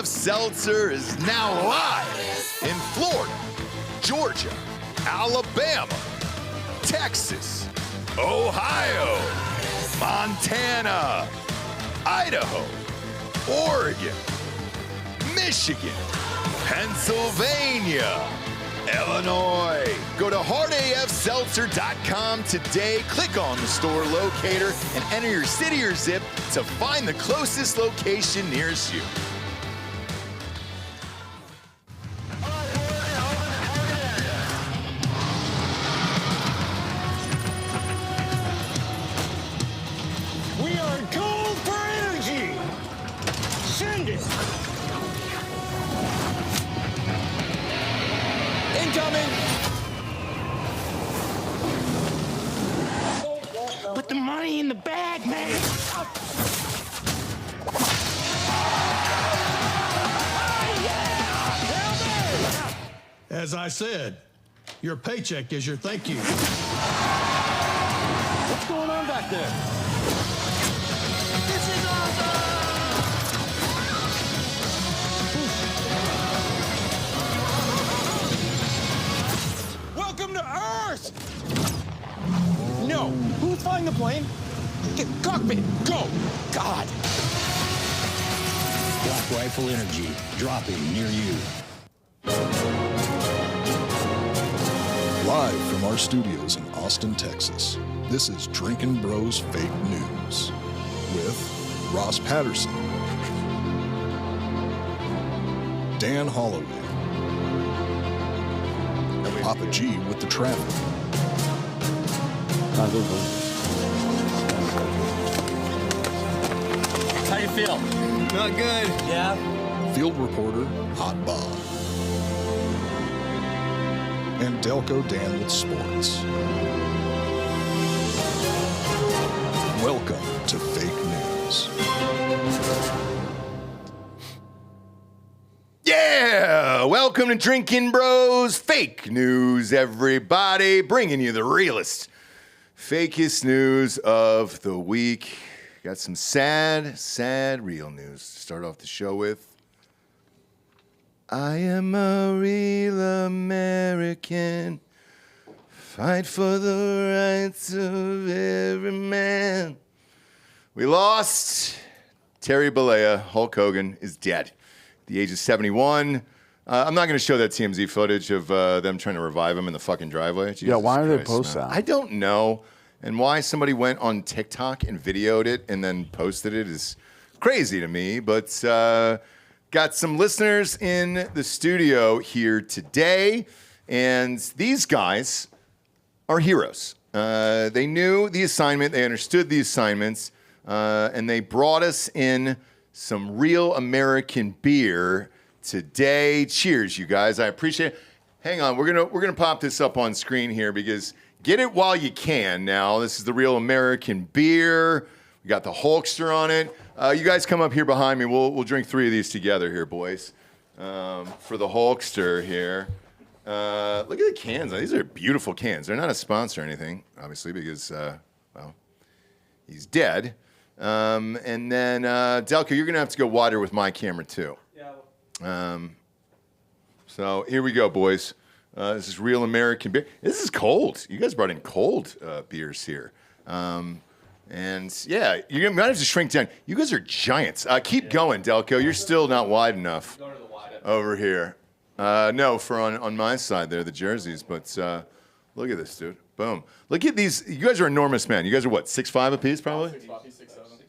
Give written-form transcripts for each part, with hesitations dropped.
AF Seltzer is now live in Florida, Georgia, Alabama, Texas, Ohio, Montana, Idaho, Oregon, Michigan, Pennsylvania, Illinois. Go to hardafseltzer.com today. Click on the store locator and enter your city or zip to find the closest location nearest you. We are gold for energy. Send it. Incoming. Put the money in the bag, man. As I said, your paycheck is your thank you. What's going on back there? This is awesome! Welcome to Earth! No. Who's flying the plane? Get cockpit. Go. God. Black Rifle Energy, dropping near you. Live from our studios in Austin, Texas, this is Drinkin Bros Fake News with Ross Patterson, Dan Hollaway, Papa G with the traffic, How you feel? Not good. Yeah? field reporter Hot Bob, and Delco Dan with sports. Welcome to Fake News. Yeah! Welcome to Drinkin Bros Fake News, everybody. Bringing you the realest, fakest news of the week. Got some sad real news to start off the show with. I am a real American. Fight for the rights of every man. We lost Terry Bollea. Hulk Hogan is dead at the age of 71. I'm not going to show that TMZ footage of them trying to revive him in the fucking driveway. Jesus why do they Christ, post man. that? I don't know. And why somebody went on TikTok and videoed it and then posted it is crazy to me. But got some listeners in the studio here today. And these guys are heroes. They knew the assignment. They understood the assignments. And they brought us in some real American beer today. Cheers, you guys. I appreciate it. Hang on. We're gonna pop this up on screen here because get it while you can now. This is the real American beer. We got the Hulkster on it. You guys come up here behind me. We'll drink 3 of these together here, boys. For the Hulkster here. Look at the cans. These are beautiful cans. They're not a sponsor or anything, obviously, because, well, he's dead. And then, Delco, you're going to have to go wider with my camera, too. Yeah. So here we go, boys. This is real American beer. This is cold. You guys brought in cold beers here. And, yeah, you're going to have to shrink down. You guys are giants. Keep going, Delco. You're still not wide enough over here. No, for on my side there, the jerseys. But look at this, dude. Boom. Look at these. You guys are enormous, man. You guys are what, 6'5" apiece, probably?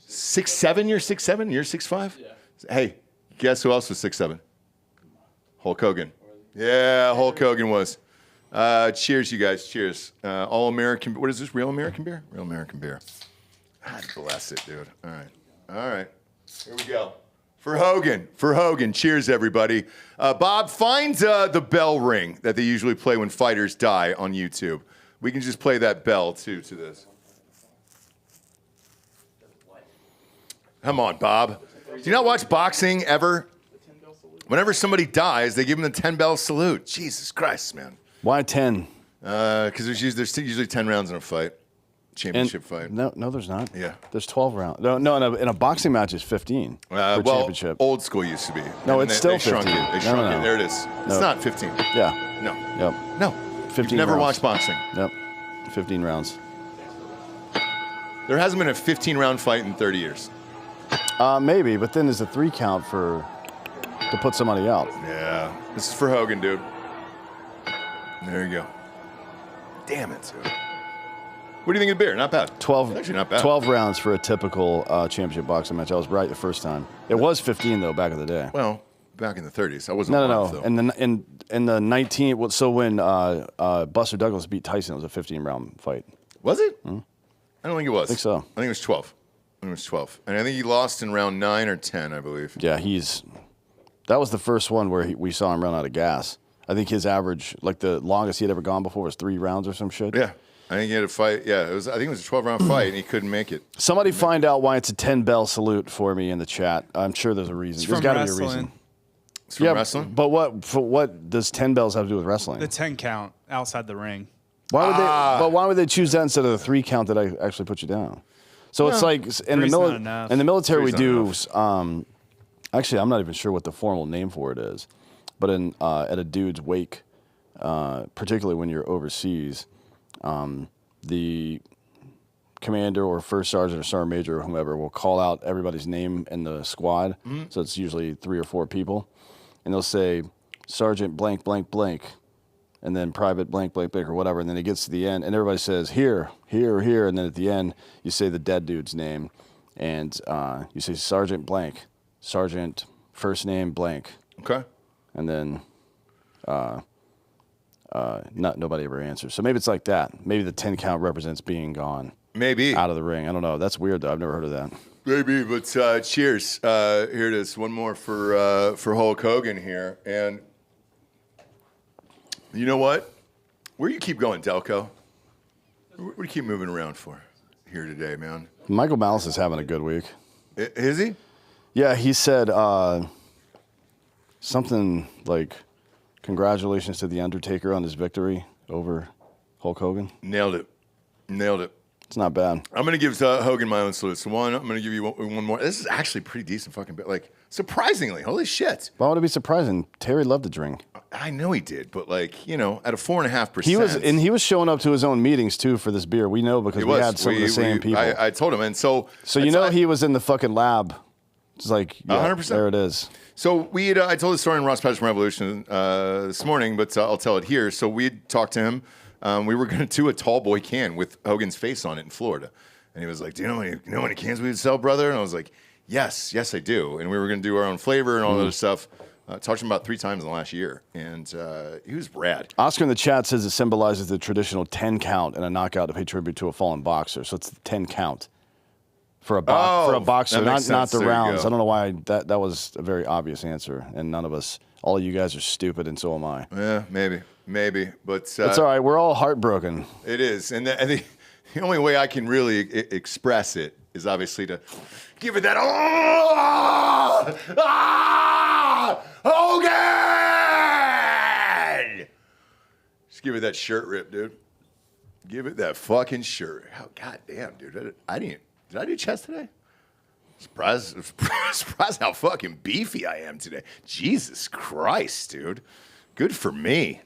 6'7"? You're 6'7"? You're 6'5"? Yeah. Hey, guess who else was 6'7"? Hulk Hogan. Yeah, Hulk Hogan was. Cheers, you guys. Cheers. All American. What is this? Real American beer? Real American beer. God bless it, dude. All right. All right. Here we go. For Hogan. For Hogan. Cheers, everybody. Bob, find the bell ring that they usually play when fighters die on YouTube. We can just play that bell, too, to this. Come on, Bob. Do you not watch boxing ever? Whenever somebody dies, they give them the 10-bell salute. Jesus Christ, man. Why 10? Because there's usually 10 rounds in a fight. championship fight. No, there's not. Yeah. There's 12 rounds. No, in a boxing match is 15 for championship. Old school used to be. No, And it's still they shrunk 15. it. They shrunk it. There it is. It's not 15. Yeah. No. Yep. No. 15 You've never rounds. watched boxing. Yep. 15 rounds. There hasn't been a 15-round fight in 30 years. Maybe, but then there's a 3 count to put somebody out. Yeah. This is for Hogan, dude. There you go. Damn it, dude. What do you think of the beer? Not bad. 12. Actually, not bad. 12 rounds for a typical championship boxing match. I was right the first time. It was 15 though back in the day. Well, back in the 30s, I wasn't. No. Though. In the 19. So when Buster Douglas beat Tyson, it was a 15-round fight. Was it? I don't think it was. I think so. I think it was 12. I think it was 12, and I think he lost in round 9 or 10, I believe. Yeah, that was the first one where we saw him run out of gas. I think his average, like the longest he had ever gone before, was 3 rounds or some shit. Yeah. I think he had a fight. Yeah, I think it was a 12-round fight, and he couldn't make it. Somebody find out why it's a 10-bell salute for me in the chat. I'm sure there's a reason. There's got to be a reason. It's from wrestling? But what does 10 bells have to do with wrestling? The 10 count outside the ring. Why would they choose that instead of the 3 count that I actually put you down? So it's like in the military we do. Actually, I'm not even sure what the formal name for it is, but at a dude's wake, particularly when you're overseas, the commander or first sergeant or sergeant major or whomever will call out everybody's name in the squad. Mm-hmm. So it's usually 3 or 4 people, and they'll say Sergeant blank blank blank, and then Private blank blank blank or whatever, and then it gets to the end, and everybody says here, and then at the end you say the dead dude's name, and you say Sergeant blank, Sergeant first name blank. Okay. And then nobody ever answers. So maybe it's like that. Maybe the 10 count represents being gone. Maybe. Out of the ring. I don't know. That's weird, though. I've never heard of that. Maybe, but cheers. Here it is. One more for Hulk Hogan here. And you know what? Where do you keep going, Delco? What do you keep moving around for here today, man? Michael Malice is having a good week. Is he? Yeah, he said something like, congratulations to The Undertaker on his victory over Hulk Hogan. Nailed it. It's not bad. I'm going to give Hogan my own salute. So one, I'm going to give you one more. This is actually pretty decent fucking bit. Like, surprisingly, holy shit. Why would it be surprising? Terry loved to drink. I know he did, but like, you know, at a 4.5%. He was showing up to his own meetings too for this beer. We know because we had some of the same people. I told him, and so he was in the fucking lab. It's like 100%. There it is. So I told the story in Ross Patterson Revolution this morning, but I'll tell it here. So we had talked to him. We were going to do a tall boy can with Hogan's face on it in Florida, and he was like, "Do you know how many cans we would sell, brother?" And I was like, "Yes, I do." And we were going to do our own flavor and all that other stuff. Talked to him about 3 times in the last year, and he was rad. Oscar in the chat says it symbolizes the traditional 10 count and a knockout to pay tribute to a fallen boxer. So it's the 10 count for a boxer, not the rounds. I don't know why that was a very obvious answer, and none of us, all of you guys are stupid, and so am I. Yeah, maybe, but it's all right. We're all heartbroken. It is, and the only way I can really express it is obviously to give it that Hogan! Just give it that shirt rip, dude. Give it that fucking shirt. Oh, goddamn, dude. Did I do chest today? Surprised how fucking beefy I am today. Jesus Christ, dude. Good for me.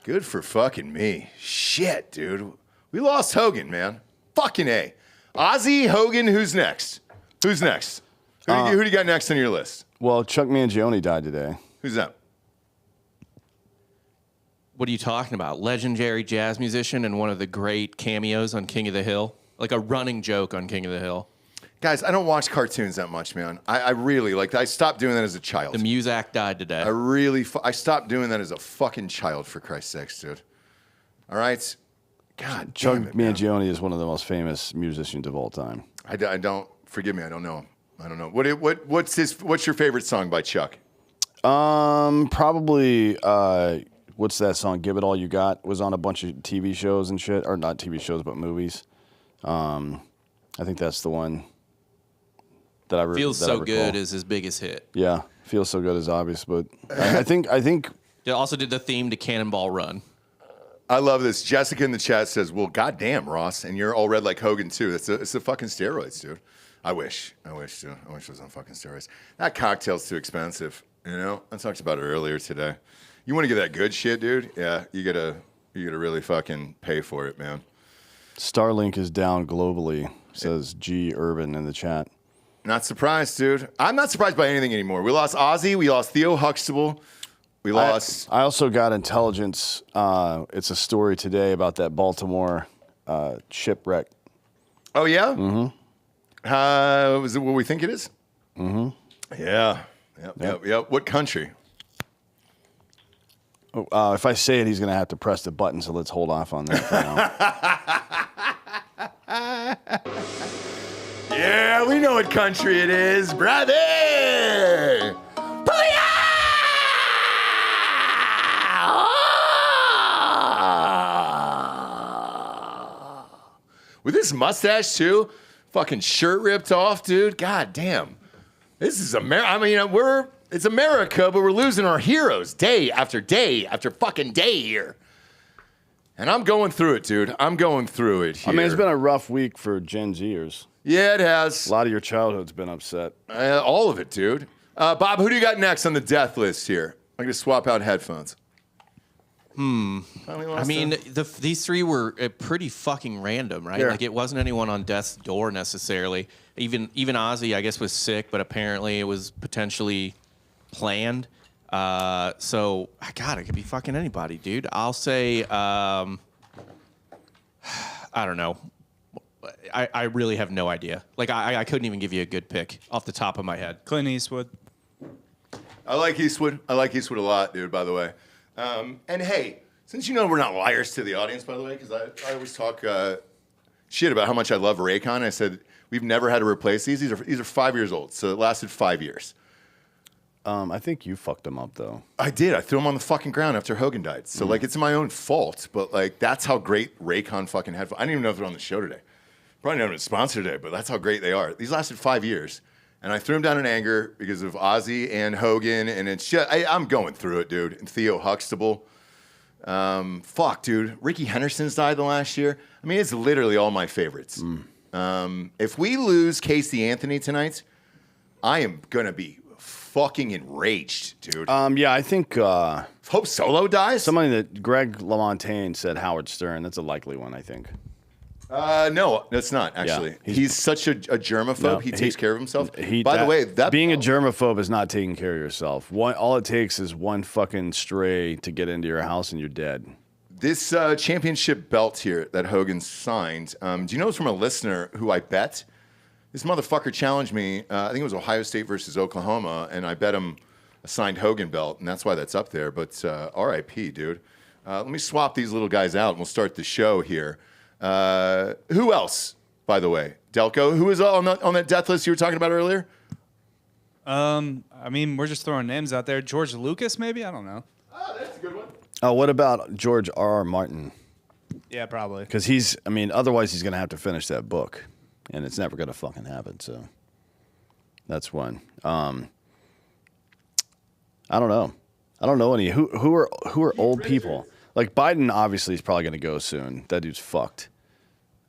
Good for fucking me. Shit, dude. We lost Hogan, man. Fucking A. Ozzy, Hogan, who's next? Who do you got next on your list? Well, Chuck Mangione died today. Who's that? What are you talking about? Legendary jazz musician and one of the great cameos on King of the Hill? Like a running joke on King of the Hill. Guys, I don't watch cartoons that much, man. I really, I stopped doing that as a child. The Muzak died today. I stopped doing that as a fucking child, for Christ's sakes, dude. All right? God Chuck damn it, man. Mangione is one of the most famous musicians of all time. I don't, forgive me, I don't know him. I don't know. What's your favorite song by Chuck? Probably, what's that song? Give It All You Got. Was on a bunch of TV shows and shit. Or not TV shows, but movies. I think that's the one that I Feels So Good is his biggest hit. Yeah, Feels So Good is obvious, but I think They also did the theme to Cannonball Run. I love this. Jessica in the chat says, well, goddamn, Ross, and you're all red like Hogan, too. It's the fucking steroids, dude. I wish, dude. I wish it was on fucking steroids. That cocktail's too expensive, you know? I talked about it earlier today. You want to get that good shit, dude? Yeah, you gotta really fucking pay for it, man. Starlink is down globally, says G Urban in the chat. Not surprised, dude. I'm not surprised by anything anymore. We lost Ozzy. We lost Theo Huxtable. We lost. I also got intelligence. It's a story today about that Baltimore shipwreck. Oh, yeah? Mm-hmm. Is it what we think it is? Mm-hmm. Yeah. Yep. What country? If I say it, he's going to have to press the button, so let's hold off on that for now. Yeah, we know what country it is, brother. Booyah! With this mustache, too. Fucking shirt ripped off, dude. God damn. This is America. I mean, it's America, but we're losing our heroes day after fucking day here. And I'm going through it, dude. I'm going through it here. I mean, it's been a rough week for Gen Zers. Yeah, it has. A lot of your childhood's been upset. All of it, dude. Bob, who do you got next on the death list here? I'm going to swap out headphones. I mean, these three were pretty fucking random, right? Yeah. Like, it wasn't anyone on death's door necessarily. Even Ozzy, I guess, was sick, but apparently it was potentially planned. So, God, it could be fucking anybody, dude. I'll say, I don't know. I really have no idea. Like, I couldn't even give you a good pick off the top of my head. Clint Eastwood. I like Eastwood. I like Eastwood a lot, dude, by the way. And hey, since you know we're not liars to the audience, by the way, because I always talk shit about how much I love Raycon. I said, we've never had to replace these. These are 5 years old, so it lasted 5 years. I think you fucked them up, though. I did. I threw them on the fucking ground after Hogan died. So, like, it's my own fault. But, like, that's how great Raycon fucking headphones. I didn't even know if they're on the show today. Probably not even sponsored today, but that's how great they are. These lasted 5 years. And I threw them down in anger because of Ozzy and Hogan. And it's just, I'm going through it, dude. And Theo Huxtable. Fuck, dude. Ricky Henderson's died the last year. I mean, it's literally all my favorites. If we lose Casey Anthony tonight, I am going to be fucking enraged, dude. Yeah, I think Hope Solo dies? somebody that Greg LaMontagne said Howard Stern. That's a likely one, I think. No, it's not, actually. Yeah, he's such a germaphobe. No, he takes care of himself. By the way, being a germaphobe is not taking care of yourself. All it takes is one fucking stray to get into your house and you're dead. This championship belt here that Hogan signed, do you know it's from a listener who I bet? This motherfucker challenged me, I think it was Ohio State versus Oklahoma, and I bet him a signed Hogan belt, and that's why that's up there. But RIP, dude. Let me swap these little guys out, and we'll start the show here. Who else, by the way? Delco, who was on that death list you were talking about earlier? I mean, we're just throwing names out there. George Lucas, maybe? I don't know. Oh, that's a good one. Oh, what about George R.R. Martin? Yeah, probably. Because otherwise he's going to have to finish that book, and it's never going to fucking happen. So that's one. I don't know. I don't know any who are old people. Like Biden, obviously, is probably going to go soon. That dude's fucked,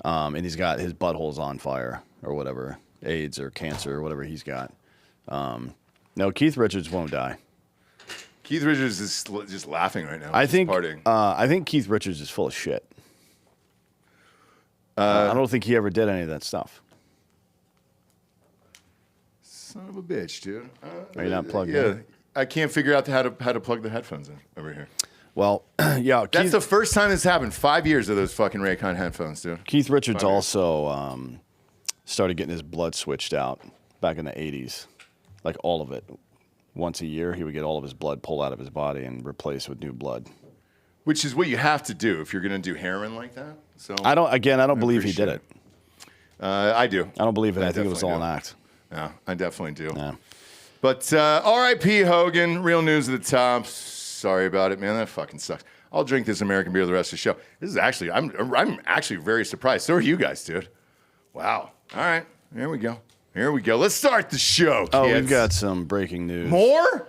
and he's got his butthole's on fire or whatever, AIDS or cancer or whatever he's got. No, Keith Richards won't die. Keith Richards is just laughing right now. I think Keith Richards is full of shit. I don't think he ever did any of that stuff. Son of a bitch, dude. Are you not plugged in? Yeah, I can't figure out how to plug the headphones in over here. Well, yeah. That's the first time this happened. 5 years of those fucking Raycon headphones, dude. Keith Richards also started getting his blood switched out back in the 80s. Like all of it. Once a year, he would get all of his blood pulled out of his body and replaced with new blood. Which is what you have to do if you're going to do heroin like that. So I don't believe he did it. I do. I don't believe it. I think it was all an act. Yeah, I definitely do. Yeah. But R.I.P. Hogan, real news at the top. Sorry about it, man. That fucking sucks. I'll drink this American beer the rest of the show. This is actually, I'm actually very surprised. So are you guys, dude. Wow. All right. Here we go. Let's start the show, kids. Oh, we've got some breaking news. More?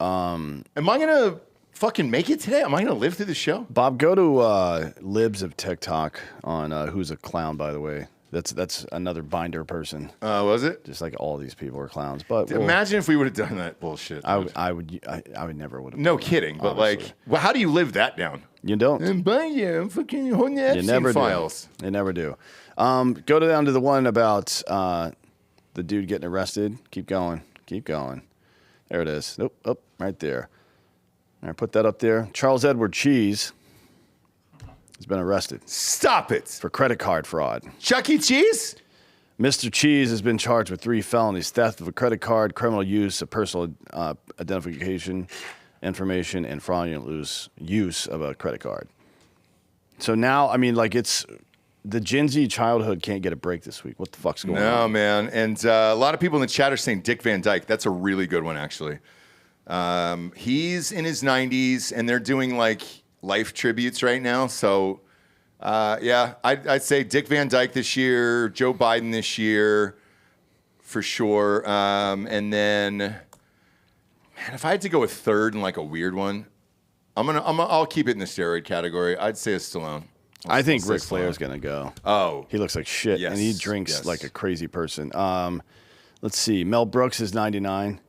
Am I going to fucking make it today? Am I going to live through the show? Bob, go to Libs of TikTok on Who's a Clown, by the way. That's another binder person. Was it? Just like all these people are clowns. But imagine if we would have done that bullshit. I would never would have. No kidding. But obviously. well, how do you live that down? You don't. And I'm fucking on the Epstein Files. You never do. Go down to the one about the dude getting arrested. Keep going. There it is. Nope. Up right there. All right, put that up there. Charles Edward Cheese has been arrested. Stop it. For credit card fraud. Chuck E. Cheese? Mr. Cheese has been charged with 3 felonies: theft of a credit card, criminal use of personal identification information, and fraudulent use of a credit card. So now, I mean, like, it's the Gen Z childhood can't get a break this week. What the fuck's going on? No, man. And a lot of people in the chat are saying Dick Van Dyke. That's a really good one, actually. He's in his 90s, and they're doing, like, life tributes right now. So, yeah, I'd say Dick Van Dyke this year, Joe Biden this year, for sure. And then, man, if I had to go with third and like a weird one, I'll keep it in the steroid category. I'd say a Stallone. I think Ric Flair's gonna go. Oh, he looks like shit, yes, and he drinks like a crazy person. Let's see. Mel Brooks is 99.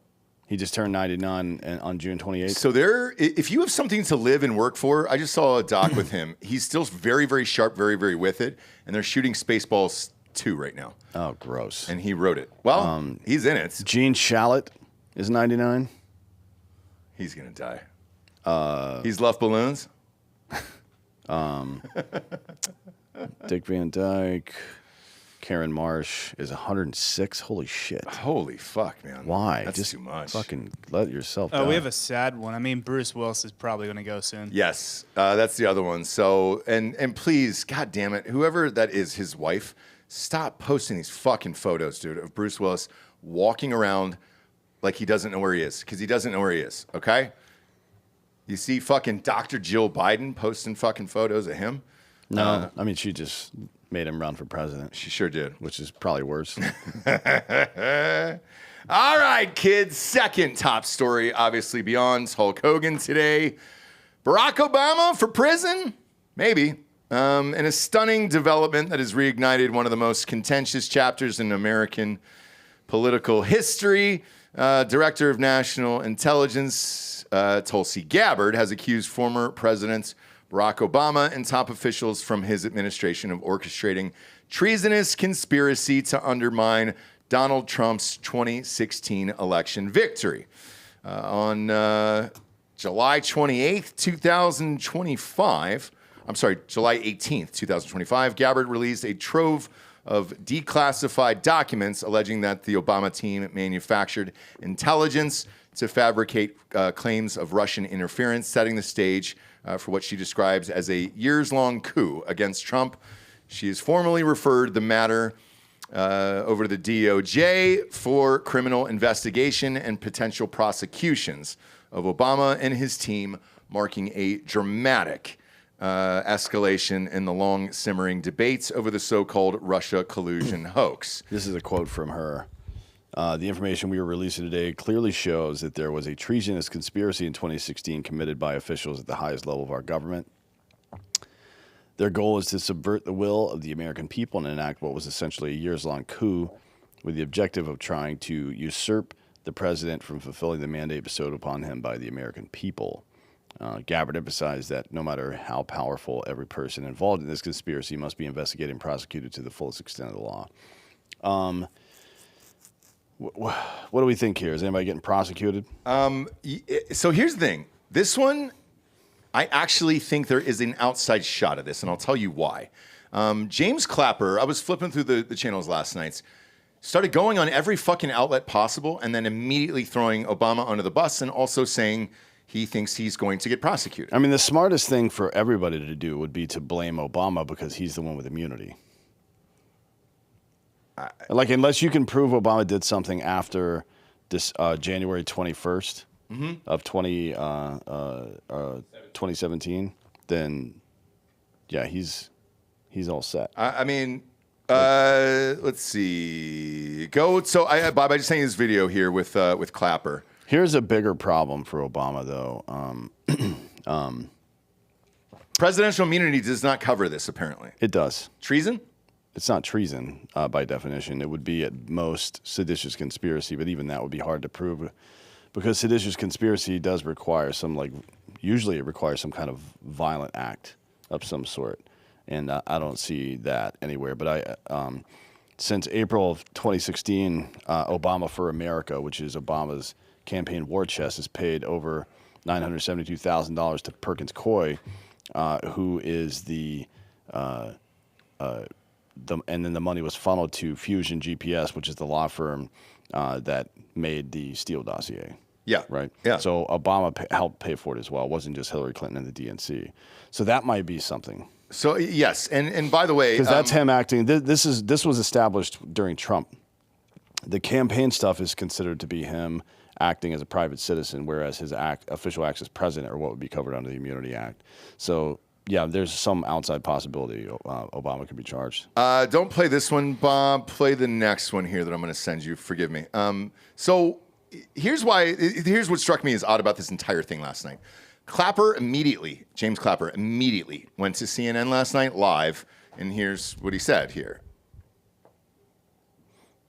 He just turned 99 on June 28th. So if you have something to live and work for, I just saw a doc with him. He's still very, very sharp, very, very with it, and they're shooting Spaceballs 2 right now. Oh, gross. And he wrote it. Well, he's in it. Gene Shalit is 99. He's gonna die. He's left balloons. Dick Van Dyke. Karen Marsh is 106. Holy shit. Holy fuck, man. Why? That's just too much. Fucking let yourself die. Oh, we have a sad one. I mean, Bruce Willis is probably going to go soon. Yes, that's the other one. So, and please, God damn it, whoever that is, his wife, stop posting these fucking photos, dude, of Bruce Willis walking around like he doesn't know where he is, because he doesn't know where he is, okay? You see fucking Dr. Jill Biden posting fucking photos of him? No, I mean, she just made him run for president. She sure did. Which is probably worse. All right, kids. Second top story, obviously beyond Hulk Hogan today. Barack Obama for prison? Maybe. In a stunning development that has reignited one of the most contentious chapters in American political history, Director of National Intelligence Tulsi Gabbard has accused former President Barack Obama and top officials from his administration of orchestrating treasonous conspiracy to undermine Donald Trump's 2016 election victory. On July 28th, 2025, July 18th, 2025, Gabbard released a trove of declassified documents alleging that the Obama team manufactured intelligence to fabricate claims of Russian interference, setting the stage for what she describes as a years-long coup against Trump. She has formally referred the matter over to the DOJ for criminal investigation and potential prosecutions of Obama and his team, marking a dramatic escalation in the long-simmering debates over the so-called Russia collusion hoax. This is a quote from her. The information we were releasing today clearly shows that there was a treasonous conspiracy in 2016 committed by officials at the highest level of our government. Their goal is to subvert the will of the American people and enact what was essentially a years-long coup with the objective of trying to usurp the president from fulfilling the mandate bestowed upon him by the American people. Gabbard emphasized that no matter how powerful, every person involved in this conspiracy must be investigated and prosecuted to the fullest extent of the law. What do we think here? Is anybody getting prosecuted? So here's the thing. This one, I actually think there is an outside shot of this, and I'll tell you why. James Clapper, I was flipping through the channels last night, started going on every fucking outlet possible and then immediately throwing Obama under the bus and also saying he thinks he's going to get prosecuted. I mean, the smartest thing for everybody to do would be to blame Obama because he's the one with immunity. Like, unless you can prove Obama did something after this January 21st of 2017, then yeah, he's all set. I mean, let's see. Bob, I just sent you this video here with Clapper. Here's a bigger problem for Obama, though. Presidential immunity does not cover this, apparently. It does. Treason? It's not treason by definition. It would be at most seditious conspiracy, but even that would be hard to prove because seditious conspiracy does require usually it requires some kind of violent act of some sort. And I don't see that anywhere. But since April of 2016, Obama for America, which is Obama's campaign war chest, has paid over $972,000 to Perkins Coie, who is and then the money was funneled to Fusion GPS, which is the law firm that made the Steele dossier. Yeah. Right? Yeah. So Obama helped pay for it as well. It wasn't just Hillary Clinton and the DNC. So that might be something. So, yes. And by the way... Because that's him acting. This was established during Trump. The campaign stuff is considered to be him acting as a private citizen, whereas his official acts as president are what would be covered under the Immunity Act. So... yeah, there's some outside possibility Obama could be charged. Don't play this one, Bob. Play the next one here that I'm going to send you. Forgive me. So here's what struck me as odd about this entire thing last night. James Clapper immediately went to CNN last night live, and here's what he said here.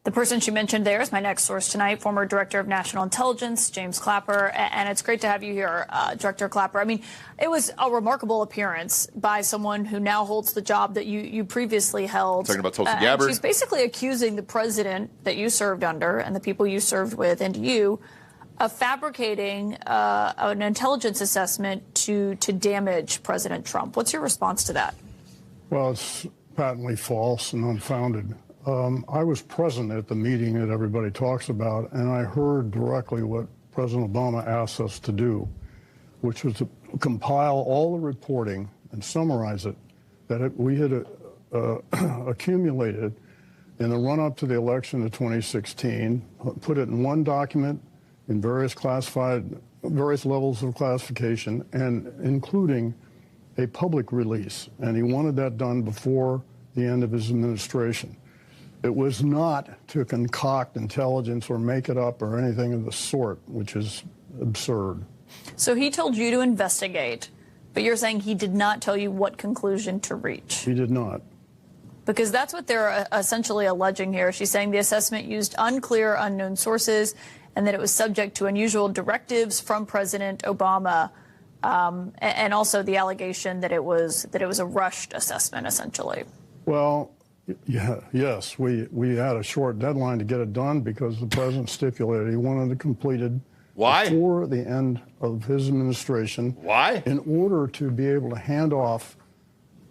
The person she mentioned there is my next source tonight, former Director of National Intelligence, James Clapper. And it's great to have you here, Director Clapper. I mean, it was a remarkable appearance by someone who now holds the job that you previously held. Talking about Tulsi Gabbard. She's basically accusing the president that you served under and the people you served with and you of fabricating an intelligence assessment to damage President Trump. What's your response to that? Well, it's patently false and unfounded. I was present at the meeting that everybody talks about, and I heard directly what President Obama asked us to do, which was to compile all the reporting and summarize it that we had accumulated in the run-up to the election of 2016, put it in one document in various levels of classification, and including a public release. And he wanted that done before the end of his administration. It was not to concoct intelligence or make it up or anything of the sort, which is absurd. So he told you to investigate, but you're saying he did not tell you what conclusion to reach. He did not. Because that's what they're essentially alleging here. She's saying the assessment used unclear, unknown sources and that it was subject to unusual directives from President Obama, and also the allegation that it was a rushed assessment, essentially. Well, yeah, yes, we had a short deadline to get it done because the president stipulated he wanted it completed before the end of his administration. Why? In order to be able to hand off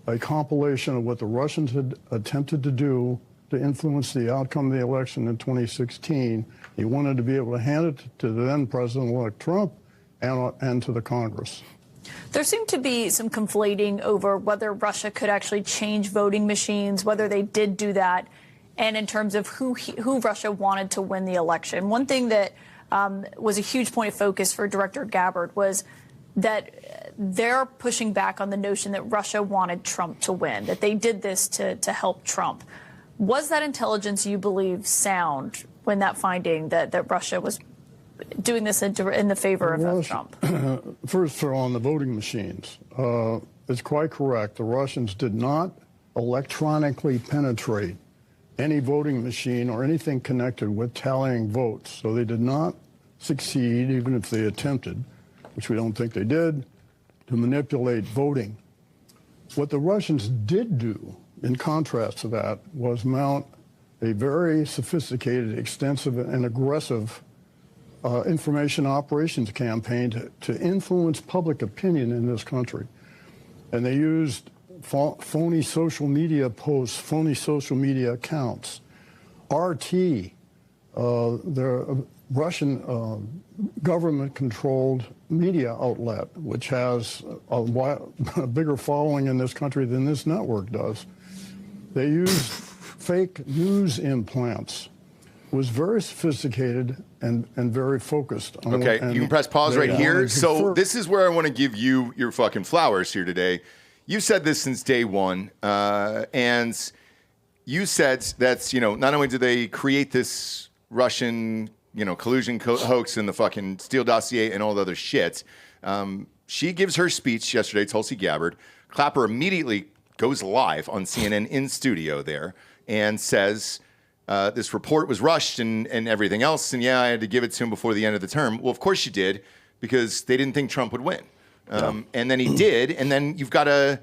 a compilation of what the Russians had attempted to do to influence the outcome of the election in 2016. He wanted to be able to hand it to the then President-elect Trump and to the Congress. There seemed to be some conflating over whether Russia could actually change voting machines, whether they did do that, and in terms of who Russia wanted to win the election. One thing that was a huge point of focus for Director Gabbard was that they're pushing back on the notion that Russia wanted Trump to win, that they did this to help Trump. Was that intelligence, you believe, sound when that finding that Russia was doing this in the favor of Trump? First, on the voting machines, it's quite correct. The Russians did not electronically penetrate any voting machine or anything connected with tallying votes. So they did not succeed, even if they attempted, which we don't think they did, to manipulate voting. What the Russians did do, in contrast to that, was mount a very sophisticated, extensive, and aggressive information operations campaign to influence public opinion in this country. And they used phony social media posts, phony social media accounts. RT, the Russian government-controlled media outlet, which has a bigger following in this country than this network does. They used fake news implants. Was very sophisticated and very focused. Okay, you can press pause right here. So this is where I want to give you your fucking flowers here today. You said this since day one, and you said that's, not only did they create this Russian collusion hoax and the fucking Steele dossier and all the other shit. She gives her speech yesterday, Tulsi Gabbard. Clapper immediately goes live on CNN in studio there and says this report was rushed and everything else. And yeah, I had to give it to him before the end of the term. Well, of course you did, because they didn't think Trump would win. And then he did. And then you've got to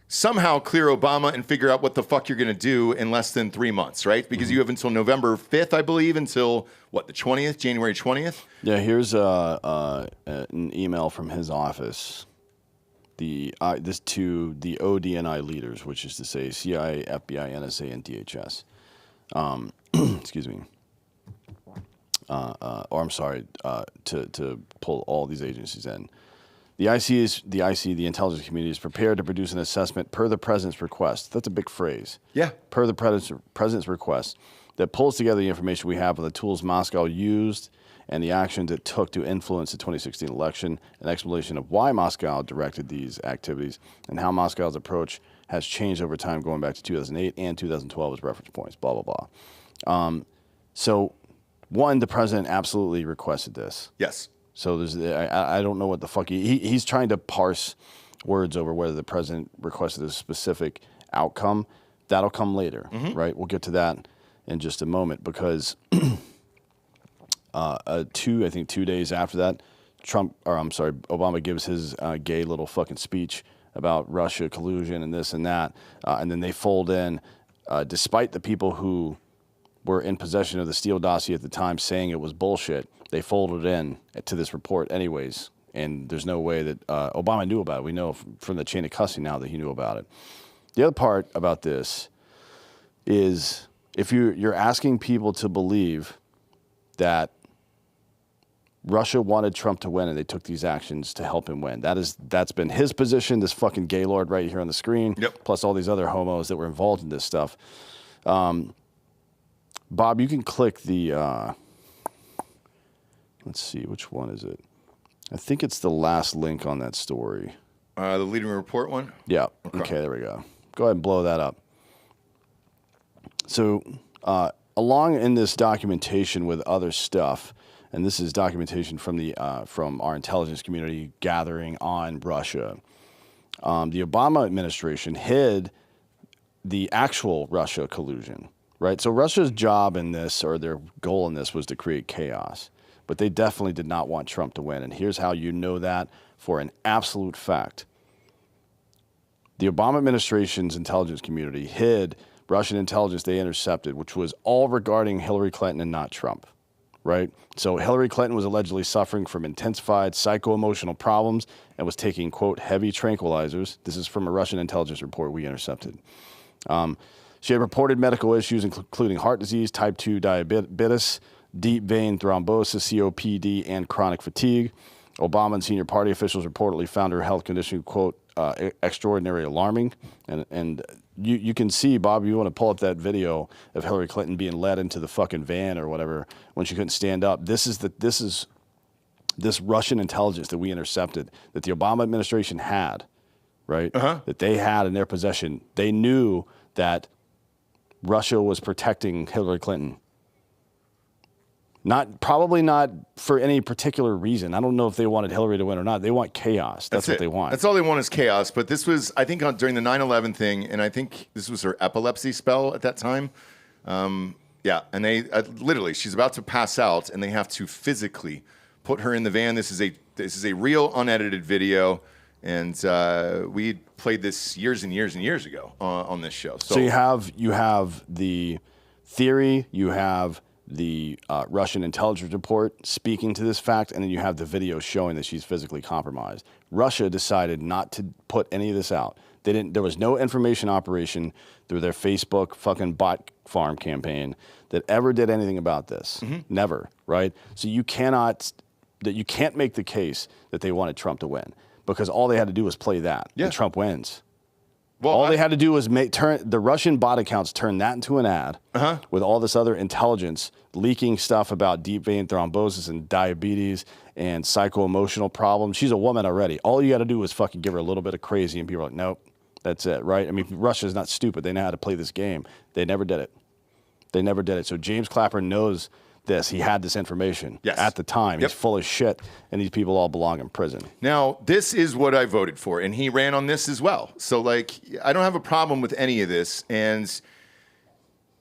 somehow clear Obama and figure out what the fuck you're going to do in less than 3 months, right? Because you have until November 5th, I believe, until, what, the 20th, January 20th? Yeah, here's an email from his office. This to the ODNI leaders, which is to say CIA, FBI, NSA, and DHS. Excuse me. Or I'm sorry, to pull all these agencies in. The IC, the intelligence community, is prepared to produce an assessment per the president's request. That's a big phrase. Yeah. Per the president's request, that pulls together the information we have on the tools Moscow used and the actions it took to influence the 2016 election, an explanation of why Moscow directed these activities, and how Moscow's approach has changed over time, going back to 2008 and 2012 as reference points, blah, blah, blah. So, one, the president absolutely requested this. Yes. So I don't know what the fuck he's trying to parse words over whether the president requested a specific outcome. That'll come later, right? We'll get to that in just a moment, because 2 days after that, Obama gives his gay little fucking speech about Russia collusion and this and that, and then they fold in, despite the people who were in possession of the Steele dossier at the time saying it was bullshit, they folded in to this report anyways, and there's no way that Obama knew about it. We know from the chain of custody now that he knew about it. The other part about this is, if you're asking people to believe that Russia wanted Trump to win and they took these actions to help him win, that's been his position, this fucking gaylord right here on the screen, plus all these other homos that were involved in this stuff. Bob, you can click the... let's see, which one is it? I think it's the last link on that story. The leading report one? Yeah. Okay, there we go. Go ahead and blow that up. So, along in this documentation with other stuff, and this is documentation from from our intelligence community gathering on Russia, the Obama administration hid the actual Russia collusion, right? So Russia's job in this, or their goal in this, was to create chaos. But they definitely did not want Trump to win. And here's how you know that for an absolute fact. The Obama administration's intelligence community hid Russian intelligence they intercepted, which was all regarding Hillary Clinton and not Trump, right? So Hillary Clinton was allegedly suffering from intensified psycho-emotional problems and was taking, quote, heavy tranquilizers. This is from a Russian intelligence report we intercepted. She had reported medical issues, including heart disease, type 2 diabetes, deep vein thrombosis, COPD, and chronic fatigue. Obama and senior party officials reportedly found her health condition, quote, extraordinary alarming. And you can see, Bob, you want to pull up that video of Hillary Clinton being led into the fucking van or whatever when she couldn't stand up. This is this Russian intelligence that we intercepted, that the Obama administration had, right? That they had in their possession. They knew that Russia was protecting Hillary Clinton. Probably not for any particular reason. I don't know if they wanted Hillary to win or not. They want chaos. That's what they want. That's all they want is chaos. But this was, I think, during the 9/11 thing, and I think this was her epilepsy spell at that time. Yeah, and they literally, she's about to pass out, and they have to physically put her in the van. This is a real unedited video, and we played this years and years and years ago on this show. So you have the theory, you have the Russian intelligence report speaking to this fact, and then you have the video showing that she's physically compromised. Russia decided not to put any of this out. There was no information operation through their Facebook fucking bot farm campaign that ever did anything about this. Never, right? So you can't make the case that they wanted Trump to win, because all they had to do was play that, and Trump wins. Well, all they had to do was turn the Russian bot accounts, turn that into an ad with all this other intelligence leaking stuff about deep vein thrombosis and diabetes and psycho-emotional problems. She's a woman already. All you got to do is fucking give her a little bit of crazy, and people are like, nope, that's it, right? I mean, Russia's not stupid. They know how to play this game. They never did it. So James Clapper knows this. He had this information Yes. at the time. Yep. He's full of shit, and these people all belong in prison. Now, this is what I voted for, and he ran on this as well. So, like, I don't have a problem with any of this. And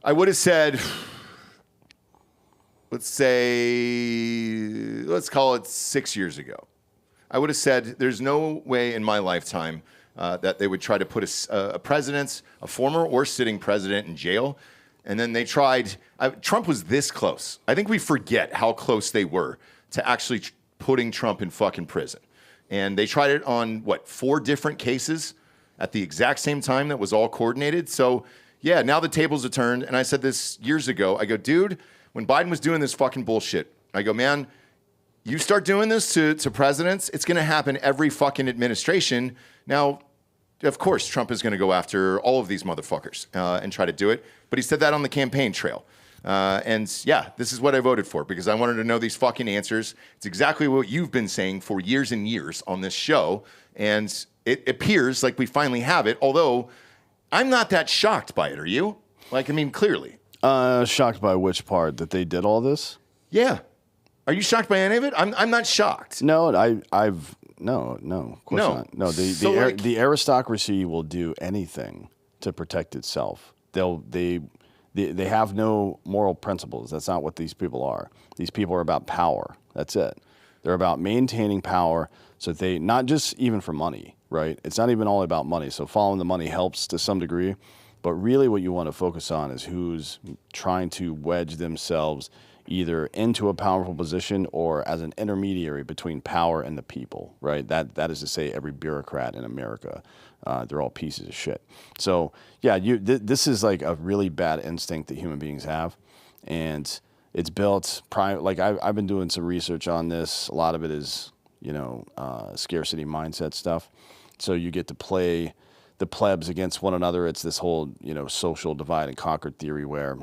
I would have said, let's call it 6 years ago. I would have said there's no way in my lifetime that they would try to put a president, a former or sitting president, in jail. And then they tried. Trump was this close. I think we forget how close they were to actually putting Trump in fucking prison. And they tried it on, 4 different cases at the exact same time that was all coordinated. So, yeah, now the tables are turned. And I said this years ago. I go, dude, when Biden was doing this fucking bullshit, I go, man, you start doing this to presidents, it's going to happen every fucking administration. Now, of course, Trump is going to go after all of these motherfuckers and try to do it. But he said that on the campaign trail. And yeah, this is what I voted for because I wanted to know these fucking answers. It's exactly what you've been saying for years and years on this show. And it appears like we finally have it, although I'm not that shocked by it. Are you? Like, I mean, clearly. Shocked by which part? That they did all this? Yeah. Are you shocked by any of it? I'm not shocked. No, No, of course not. No, the aristocracy will do anything to protect itself. They have no moral principles. That's not what these people are. These people are about power. That's it. They're about maintaining power. So they not just even for money, right? It's not even all about money. So following the money helps to some degree, but really what you want to focus on is who's trying to wedge themselves either into a powerful position or as an intermediary between power and the people, right? That is to say every bureaucrat in America. They're all pieces of shit. So, yeah, this is like a really bad instinct that human beings have. And it's built, like I've been doing some research on this. A lot of it is, scarcity mindset stuff. So you get to play the plebs against one another. It's this whole, social divide and conquer theory where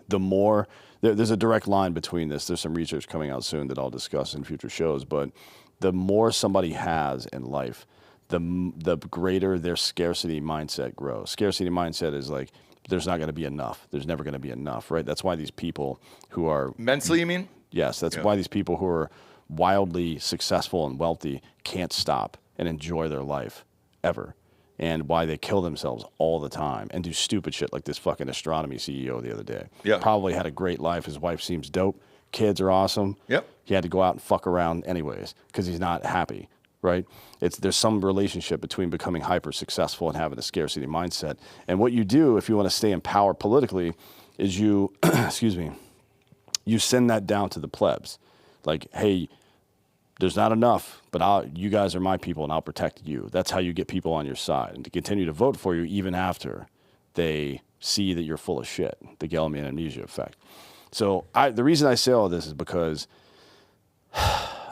the more there's a direct line between this. There's some research coming out soon that I'll discuss in future shows. But the more somebody has in life, the greater their scarcity mindset grows. Scarcity mindset is like there's not going to be enough. There's never going to be enough, right? That's why these people who are mentally, you mean? Yes, that's why these people who are wildly successful and wealthy can't stop and enjoy their life ever. And why they kill themselves all the time and do stupid shit like this fucking astronomy CEO the other day. Yeah. Probably had a great life. His wife seems dope. Kids are awesome. Yep. He had to go out and fuck around anyways because he's not happy, right? There's some relationship between becoming hyper successful and having a scarcity mindset. And what you do if you want to stay in power politically is you, you send that down to the plebs. Like, hey, there's not enough, but you guys are my people, and I'll protect you. That's how you get people on your side, and to continue to vote for you even after they see that you're full of shit, the Gelman amnesia effect. So the reason I say all this is because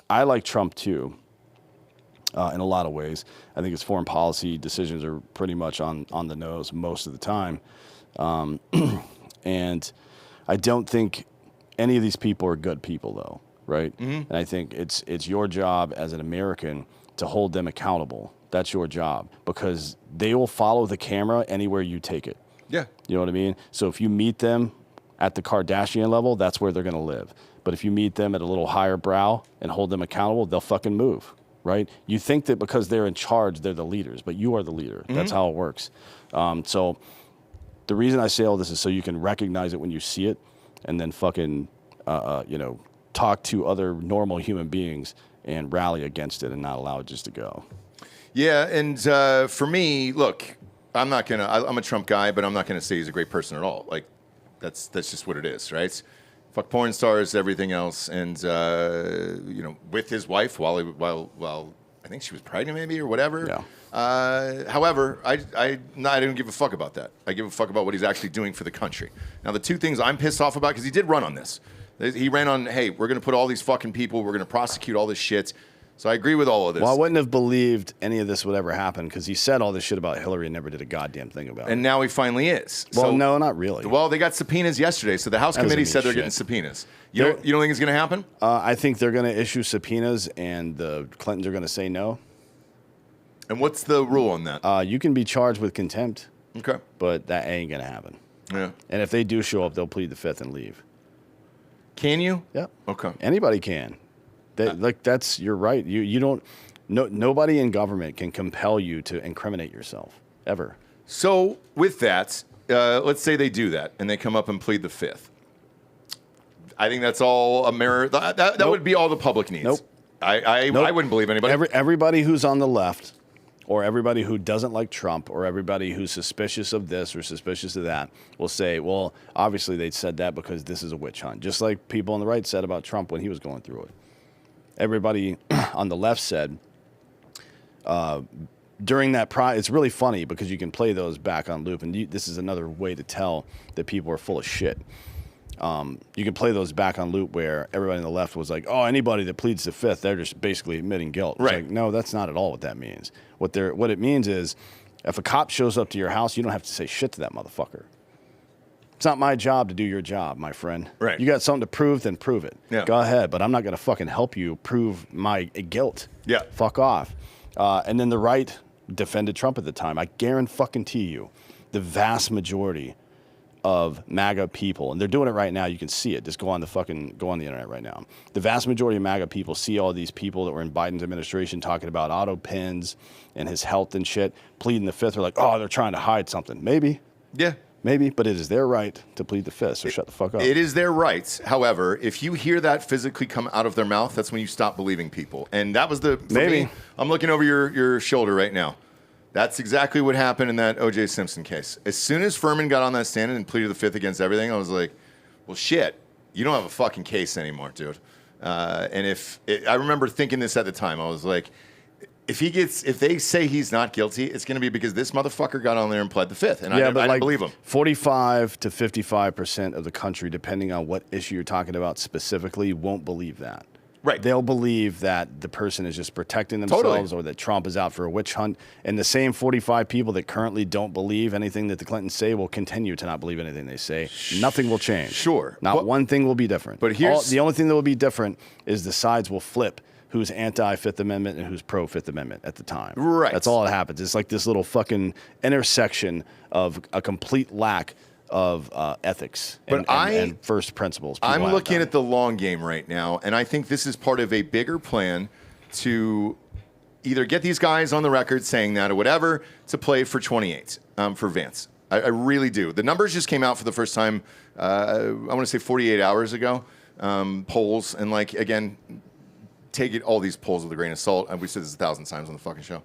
I like Trump too, in a lot of ways. I think his foreign policy decisions are pretty much on the nose most of the time. And I don't think any of these people are good people, though. Right? Mm-hmm. And I think it's your job as an American to hold them accountable. That's your job because they will follow the camera anywhere you take it. Yeah. You know what I mean? So if you meet them at the Kardashian level, that's where they're going to live. But if you meet them at a little higher brow and hold them accountable, they'll fucking move, right? You think that because they're in charge, they're the leaders, but you are the leader. Mm-hmm. That's how it works. So the reason I say all this is so you can recognize it when you see it and then fucking, talk to other normal human beings and rally against it and not allow it just to go. Yeah, and for me, look, I'm a Trump guy, but I'm not gonna say he's a great person at all. Like, that's just what it is, right? Fuck porn stars, everything else, and with his wife while I think she was pregnant, maybe or whatever. Yeah. However, I don't give a fuck about that. I give a fuck about what he's actually doing for the country. Now, the two things I'm pissed off about because he did run on this. He ran on, hey, we're going to put all these fucking people, we're going to prosecute all this shit. So I agree with all of this. Well, I wouldn't have believed any of this would ever happen because he said all this shit about Hillary and never did a goddamn thing about it. And now he finally is. Well, no, not really. Well, they got subpoenas yesterday, so the House committee said they're getting subpoenas. You don't think it's going to happen? I think they're going to issue subpoenas and the Clintons are going to say no. And what's the rule on that? You can be charged with contempt. Okay. But that ain't going to happen. Yeah. And if they do show up, they'll plead the fifth and leave. Can you? Yeah. Okay. Anybody can. You're right. You don't. Nobody in government can compel you to incriminate yourself ever. So with that, let's say they do that and they come up and plead the fifth. I think that's all a mirror. That Nope. would be all the public needs. Nope. I wouldn't believe anybody. Everybody who's on the left, or everybody who doesn't like Trump, or everybody who's suspicious of this or suspicious of that, will say, well, obviously they said that because this is a witch hunt. Just like people on the right said about Trump when he was going through it. Everybody on the left said during that it's really funny because you can play those back on loop, and this is another way to tell that people are full of shit. You can play those back on loop where everybody on the left was like, oh, anybody that pleads the fifth, they're just basically admitting guilt. It's right. like, no, that's not at all what that means. What it means is if a cop shows up to your house, you don't have to say shit to that motherfucker. It's not my job to do your job, my friend. Right. You got something to prove, then prove it. Yeah. Go ahead, but I'm not going to fucking help you prove my guilt. Yeah. Fuck off. And then the right defended Trump at the time. I guarantee you, the vast majority of MAGA people, and they're doing it right now. You can see it. Just go on the internet right now. The vast majority of MAGA people see all these people that were in Biden's administration talking about auto pins and his health and shit, pleading the fifth. They're like, oh, they're trying to hide something. Maybe. Yeah. Maybe, but it is their right to plead the fifth, so shut the fuck up. It is their right. However, if you hear that physically come out of their mouth, that's when you stop believing people. And that was for Maybe. me, I'm looking over your shoulder right now. That's exactly what happened in that O.J. Simpson case. As soon as Furman got on that stand and pleaded the fifth against everything, I was like, well, shit, you don't have a fucking case anymore, dude. And I remember thinking this at the time. I was like, if they say he's not guilty, it's going to be because this motherfucker got on there and pled the fifth. And I didn't believe him. 45 to 55% of the country, depending on what issue you're talking about specifically, won't believe that. Right. They'll believe that the person is just protecting themselves or that Trump is out for a witch hunt. And the same 45 people that currently don't believe anything that the Clintons say will continue to not believe anything they say. Nothing will change. Sure. Not one thing will be different. But the only thing that will be different is the sides will flip who's anti-Fifth Amendment and who's pro-Fifth Amendment at the time. Right. That's all that happens. It's like this little fucking intersection of a complete lack of ethics and first principles. I'm looking at the long game right now, and I think this is part of a bigger plan to either get these guys on the record saying that or whatever to play for 28 for Vance. I really do. The numbers just came out for the first time, I want to say 48 hours ago, polls, and like, again, take all these polls with a grain of salt. We said this 1,000 times on the fucking show.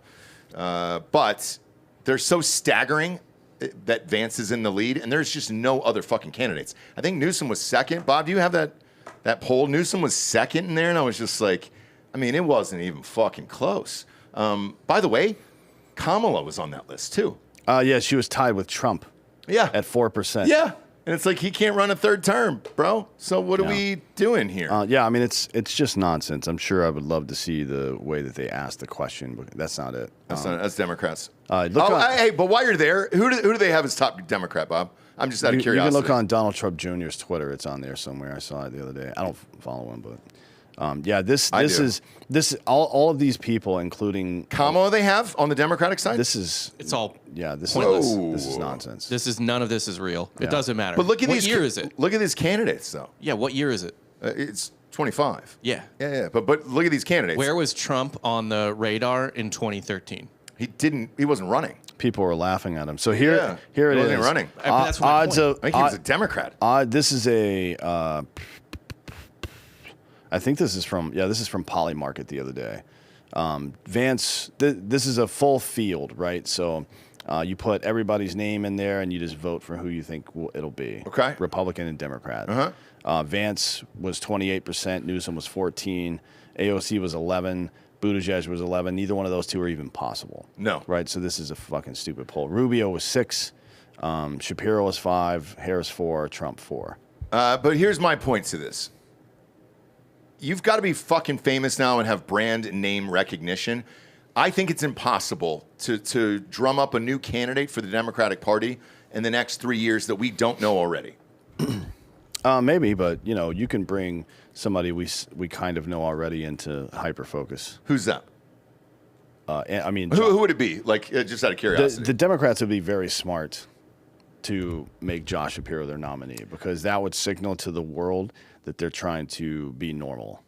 But they're so staggering that Vance is in the lead, and there's just no other fucking candidates. I think Newsom was second. Bob, do you have that poll? Newsom was second in there, and I was just like, I mean, it wasn't even fucking close. By the way, Kamala was on that list, too. Yeah, she was tied with Trump. Yeah. At 4%. Yeah. And it's like, he can't run a third term, bro. So what are we doing here? Yeah, I mean, it's just nonsense. I'm sure I would love to see the way that they asked the question, but that's not it. That's Democrats. Hey, but while you're there, who do they have as top Democrat, Bob? I'm just out of curiosity. You can look on Donald Trump Jr.'s Twitter. It's on there somewhere. I saw it the other day. I don't follow him, but yeah, this is all of these people, including Kamala, they have on the Democratic side. This is pointless. This is nonsense. None of this is real. Yeah. It doesn't matter. But look at what these year is it? Look at these candidates, though. Yeah, what year is it? It's 25. Yeah. Yeah. But look at these candidates. Where was Trump on the radar in 2013? He wasn't running. People were laughing at him. So here it he is. wasn't running. That's my odds point. of I think he was a Democrat. This is a. I think this is from Poly Market the other day. Vance, this is a full field, right? So you put everybody's name in there and you just vote for who you think it'll be. Okay. Republican and Democrat. Uh-huh. Vance was 28%, Newsom was 14%, AOC was 11%, Buttigieg was 11%. Neither one of those two are even possible. No. Right? So this is a fucking stupid poll. Rubio was 6%, Shapiro was 5%, Harris 4%, Trump 4%. But here's my point to this. You've got to be fucking famous now and have brand name recognition. I think it's impossible to drum up a new candidate for the Democratic Party in the next 3 years that we don't know already. Maybe, but you can bring somebody we kind of know already into hyper-focus. Who's that? I mean, who would it be? Like, just out of curiosity. The Democrats would be very smart to make Josh Shapiro their nominee because that would signal to the world that they're trying to be normal.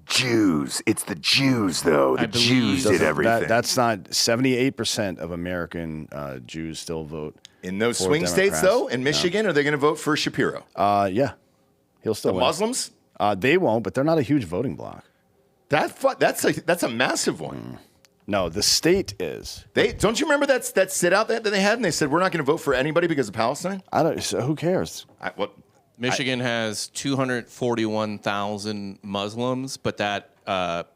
Jews. It's the Jews, though. The Jews did everything. That's not 78% of American Jews still vote in those swing states, though. In Michigan, are they going to vote for Shapiro? Yeah, he'll still win. Muslims? They won't, but they're not a huge voting bloc. That's a massive one. No, the state is. Don't you remember that sit out that they had, and they said we're not going to vote for anybody because of Palestine? So who cares? Michigan has 241,000 Muslims, but that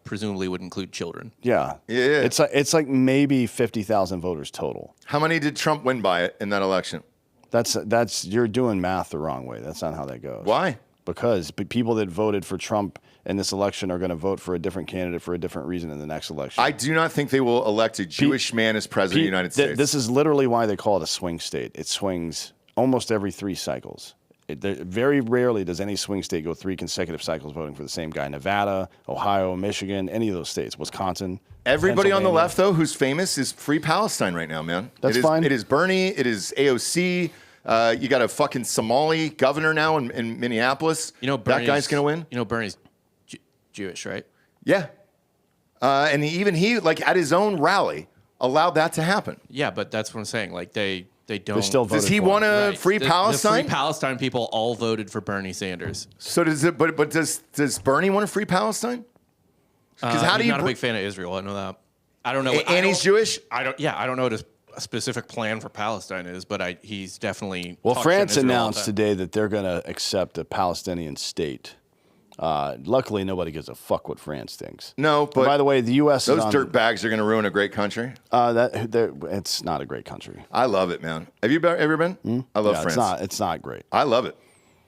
presumably would include children. Yeah. It's like maybe 50,000 voters total. How many did Trump win by in that election? That's you're doing math the wrong way. That's not how that goes. Why? Because people that voted for Trump in this election are going to vote for a different candidate for a different reason in the next election. I do not think they will elect a Jewish man as president of the United States. This is literally why they call it a swing state. It swings almost every 3 cycles. Very rarely does any swing state go 3 consecutive cycles voting for the same guy. Nevada, Ohio, Michigan, any of those states, Wisconsin. Everybody on the left, though, who's famous is Free Palestine right now, man. That's fine. It is Bernie. It is AOC. You got a fucking Somali governor now in Minneapolis. You know, that guy's going to win. You know, Bernie's Jewish, right? Yeah. And he, like, at his own rally, allowed that to happen. Yeah, but that's what I'm saying. Like, they don't. They still voted Does he for want him. to free Palestine? The Free Palestine people all voted for Bernie Sanders. So does it? But does Bernie want to free Palestine? Because He's not a big fan of Israel. I know that. I don't know. And he's Jewish. I don't know what a specific plan for Palestine is, but he's definitely. Well, France announced today that they're going to accept a Palestinian state. Luckily, nobody gives a fuck what France thinks. No, but by the way, the U.S. those dirtbags are going to ruin a great country. It's not a great country. I love it, man. Have you ever been? I love France. It's not great. I love it.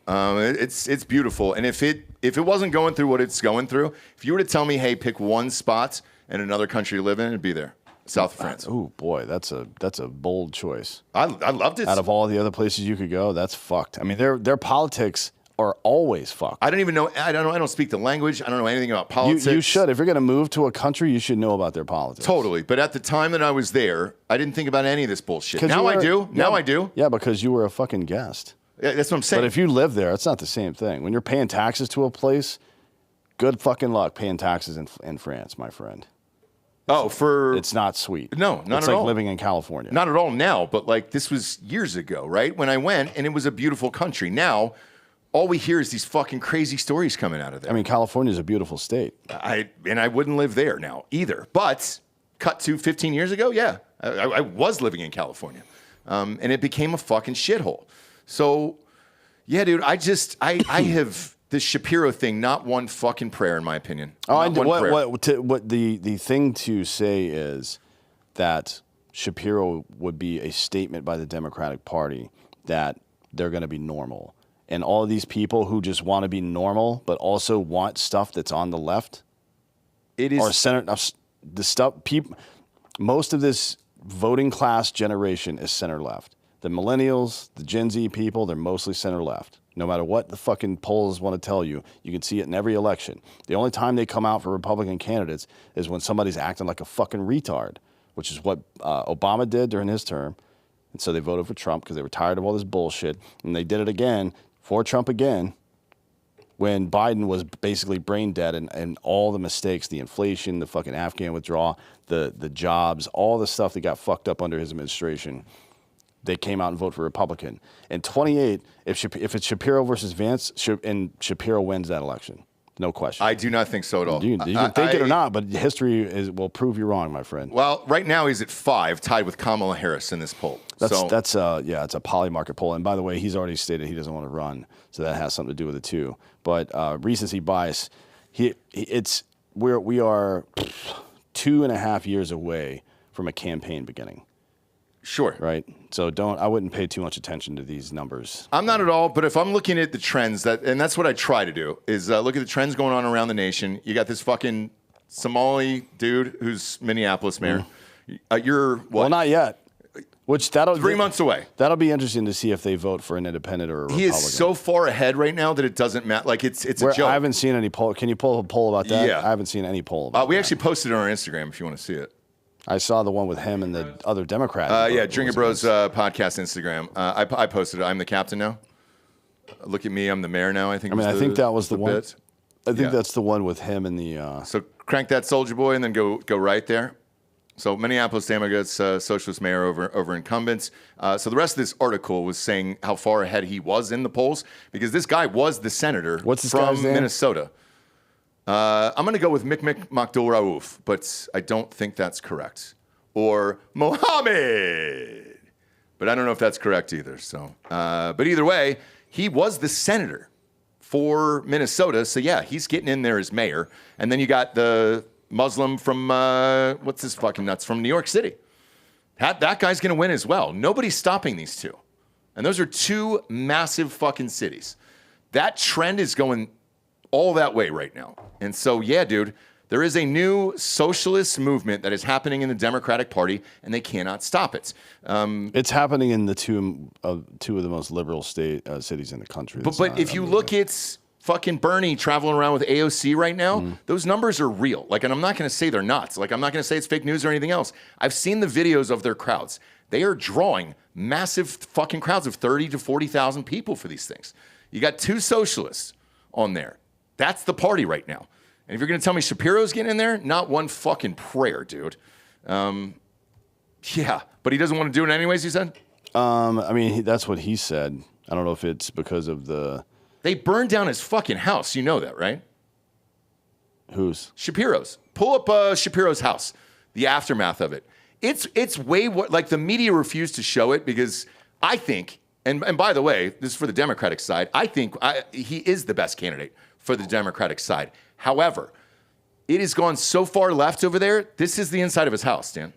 It's beautiful. And if it wasn't going through what it's going through, if you were to tell me, hey, pick one spot in another country to live in, it'd be there, south of France. Oh boy, that's a bold choice. I loved it. Out of all the other places you could go, that's fucked. I mean, their politics are always fucked. I don't even know. I don't speak the language. I don't know anything about politics. You should. If you're going to move to a country, you should know about their politics. Totally. But at the time that I was there, I didn't think about any of this bullshit. Now I do. Now I do. Yeah, because you were a fucking guest. Yeah, that's what I'm saying. But if you live there, it's not the same thing. When you're paying taxes to a place, good fucking luck paying taxes in France, my friend. It's not sweet. No, not it's at like all. living in California. Not at all now, but like this was years ago, right? When I went, and it was a beautiful country. Now, all we hear is these fucking crazy stories coming out of there. I mean, California is a beautiful state. I wouldn't live there now either. But cut to 15 years ago, yeah, I was living in California, and it became a fucking shithole. So, yeah, dude, I have this Shapiro thing, not one fucking prayer, in my opinion. What the thing to say is that Shapiro would be a statement by the Democratic Party that they're going to be normal. And all of these people who just want to be normal, but also want stuff that's on the left, the stuff. Most of this voting class generation is center left. The millennials, the Gen Z people, they're mostly center left. No matter what the fucking polls want to tell you, you can see it in every election. The only time they come out for Republican candidates is when somebody's acting like a fucking retard, which is what Obama did during his term. And so they voted for Trump because they were tired of all this bullshit. And they did it again for Trump again when Biden was basically brain dead and all the mistakes, the inflation, the fucking Afghan withdrawal, the jobs, all the stuff that got fucked up under his administration. They came out and voted for Republican. In 28, if it's Shapiro versus Vance, and Shapiro wins that election. No question. I do not think so at all. You can think it or not, but history will prove you wrong, my friend. Well, right now he's at 5, tied with Kamala Harris in this poll. It's a poly market poll. And by the way, he's already stated he doesn't want to run, so that has something to do with it too. But recency bias, we are 2.5 years away from a campaign beginning. Sure. Right. So I wouldn't pay too much attention to these numbers. I'm not at all, but if I'm looking at the trends and that's what I try to do is look at the trends going on around the nation. You got this fucking Somali dude who's Minneapolis mayor. You're what? Well, not yet. Which 3 months away. That'll be interesting to see if they vote for an independent or a Republican. He is so far ahead right now that it doesn't matter. Like it's a joke. I haven't seen any poll. Can you pull a poll about that? Yeah. I haven't seen any poll about we that. actually posted it on our Instagram if you want to see it. I saw the one with him and the other Democrat. Yeah, Drinkin Bros podcast Instagram. I posted it. I'm the captain now. Look at me, I'm the mayor now. I think that was the one. bit. I think that's the one with him and the. So crank that Soldier Boy and then go right there. So Minneapolis Democrats, socialist mayor over incumbents. So the rest of this article was saying how far ahead he was in the polls because this guy was the senator from Minnesota. I'm going to go with Mick Raouf, but I don't think that's correct. Or Mohammed, but I don't know if that's correct either. So, but either way, he was the senator for Minnesota. So yeah, he's getting in there as mayor. And then you got the Muslim from, what's his fucking nuts, from New York City. That guy's going to win as well. Nobody's stopping these two. And those are two massive fucking cities. That trend is going all that way right now. And so, yeah, dude, there is a new socialist movement that is happening in the Democratic Party, and they cannot stop it. It's happening in the two of the most liberal cities in the country. But if you look at fucking Bernie traveling around with AOC right now, those numbers are real. Like, and I'm not going to say they're not. Like, I'm not going to say it's fake news or anything else. I've seen the videos of their crowds. They are drawing massive fucking crowds of 30 to 40,000 people for these things. You got two socialists on there. That's the party right now. And if you're going to tell me Shapiro's getting in there, not one fucking prayer, dude. Yeah, but he doesn't want to do it anyways, you said? I mean, that's what he said. I don't know if it's because of the... They burned down his fucking house. You know that, right? Whose? Shapiro's. Pull up Shapiro's house, the aftermath of it. It's way what, like the media refused to show it because I think, and by the way, this is for the Democratic side, I think he is the best candidate for the Democratic side. However, it has gone so far left over there. This is the inside of his house, Dan.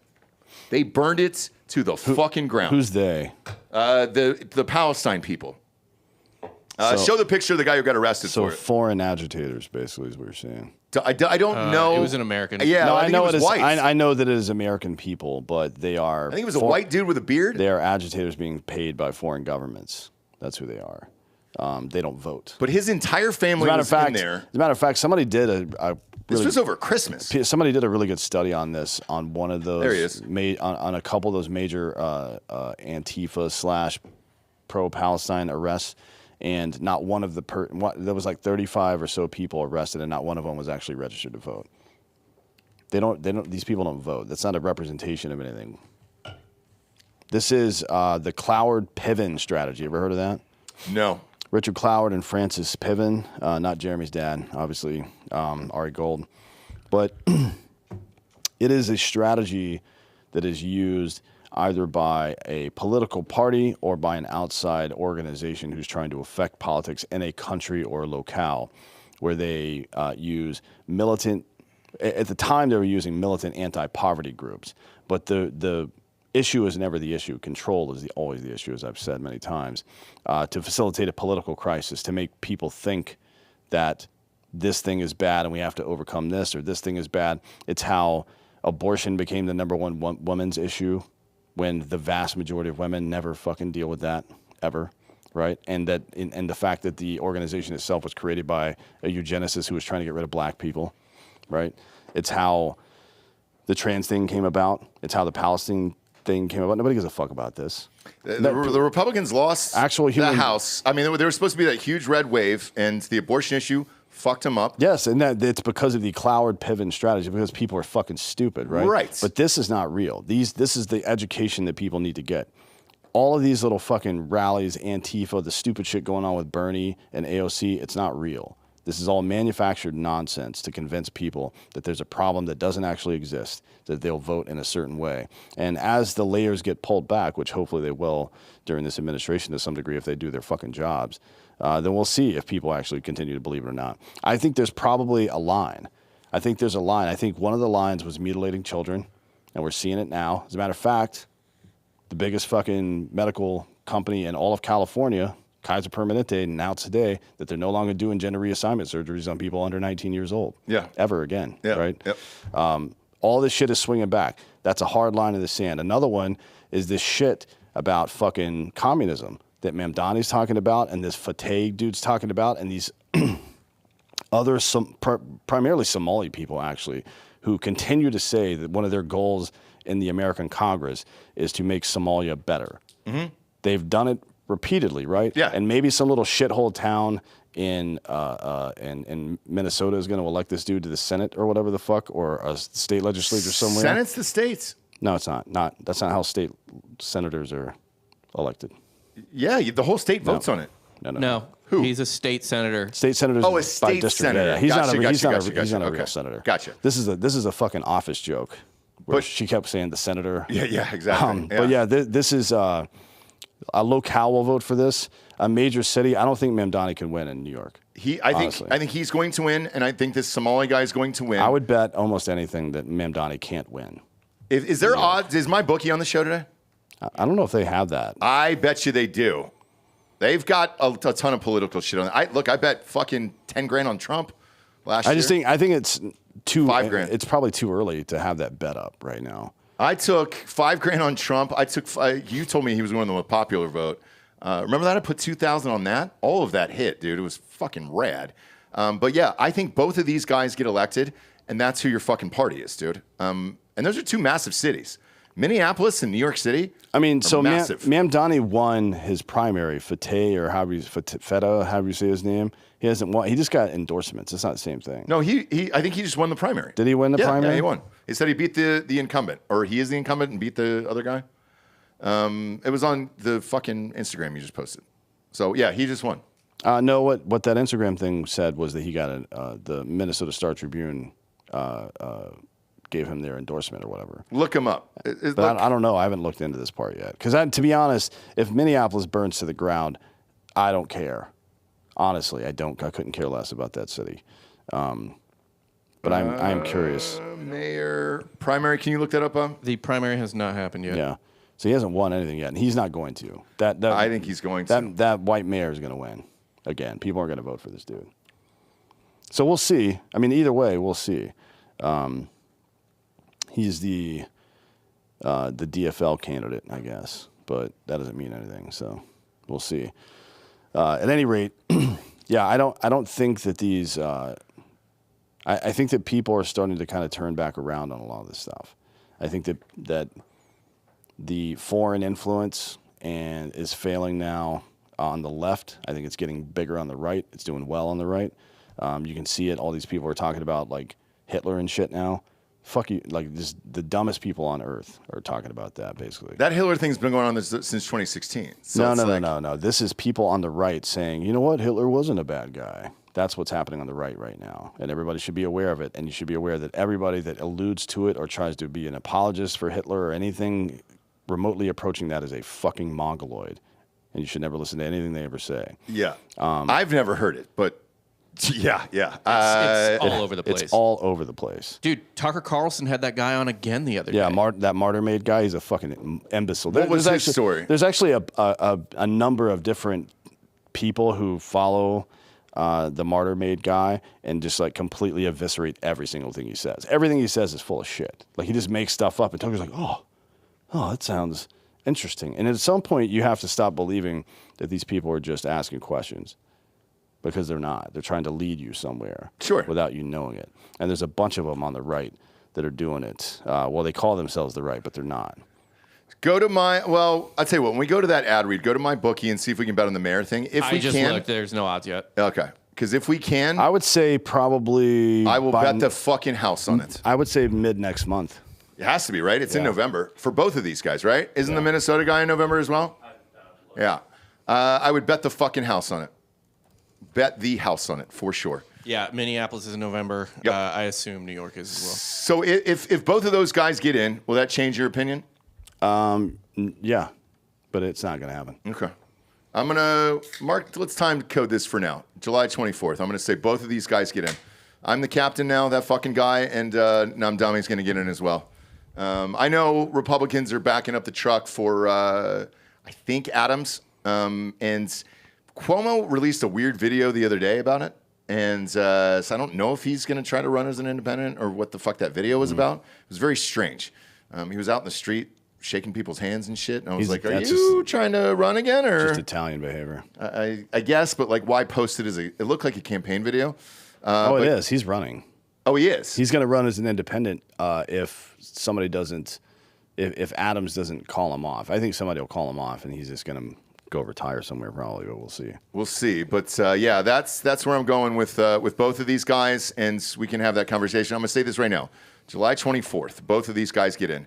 They burned it to the fucking ground. Who's they? The Palestine people. Show the picture of the guy who got arrested for it. So foreign agitators, basically, is what you're saying. I don't know. It was an American. Yeah, no, I know it is. white. I know that it is American people, but they are. I think it was a white dude with a beard. They are agitators being paid by foreign governments. That's who they are. They don't vote. But his entire family was in there. As a matter of fact, somebody did This was over Christmas. Somebody did a really good study on this on one of those. There he is. On a couple of those major Antifa / pro-Palestine arrests. And not one of there was like 35 or so people arrested, and not one of them was actually registered to vote. These people don't vote. That's not a representation of anything. This is the Cloward-Piven strategy. Ever heard of that? No. Richard Cloward and Francis Piven, not Jeremy's dad, obviously, Ari Gold. But it is a strategy that is used either by a political party or by an outside organization who's trying to affect politics in a country or locale, where they use militant. At the time, they were using militant anti-poverty groups, but the issue is never the issue. Control is always the issue, as I've said many times, to facilitate a political crisis, to make people think that this thing is bad and we have to overcome this, or this thing is bad. It's how abortion became the number one women's issue, when the vast majority of women never fucking deal with that ever, right? And the fact that the organization itself was created by a eugenicist who was trying to get rid of black people, right? It's how the trans thing came about. It's how the Palestine thing came about. Nobody gives a fuck about this. The Republicans lost the House. I mean, there was supposed to be that huge red wave, and the abortion issue fucked them up. Yes, and it's because of the Cloward-Piven strategy, because people are fucking stupid, right? Right. But this is not real. This is the education that people need to get. All of these little fucking rallies, Antifa, the stupid shit going on with Bernie and AOC, it's not real. This is all manufactured nonsense to convince people that there's a problem that doesn't actually exist, that they'll vote in a certain way. And as the layers get pulled back, which hopefully they will during this administration to some degree if they do their fucking jobs, then we'll see if people actually continue to believe it or not. I think there's probably a line. I think one of the lines was mutilating children, and we're seeing it now. As a matter of fact, the biggest fucking medical company in all of California, Kaiser Permanente, announced today that they're no longer doing gender reassignment surgeries on people under 19 years old. Yeah. Ever again, yeah. Right? Yep. All this shit is swinging back. That's a hard line in the sand. Another one is this shit about fucking communism that Mamdani's talking about, and this Fateh dude's talking about, and these other, primarily Somali people, actually, who continue to say that one of their goals in the American Congress is to make Somalia better. Mm-hmm. They've done it repeatedly, right? Yeah. And maybe some little shithole town in Minnesota is going to elect this dude to the Senate or whatever the fuck, or a state legislature somewhere. Senate's the states. No, it's not. That's not how state senators are elected. Yeah, the whole state votes on it. No. Who? He's a state senator. State senators. Oh, a by state district. senator. Yeah, he's Gotcha, not a okay. real senator. Gotcha. This is a fucking office joke. Where she kept saying the senator. Yeah, exactly. But yeah, this is a locale will vote for this. A major city. I don't think Mamdani can win in New York. I think he's going to win, and I think this Somali guy is going to win. I would bet almost anything that Mamdani can't win. Is there odds? Is my bookie on the show today? I don't know if they have that. I bet you they do. They've got a ton of political shit on it. I bet fucking 10 grand on Trump last year. I think it's too. $5 grand. It's probably too early to have that bet up right now. I took $5 grand on Trump. You told me he was one of the most popular vote. Remember that? I put 2,000 on that. All of that hit, dude. It was fucking rad. But yeah, I think both of these guys get elected, and that's who your fucking party is, dude. And those are two massive cities. Minneapolis and New York City. I mean, so massive. Mamdani won his primary, Fateh, or Feta, however you say his name. He hasn't won. He just got endorsements. It's not the same thing. No, I think he just won the primary. Did he win the primary? Yeah, he won. He said he beat the incumbent, or he is the incumbent and beat the other guy. It was on the fucking Instagram you just posted. So yeah, he just won. No, what that Instagram thing said was that he got the Minnesota Star Tribune gave him their endorsement or whatever. Look him up. But I don't know. I haven't looked into this part yet. Because to be honest, if Minneapolis burns to the ground, I don't care. Honestly, I couldn't care less about that city. But I'm curious. Mayor primary. Can you look that up? The primary has not happened yet. Yeah. So he hasn't won anything yet, and he's not going to. I think he's going to. That white mayor is going to win again. People aren't going to vote for this dude. So we'll see. I mean, either way, we'll see. He's the DFL candidate, I guess, but that doesn't mean anything. So we'll see. At any rate, yeah, I don't think that these. I think that people are starting to kind of turn back around on a lot of this stuff. I think that the foreign influence is failing now on the left. I think it's getting bigger on the right. It's doing well on the right. You can see it. All these people are talking about like Hitler and shit now. Fuck you. Like just the dumbest people on earth are talking about that basically. That Hitler thing's been going on since 2016. So No. This is people on the right saying, you know what? Hitler wasn't a bad guy. That's what's happening on the right now. And everybody should be aware of it. And you should be aware that everybody that alludes to it or tries to be an apologist for Hitler or anything remotely approaching that is a fucking mongoloid. And you should never listen to anything they ever say. Yeah. I've never heard it, but yeah. It's all over the place. It's all over the place. Dude, Tucker Carlson had that guy on again the other day. Yeah, that martyr made guy, he's a fucking imbecile. What was his story? There's actually a number of different people who follow the martyr made guy and just like completely eviscerate every single thing he says. Everything he says is full of shit. Like he just makes stuff up and Tucker's like, oh, that sounds interesting. And at some point you have to stop believing that these people are just asking questions. Because they're not. They're trying to lead you somewhere. Sure. Without you knowing it. And there's a bunch of them on the right that are doing it. Well, they call themselves the right, but they're not. I'll tell you what, when we go to that ad read, go to my bookie and see if we can bet on the mayor thing. If we can. Looked, there's no odds yet. Okay. Because if we can. I would say probably. I will bet the fucking house on it. I would say mid next month. It has to be, right? It's in November for both of these guys, right? Isn't the Minnesota guy in November as well? Yeah. I would bet the fucking house on it. Bet the house on it for sure. Yeah, Minneapolis is in November. Yep. I assume New York is as well. So if both of those guys get in, will that change your opinion? Yeah, but it's not going to happen. Okay. I'm going to, Mark, let's time code this for now. July 24th. I'm going to say both of these guys get in. I'm the captain now, that fucking guy, and Namdami's going to get in as well. I know Republicans are backing up the truck for, I think, Adams, and Cuomo released a weird video the other day about it, and so I don't know if he's going to try to run as an independent or what the fuck that video was about. It was very strange. He was out in the street shaking people's hands and shit, and I was like, "Are you trying to run again?" Or just Italian behavior, I guess. But like, why post it as it looked like a campaign video? It is. He's running. Oh, he is. He's going to run as an independent if somebody doesn't if Adams doesn't call him off. I think somebody will call him off, and he's just going to go retire somewhere probably, but we'll see. We'll see. But yeah, that's where I'm going with both of these guys, and we can have that conversation. I'm going to say this right now. July 24th, both of these guys get in.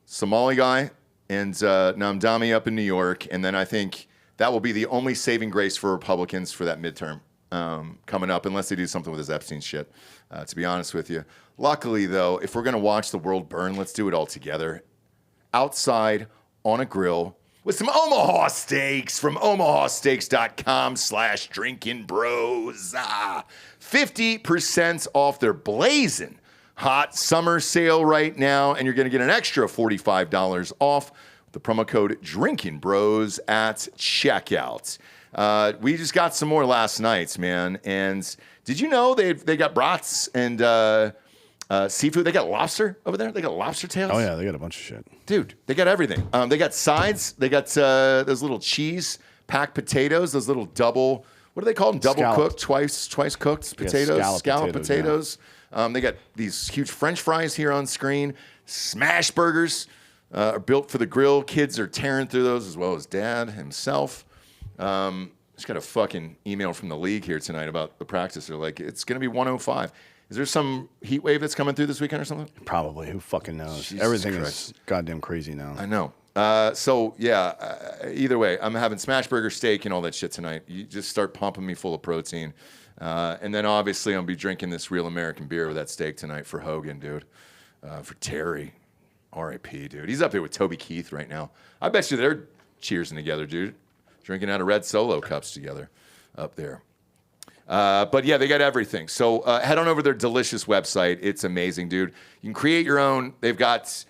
Somali guy and Namdami up in New York, and then I think that will be the only saving grace for Republicans for that midterm coming up, unless they do something with this Epstein shit, to be honest with you. Luckily, though, if we're going to watch the world burn, let's do it all together. Outside, on a grill, with some Omaha steaks from omahasteaks.com/drinkinbros. 50% off their blazing hot summer sale right now, and you're going to get an extra $45 off with the promo code Drinkin Bros at checkout. We just got some more last night, man. And did you know they got brats and seafood? They got lobster over there. They got lobster tails. Oh yeah, they got a bunch of shit, dude. They got everything. They got sides. They got those little cheese packed potatoes. Those little double. What do they call them? Double cooked, twice cooked potatoes. Yeah, scallop potatoes. Yeah. They got these huge French fries here on screen. Smash burgers are built for the grill. Kids are tearing through those as well as Dad himself. Just got a fucking email from the league here tonight about the practice. They're like, it's going to be 105. Is there some heat wave that's coming through this weekend or something? Probably. Who fucking knows? Jesus Everything Christ. is goddamn crazy now. I know. So, yeah, either way, I'm having smash burger, steak, and all that shit tonight. You just start pumping me full of protein. And then, obviously, I'll be drinking this real American beer with that steak tonight for Hogan, dude. For Terry. RIP, dude. He's up there with Toby Keith right now. I bet you they're cheersing together, dude. Drinking out of red Solo cups together up there. But yeah, they got everything. So head on over to their delicious website. It's amazing, dude. You can create your own. They've got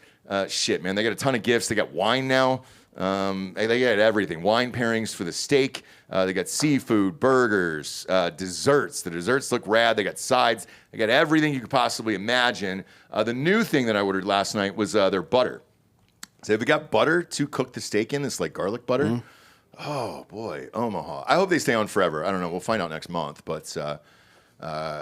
shit, man. They got a ton of gifts. They got wine now. They got everything. Wine pairings for the steak. They got seafood, burgers, desserts. The desserts look rad. They got sides. They got everything you could possibly imagine. The new thing that I ordered last night was their butter. So they've got butter to cook the steak in. This like garlic butter. Mm-hmm. Oh, boy, Omaha. I hope they stay on forever. I don't know. We'll find out next month. But,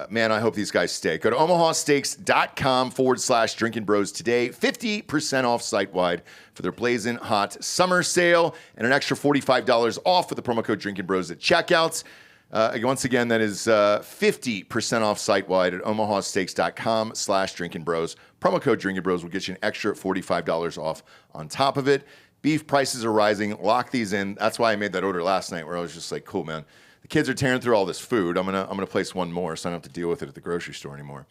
man, I hope these guys stay. Go to omahasteaks.com/Drinkin Bros today. 50% off site-wide for their blazing hot summer sale and an extra $45 off with the promo code Drinkin Bros at checkouts. Once again, that is 50% off site-wide at omahasteaks.com/Drinkin Bros. Promo code Drinkin Bros will get you an extra $45 off on top of it. Beef prices are rising. Lock these in. That's why I made that order last night where I was just like, cool, man. The kids are tearing through all this food. I'm gonna place one more so I don't have to deal with it at the grocery store anymore.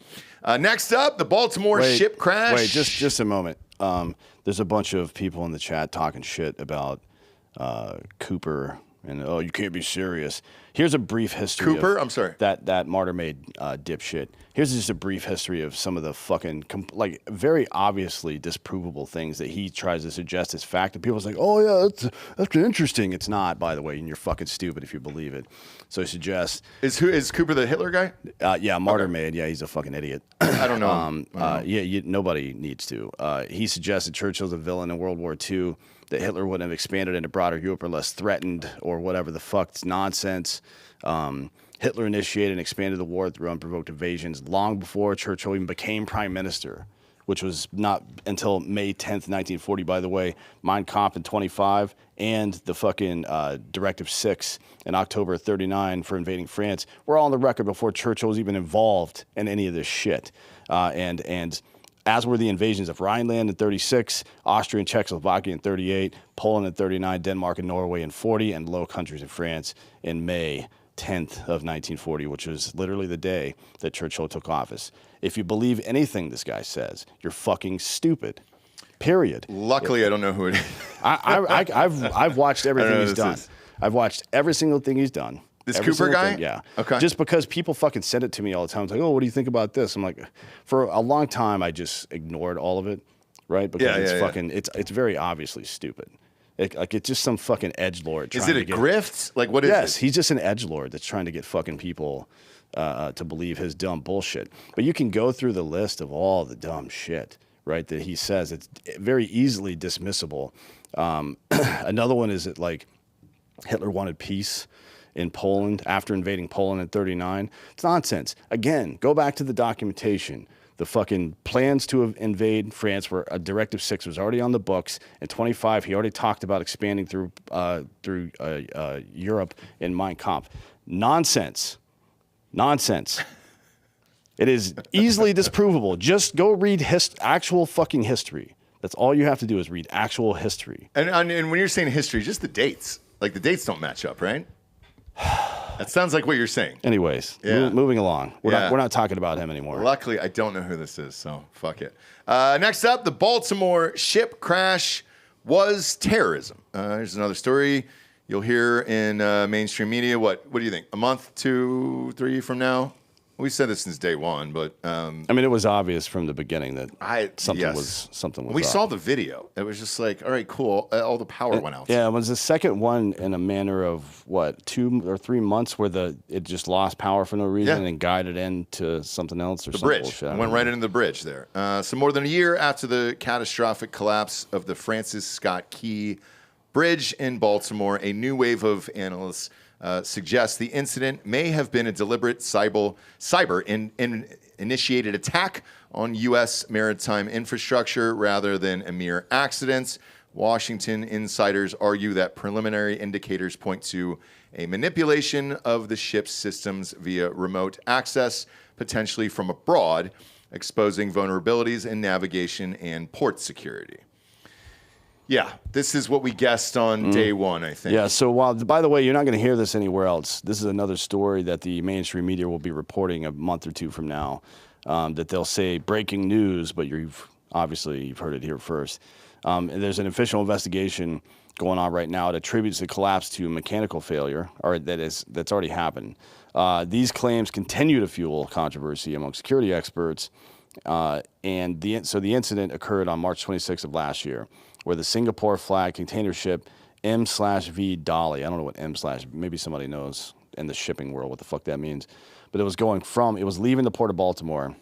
Next up, the Baltimore ship crash. Wait, just a moment. There's a bunch of people in the chat talking shit about Cooper and, oh, you can't be serious. Here's a brief history Cooper? of I'm sorry. That martyr-made dipshit. Here's just a brief history of some of the fucking, very obviously disprovable things that he tries to suggest as fact. And people's like, oh, yeah, that's interesting. It's not, by the way, and you're fucking stupid if you believe it. So he suggests... Is Cooper the Hitler guy? Yeah, martyr-made. Yeah, he's a fucking idiot. I don't know. Yeah, nobody needs to. He suggested Churchill's a villain in World War II, that Hitler wouldn't have expanded into broader Europe unless threatened or whatever the fuck. It's nonsense. Hitler initiated and expanded the war through unprovoked invasions long before Churchill even became prime minister, which was not until May 10th, 1940, by the way. Mein Kampf in 25 and the fucking Directive 6 in October 39 for invading France were all on the record before Churchill was even involved in any of this shit. And as were the invasions of Rhineland in 36, Austria and Czechoslovakia in 38, Poland in 39, Denmark and Norway in 40, and Low Countries in France in May 10th of 1940, which was literally the day that Churchill took office. If you believe anything this guy says, you're fucking stupid. Period. Luckily, I don't know who it is. I've watched everything he's done. I've watched every single thing he's done. This Cooper guy? Yeah. Okay. Just because people fucking send it to me all the time. It's like, oh, what do you think about this? I'm like, for a long time, I just ignored all of it, right? Because it's very obviously stupid. It's just some fucking edgelord. Is it a grift? Like, what is it? Yes, he's just an edgelord that's trying to get fucking people to believe his dumb bullshit. But you can go through the list of all the dumb shit, right, that he says. It's very easily dismissible. Another one is that, like, Hitler wanted peace in Poland after invading Poland in 39. It's nonsense. Again, go back to the documentation. The fucking plans to invade France were Directive 6 was already on the books. In 25, he already talked about expanding through Europe in Mein Kampf. Nonsense. It is easily disprovable. Just go read actual fucking history. That's all you have to do is read actual history. And when you're saying history, just the dates. Like the dates don't match up, right? That sounds like what you're saying. Anyways, moving along. We're not talking about him anymore. Luckily, I don't know who this is, so fuck it. Next up, the Baltimore ship crash was terrorism. Here's another story you'll hear in mainstream media. What do you think? A month, 2, 3 from now? We said this since day one, but I mean, it was obvious from the beginning that something was We up. saw the video. It was just like, all right, cool. All the power went out. Yeah, it was the second one in a manner of 2 or 3 months where it just lost power for no reason and guided into something else or the some bridge. bullshit. Went right into the bridge there. So more than a year after the catastrophic collapse of the Francis Scott Key Bridge in Baltimore, a new wave of analysts suggests the incident may have been a deliberate cyber-initiated attack on U.S. maritime infrastructure rather than a mere accident. Washington insiders argue that preliminary indicators point to a manipulation of the ship's systems via remote access, potentially from abroad, exposing vulnerabilities in navigation and port security. Yeah, this is what we guessed on day one, I think. Yeah, so by the way, you're not going to hear this anywhere else. This is another story that the mainstream media will be reporting a month or two from now, that they'll say breaking news, but you've heard it here first. And there's an official investigation going on right now that attributes the collapse to mechanical failure, or that's already happened. These claims continue to fuel controversy among security experts, and the incident occurred on March 26th of last year, where the Singapore flag container ship M/V Dolly, I don't know what maybe somebody knows in the shipping world what the fuck that means, but it was leaving the port of Baltimore,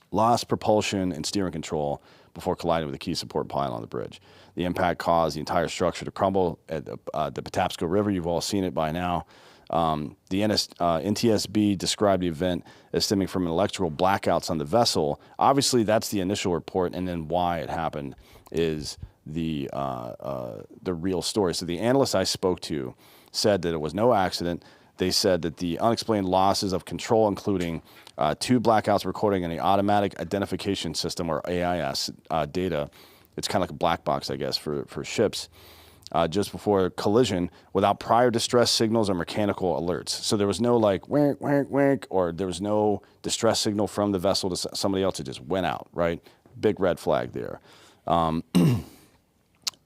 lost propulsion and steering control before colliding with a key support pile on the bridge. The impact caused the entire structure to crumble at the Patapsco River. You've all seen it by now. The NTSB described the event as stemming from electrical blackouts on the vessel. Obviously, that's the initial report, and then why it happened is the real story. So the analyst I spoke to said that it was no accident. They said that the unexplained losses of control, including 2 blackouts recording in the automatic identification system, or AIS, data. It's kind of like a black box, I guess, for ships. Just before collision without prior distress signals or mechanical alerts. So there was no like wink, wink, wink, or there was no distress signal from the vessel to somebody else. It just went out, right? Big red flag there.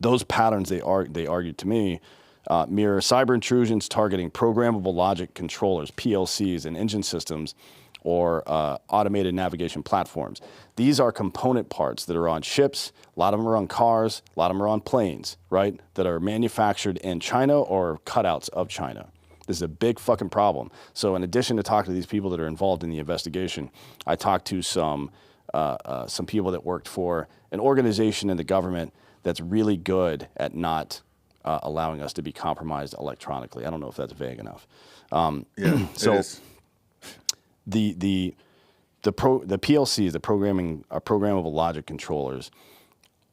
Those patterns, they argued to me, mirror cyber intrusions targeting programmable logic controllers, PLCs, and engine systems, or automated navigation platforms. These are component parts that are on ships. A lot of them are on cars. A lot of them are on planes, right? That are manufactured in China or cutouts of China. This is a big fucking problem. So in addition to talking to these people that are involved in the investigation, I talked to some people that worked for an organization in the government that's really good at not allowing us to be compromised electronically. I don't know if that's vague enough. Yeah, so it is. The PLCs, the programmable logic controllers,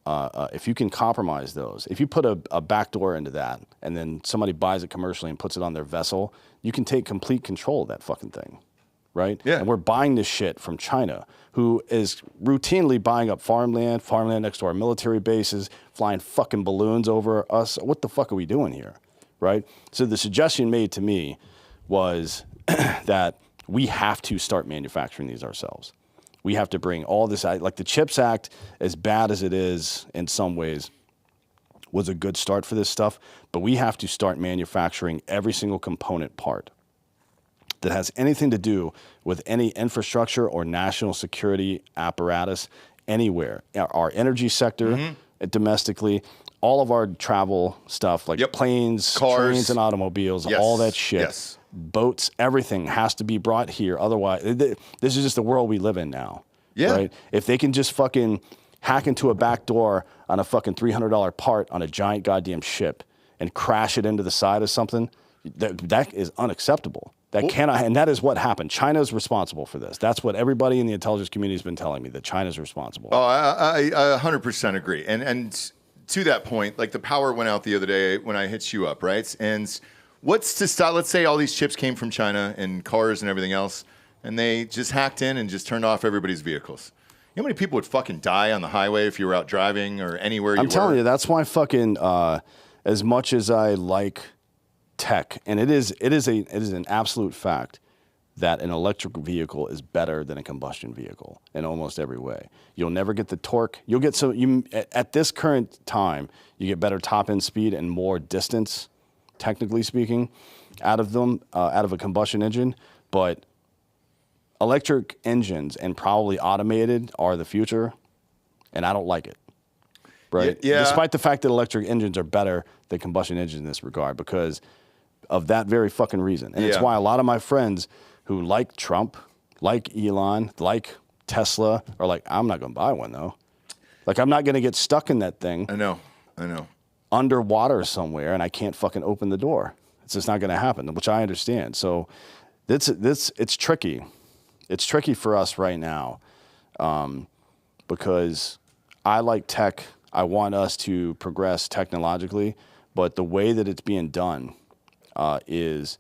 if you can compromise those, if you put a backdoor into that and then somebody buys it commercially and puts it on their vessel, you can take complete control of that fucking thing, right? Yeah. And we're buying this shit from China, who is routinely buying up farmland next to our military bases, flying fucking balloons over us. What the fuck are we doing here, right? So the suggestion made to me was that we have to start manufacturing these ourselves. We have to bring all this, like the CHIPS Act, as bad as it is in some ways, was a good start for this stuff, but we have to start manufacturing every single component part that has anything to do with any infrastructure or national security apparatus anywhere. Our energy sector, domestically, all of our travel stuff, like planes, cars, trains, and automobiles, all that shit. Boats, everything has to be brought here. Otherwise, this is just the world we live in now. Yeah. Right? If they can just fucking hack into a back door on a fucking $300 part on a giant goddamn ship and crash it into the side of something, that is unacceptable. That cannot, and that is what happened. China is responsible for this. That's what everybody in the intelligence community has been telling me, that China's responsible. Oh, I 100% agree. And to that point, like the power went out the other day when I hit you up, right? And what's to stop? Let's say all these chips came from China and cars and everything else, and they just hacked in and just turned off everybody's vehicles. You know how many people would fucking die on the highway if you were out driving or anywhere you were? I'm telling you, that's why fucking, as much as I like tech, and it is an absolute fact that an electric vehicle is better than a combustion vehicle in almost every way. You'll never get the torque. You'll get at this current time, you get better top end speed and more distance, technically speaking, out of a combustion engine. But electric engines and probably automated are the future, and I don't like it. Right? Yeah. Despite the fact that electric engines are better than combustion engines in this regard, because of that very fucking reason. And it's why a lot of my friends who like Trump, like Elon, like Tesla, are like, I'm not going to buy one, though. Like, I'm not going to get stuck in that thing. I know. Underwater somewhere, and I can't fucking open the door. It's just not going to happen, which I understand. So it's tricky. It's tricky for us right now because I like tech. I want us to progress technologically, but the way that it's being done is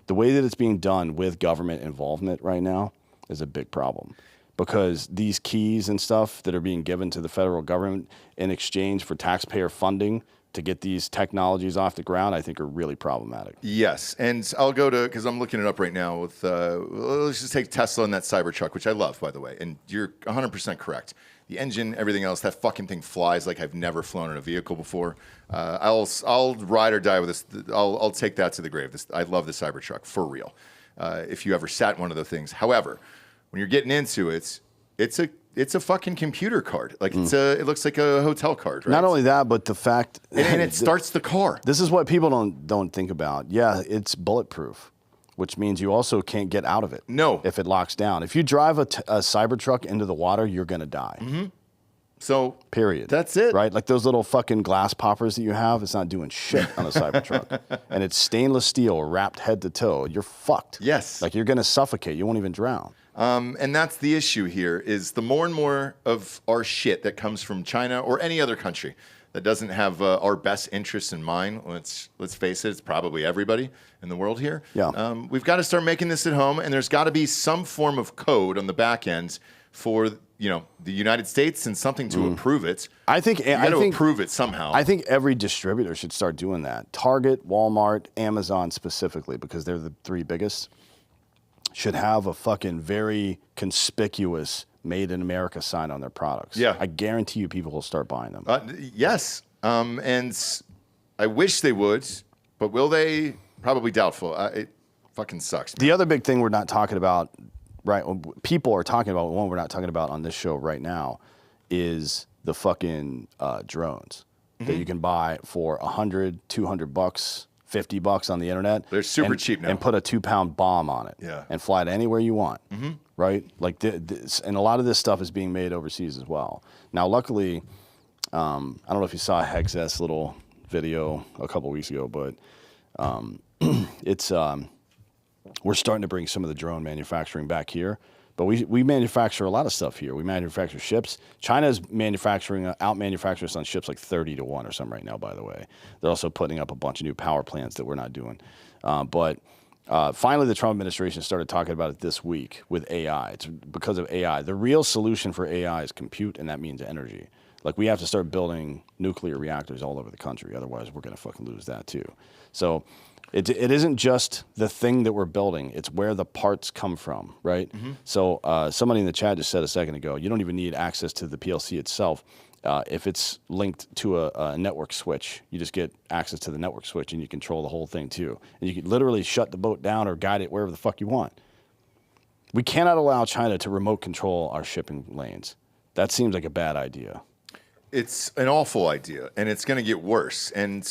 the way that it's being done with government involvement right now is a big problem, because these keys and stuff that are being given to the federal government in exchange for taxpayer funding to get these technologies off the ground, I think are really problematic. Yes, and I'll go to, because I'm looking it up right now with, let's just take Tesla and that Cybertruck, which I love, by the way, and you're 100% correct. The engine, everything else, that fucking thing flies like I've never flown in a vehicle before. I'll ride or die with this. I'll take that to the grave. I love the Cybertruck, for real. If you ever sat in one of the things. However, when you're getting into it, it's a fucking computer card. Like it looks like a hotel card, right? Not only that, but the fact, and it starts the car. This is what people don't think about. Yeah, it's bulletproof, which means you also can't get out of it. No. If it locks down. If you drive a Cybertruck into the water, you're going to die. Mm-hmm. So, period. That's it. Right? Like those little fucking glass poppers that you have, it's not doing shit on a Cybertruck. And it's stainless steel wrapped head to toe. You're fucked. Yes. Like you're going to suffocate. You won't even drown. And that's the issue here, is the more and more of our shit that comes from China or any other country that doesn't have our best interests in mind. Let's face it, it's probably everybody in the world here. Yeah. We've got to start making this at home, and there's got to be some form of code on the back end for the United States and something to approve it. I think approve it somehow. I think every distributor should start doing that. Target, Walmart, Amazon specifically, because they're the three biggest, should have a fucking very conspicuous Made in America sign on their products. Yeah. I guarantee you people will start buying them. Yes. And I wish they would, but will they? Probably doubtful. It fucking sucks. The other big thing we're not talking about, right? People are talking about, one we're not talking about on this show right now, is the fucking drones that you can buy for $100, $200, $50 on the internet. They're super cheap now. And put a 2-pound bomb on it. Yeah. And fly it anywhere you want. Mm-hmm. Right? Like and a lot of this stuff is being made overseas as well. Now, luckily, I don't know if you saw Hex's little video a couple weeks ago, but it's we're starting to bring some of the drone manufacturing back here. But we manufacture a lot of stuff here. We manufacture ships. China's out-manufacturing us on ships like 30-1 or something right now, by the way. They're also putting up a bunch of new power plants that we're not doing. But finally, the Trump administration started talking about it this week with AI. It's because of AI. The real solution for AI is compute, and that means energy. Like, we have to start building nuclear reactors all over the country. Otherwise, we're going to fucking lose that, too. So it isn't just the thing that we're building. It's where the parts come from, right? Mm-hmm. So somebody in the chat just said a second ago, you don't even need access to the PLC itself. If it's linked to a network switch, you just get access to the network switch and you control the whole thing too. And you can literally shut the boat down or guide it wherever the fuck you want. We cannot allow China to remote control our shipping lanes. That seems like a bad idea. It's an awful idea, and it's going to get worse. And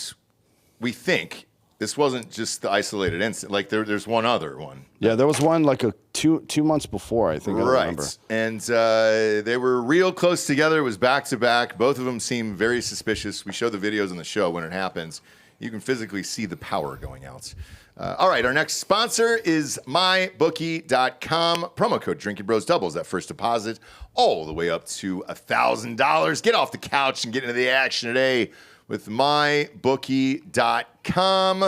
we think this wasn't just the isolated incident. Like there's one other one. Yeah, there was one like two months before, I think. I remember. And they were real close together. It was back to back. Both of them seemed very suspicious. We show the videos on the show when it happens. You can physically see the power going out. All right, our next sponsor is mybookie.com. Promo code Drinkin Bros doubles that first deposit all the way up to $1,000. Get off the couch and get into the action today with mybookie.com.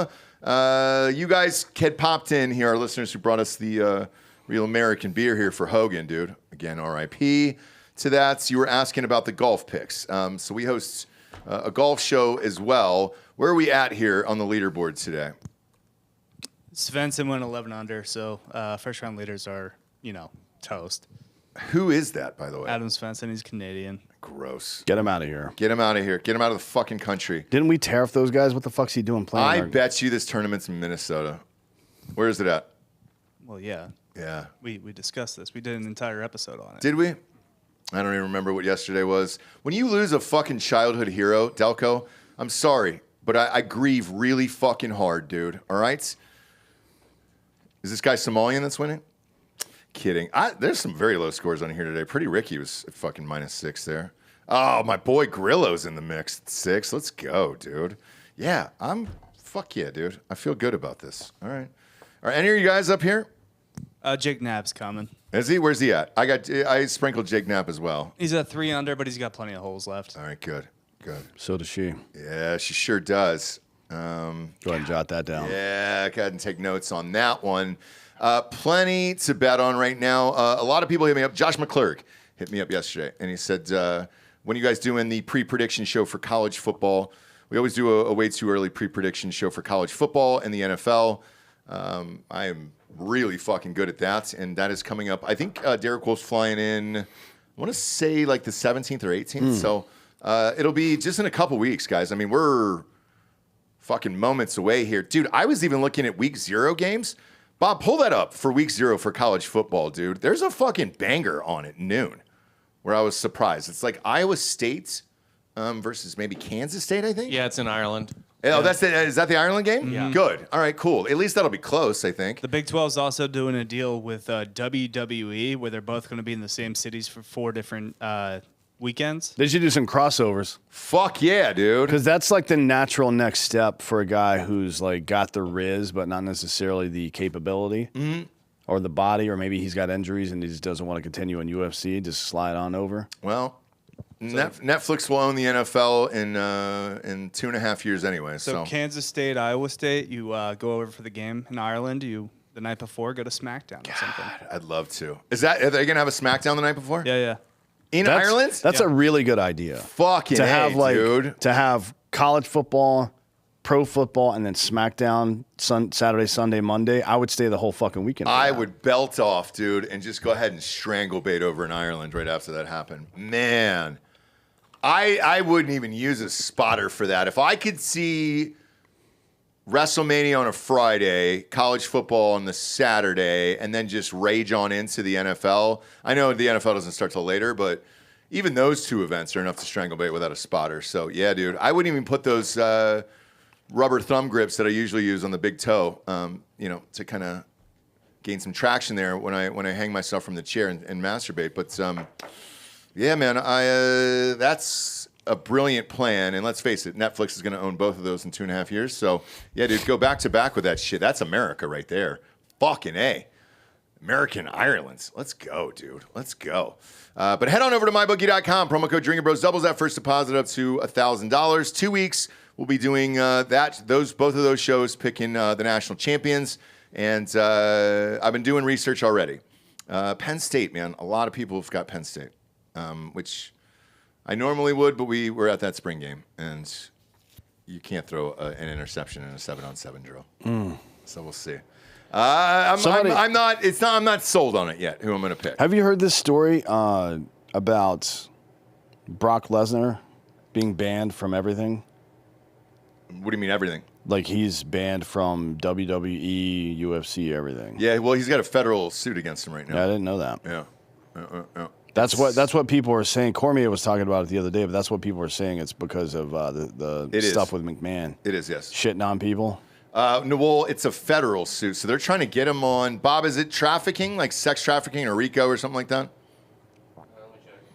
You guys had popped in here, our listeners who brought us the Real American beer here for Hogan, dude. Again, RIP to that. You were asking about the golf picks. So we host a golf show as well. Where are we at here on the leaderboard today? Svensson went 11 under, so first round leaders are, toast. Who is that, by the way? Adam Svensson, he's Canadian. Gross. Get him out of here. Get him out of here. Get him out of the fucking country. Didn't we tariff those guys? What the fuck's he doing playing? I bet you this tournament's in Minnesota. Where is it at? Well, yeah. Yeah. We discussed this. We did an entire episode on it. Did we? I don't even remember what yesterday was. When you lose a fucking childhood hero, Delco, I'm sorry, but I grieve really fucking hard, dude. All right? Is this guy Somalian that's winning? Kidding. There's some very low scores on here today. Pretty Ricky was at fucking -6 there. Oh, my boy Grillo's in the mix at 6. Let's go, dude. Yeah, fuck yeah, dude. I feel good about this. All right. Are any of you guys up here? Jake Knapp's coming. Is he? Where's he at? I sprinkled Jake Knapp as well. He's at 3 under, but he's got plenty of holes left. All right, good. So does she. Yeah, she sure does. Go ahead and jot that down. Yeah, go ahead and take notes on that one. Plenty to bet on right now. A lot of people hit me up. Josh McClurg hit me up yesterday, and he said, when are you guys doing the pre-prediction show for college football? We always do a way too early pre-prediction show for college football and the NFL. I am really fucking good at that, and that is coming up. I think Derek Wolf's flying in, I want to say like the 17th or 18th, so it'll be just in a couple weeks, guys. I mean, we're fucking moments away here. Dude, I was even looking at week 0 games. Bob, pull that up for week 0 for college football, dude. There's a fucking banger on at noon where I was surprised. It's like Iowa State versus maybe Kansas State, I think. Yeah, it's in Ireland. Oh, is that the Ireland game? Yeah. Good. All right, cool. At least that'll be close, I think. The Big 12 is also doing a deal with WWE where they're both going to be in the same cities for 4 different weekends. They should do some crossovers. Fuck yeah, dude. Because that's like the natural next step for a guy who's like got the riz, but not necessarily the capability or the body, or maybe he's got injuries and he just doesn't want to continue in UFC. Just slide on over. Well, Netflix will own the NFL in 2.5 years anyway. So Kansas State, Iowa State, you go over for the game in Ireland. You the night before go to SmackDown or something. I'd love to. Are they gonna have a SmackDown the night before? Yeah. In Ireland? That's a really good idea. Fucking dude. To have college football, pro football, and then SmackDown Saturday, Sunday, Monday. I would stay the whole fucking weekend. I would belt off, dude, and just go ahead and strangle bait over in Ireland right after that happened. Man, I wouldn't even use a spotter for that. If I could see WrestleMania on a Friday, college football on the Saturday, and then just rage on into the NFL. I know the NFL doesn't start till later, but even those 2 events are enough to strangle bait without a spotter. So yeah, dude, I wouldn't even put those rubber thumb grips that I usually use on the big toe, to kind of gain some traction there when I hang myself from the chair and masturbate. But yeah, man, that's a brilliant plan, and let's face it, Netflix is going to own both of those in 2.5 years. So, yeah, dude, go back to back with that shit. That's America right there. Fucking A. American Ireland. Let's go, dude. Let's go. But head on over to mybookie.com. Promo code Drinkin Bros doubles that first deposit up to $1,000. 2 weeks, we'll be doing both of those shows, picking the national champions. And I've been doing research already. Penn State, man. A lot of people have got Penn State, which I normally would, but we were at that spring game, and you can't throw an interception in a 7-on-7 drill. So we'll see. I'm not sold on it yet. Who I'm going to pick? Have you heard this story about Brock Lesnar being banned from everything? What do you mean everything? Like he's banned from WWE, UFC, everything. Yeah, well, he's got a federal suit against him right now. Yeah, I didn't know that. Yeah. That's what people are saying. Cormier was talking about it the other day, but that's what people are saying. It's because of the stuff with McMahon. It is, yes. Shitting on people. No, well, it's a federal suit, so they're trying to get him on. Bob, is it trafficking, like sex trafficking or RICO or something like that?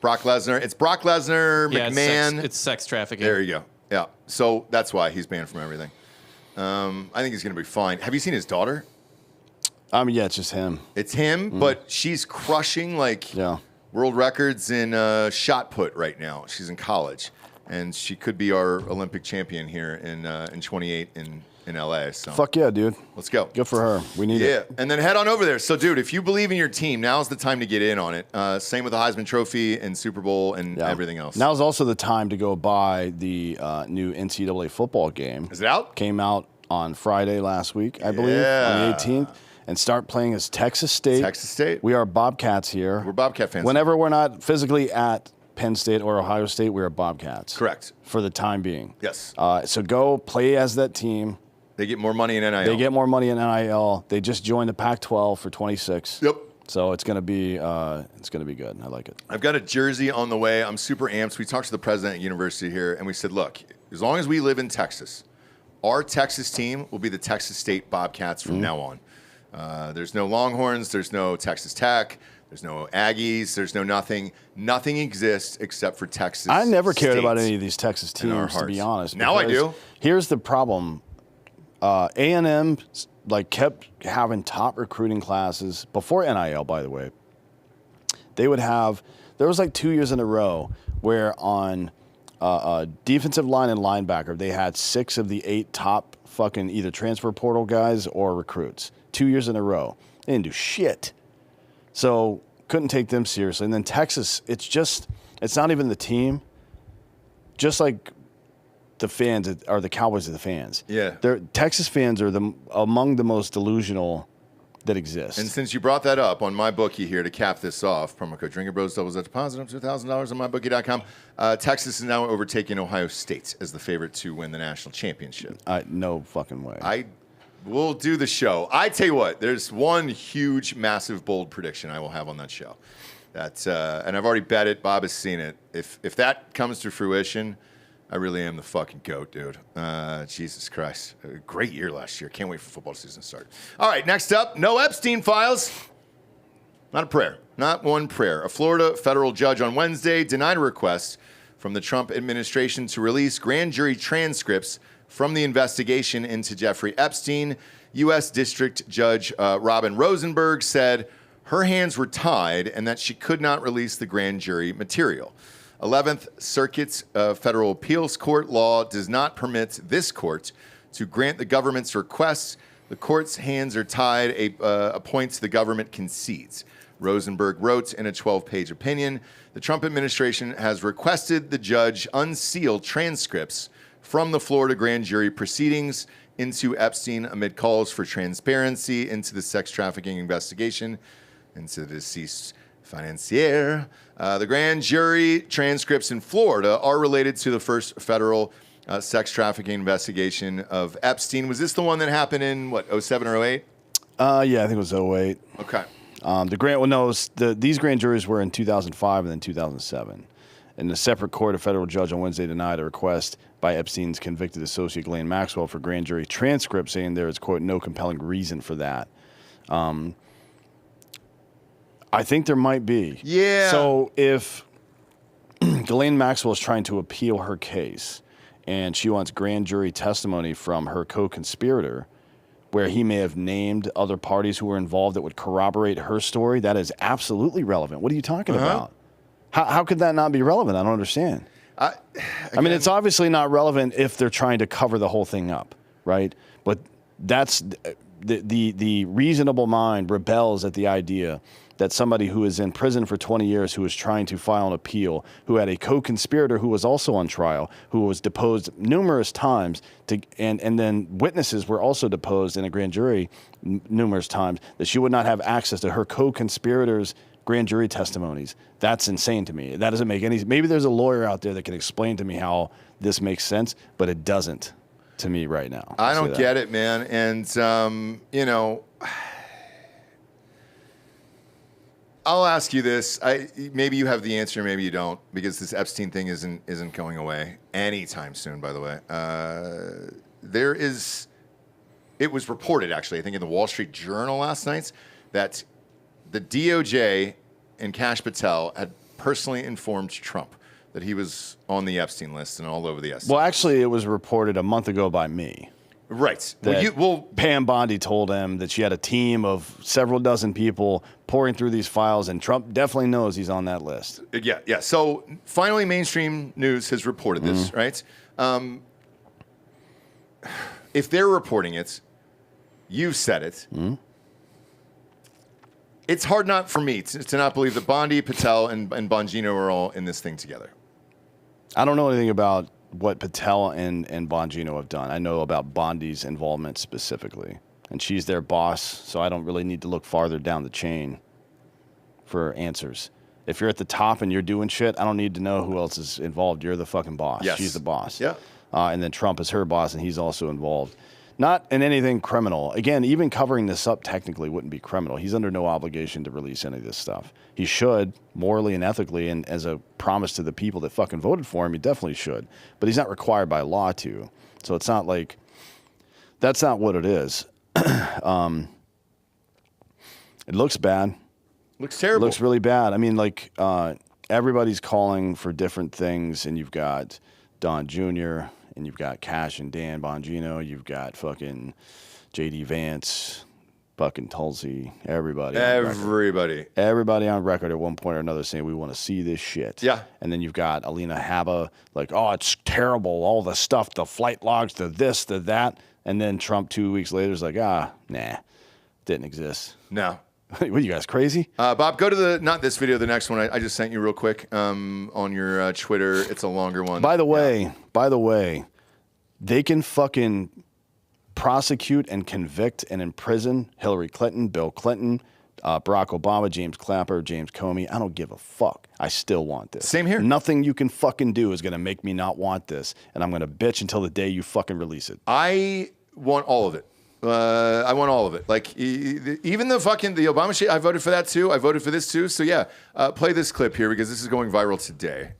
Brock Lesnar. It's Brock Lesnar, McMahon. It's sex trafficking. There you go. Yeah. So that's why he's banned from everything. I think he's going to be fine. Have you seen his daughter? Yeah, it's just him. It's him, but she's crushing world records in shot put right now. She's in college, and she could be our Olympic champion here in 28 in LA. So fuck yeah, dude. Let's go. Good for her. We need it. Yeah, and then head on over there. So, dude, if you believe in your team, now's the time to get in on it. Same with the Heisman Trophy and Super Bowl and everything else. Now's also the time to go buy the new NCAA football game. Is it out? Came out on Friday last week, I believe, on the 18th. And start playing as Texas State. Texas State. We are Bobcats here. We're Bobcat fans. Whenever we're not physically at Penn State or Ohio State, we are Bobcats. Correct. For the time being. Yes. So go play as that team. They get more money in NIL. They get more money in NIL. They just joined the Pac-12 for 26. Yep. So it's gonna be good. I like it. I've got a jersey on the way. I'm super amped. We talked to the president at university here, and we said, look, as long as we live in Texas, our Texas team will be the Texas State Bobcats from now on. There's no Longhorns. There's no Texas Tech. There's no Aggies. There's no nothing. Nothing exists except for Texas. I never cared State about any of these Texas teams, to be honest. Now I do. Here's the problem. A&M kept having top recruiting classes before NIL, by the way. There was 2 years in a row where on defensive line and linebacker, they had 6 of the 8 top fucking either transfer portal guys or recruits. 2 years in a row. They didn't do shit. So couldn't take them seriously. And then Texas, it's not even the team. Just like the fans are the Cowboys are the fans. Yeah. Texas fans are among the most delusional that exist. And since you brought that up on MyBookie here to cap this off, promo code Drinkin Bros doubles that deposit up to $1,000 on MyBookie.com. Texas is now overtaking Ohio State as the favorite to win the national championship. No fucking way. We'll do the show. I tell you what, there's one huge, massive, bold prediction I will have on that show. And I've already bet it. Bob has seen it. If that comes to fruition, I really am the fucking GOAT, dude. Jesus Christ. A great year last year. Can't wait for football season to start. All right, next up, no Epstein Files. Not a prayer. Not one prayer. A Florida federal judge on Wednesday denied a request from the Trump administration to release grand jury transcripts from the investigation into Jeffrey Epstein. U.S. District Judge Robin Rosenberg said her hands were tied and that she could not release the grand jury material. 11th Circuit's Federal Appeals Court law does not permit this court to grant the government's requests. The court's hands are tied, a point the government concedes. Rosenberg wrote in a 12-page opinion, the Trump administration has requested the judge unseal transcripts from the Florida grand jury proceedings into Epstein amid calls for transparency into the sex trafficking investigation into the deceased financier. The grand jury transcripts in Florida are related to the first federal sex trafficking investigation of Epstein. Was this the one that happened in, 07 or 08? Yeah, I think it was 08. Okay. These grand juries were in 2005 and then 2007. And the separate court, a federal judge on Wednesday denied a request by Epstein's convicted associate Ghislaine Maxwell for grand jury transcripts, saying there is, quote, no compelling reason for that. I think there might be. Yeah. So if Ghislaine Maxwell is trying to appeal her case and she wants grand jury testimony from her co-conspirator where he may have named other parties who were involved that would corroborate her story, that is absolutely relevant. What are you talking about? How could that not be relevant? I don't understand. I mean, it's obviously not relevant if they're trying to cover the whole thing up, right? But that's the reasonable mind rebels at the idea that somebody who is in prison for 20 years, who is trying to file an appeal, who had a co-conspirator who was also on trial, who was deposed numerous times, and then witnesses were also deposed in a grand jury numerous times, that she would not have access to her co-conspirators' grand jury testimonies. That's insane to me. That doesn't make any. Maybe there's a lawyer out there that can explain to me how this makes sense, but it doesn't to me right now. I don't get it, man. And I'll ask you this. Maybe you have the answer, maybe you don't, because this Epstein thing isn't going away anytime soon. By the way, it was reported actually, I think in the Wall Street Journal last night, that the DOJ and Kash Patel had personally informed Trump that he was on the Epstein list and all over the S. Well, actually, it was reported a month ago by me. Right. That Pam Bondi told him that she had a team of several dozen people pouring through these files, and Trump definitely knows he's on that list. Yeah. So finally, mainstream news has reported this, right? If they're reporting it, you've said it. It's hard not for me to not believe that Bondi, Patel, and Bongino are all in this thing together. I don't know anything about what Patel and Bongino have done. I know about Bondi's involvement specifically, and she's their boss, so I don't really need to look farther down the chain for answers. If you're at the top and you're doing shit, I don't need to know who else is involved. You're the fucking boss. Yes. She's the boss. Yeah. And then Trump is her boss, and he's also involved. Not in anything criminal. Again, even covering this up technically wouldn't be criminal. He's under no obligation to release any of this stuff. He should, morally and ethically, and as a promise to the people that fucking voted for him, he definitely should. But he's not required by law to. So it's not like, that's not what it is. It looks bad. Looks terrible. It looks really bad. I mean, like, everybody's calling for different things, and you've got Don Jr., and you've got Kash and Dan Bongino. You've got fucking J.D. Vance, fucking Tulsi, everybody. Everybody on record at one point or another saying we want to see this shit. Yeah. And then you've got Alina Habba like, oh, it's terrible. All the stuff, the flight logs, the this, the that. And then Trump 2 weeks later is like, nah, didn't exist. No. What, you guys crazy? Bob, go to not this video, the next one. I just sent you real quick on your Twitter. It's a longer one. By the way, they can fucking prosecute and convict and imprison Hillary Clinton, Bill Clinton, Barack Obama, James Clapper, James Comey. I don't give a fuck. I still want this. Same here. Nothing you can fucking do is going to make me not want this. And I'm going to bitch until the day you fucking release it. I want all of it. I want all of it. Like, even the Obama shit, I voted for that too. I voted for this too. So yeah, play this clip here because this is going viral today.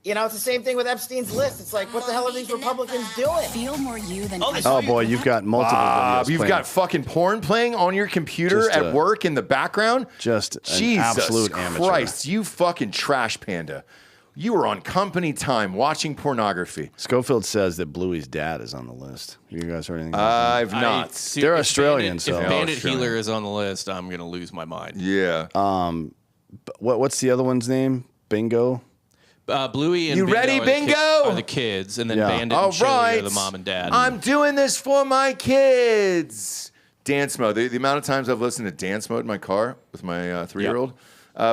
You know, it's the same thing with Epstein's list. It's like, what the hell are these Republicans doing? Feel more you than Oh boy, you've got multiple videos You've got fucking porn playing on your computer at work in the background. Just an Jesus absolute amateur. Christ, you fucking trash panda. You were on company time watching pornography. Schofield says that Bluey's dad is on the list. You guys heard anything about that? I've not. They're Australian, If so Bandit Healer is on the list, I'm going to lose my mind. Yeah. What's the other one's name? Bingo? Bluey and You Bingo ready, are Bingo? Are the kids, and then Bandit and Chili are the mom and dad. I'm doing this for my kids. Dance mode. The amount of times I've listened to dance mode in my car with my 3-year-old.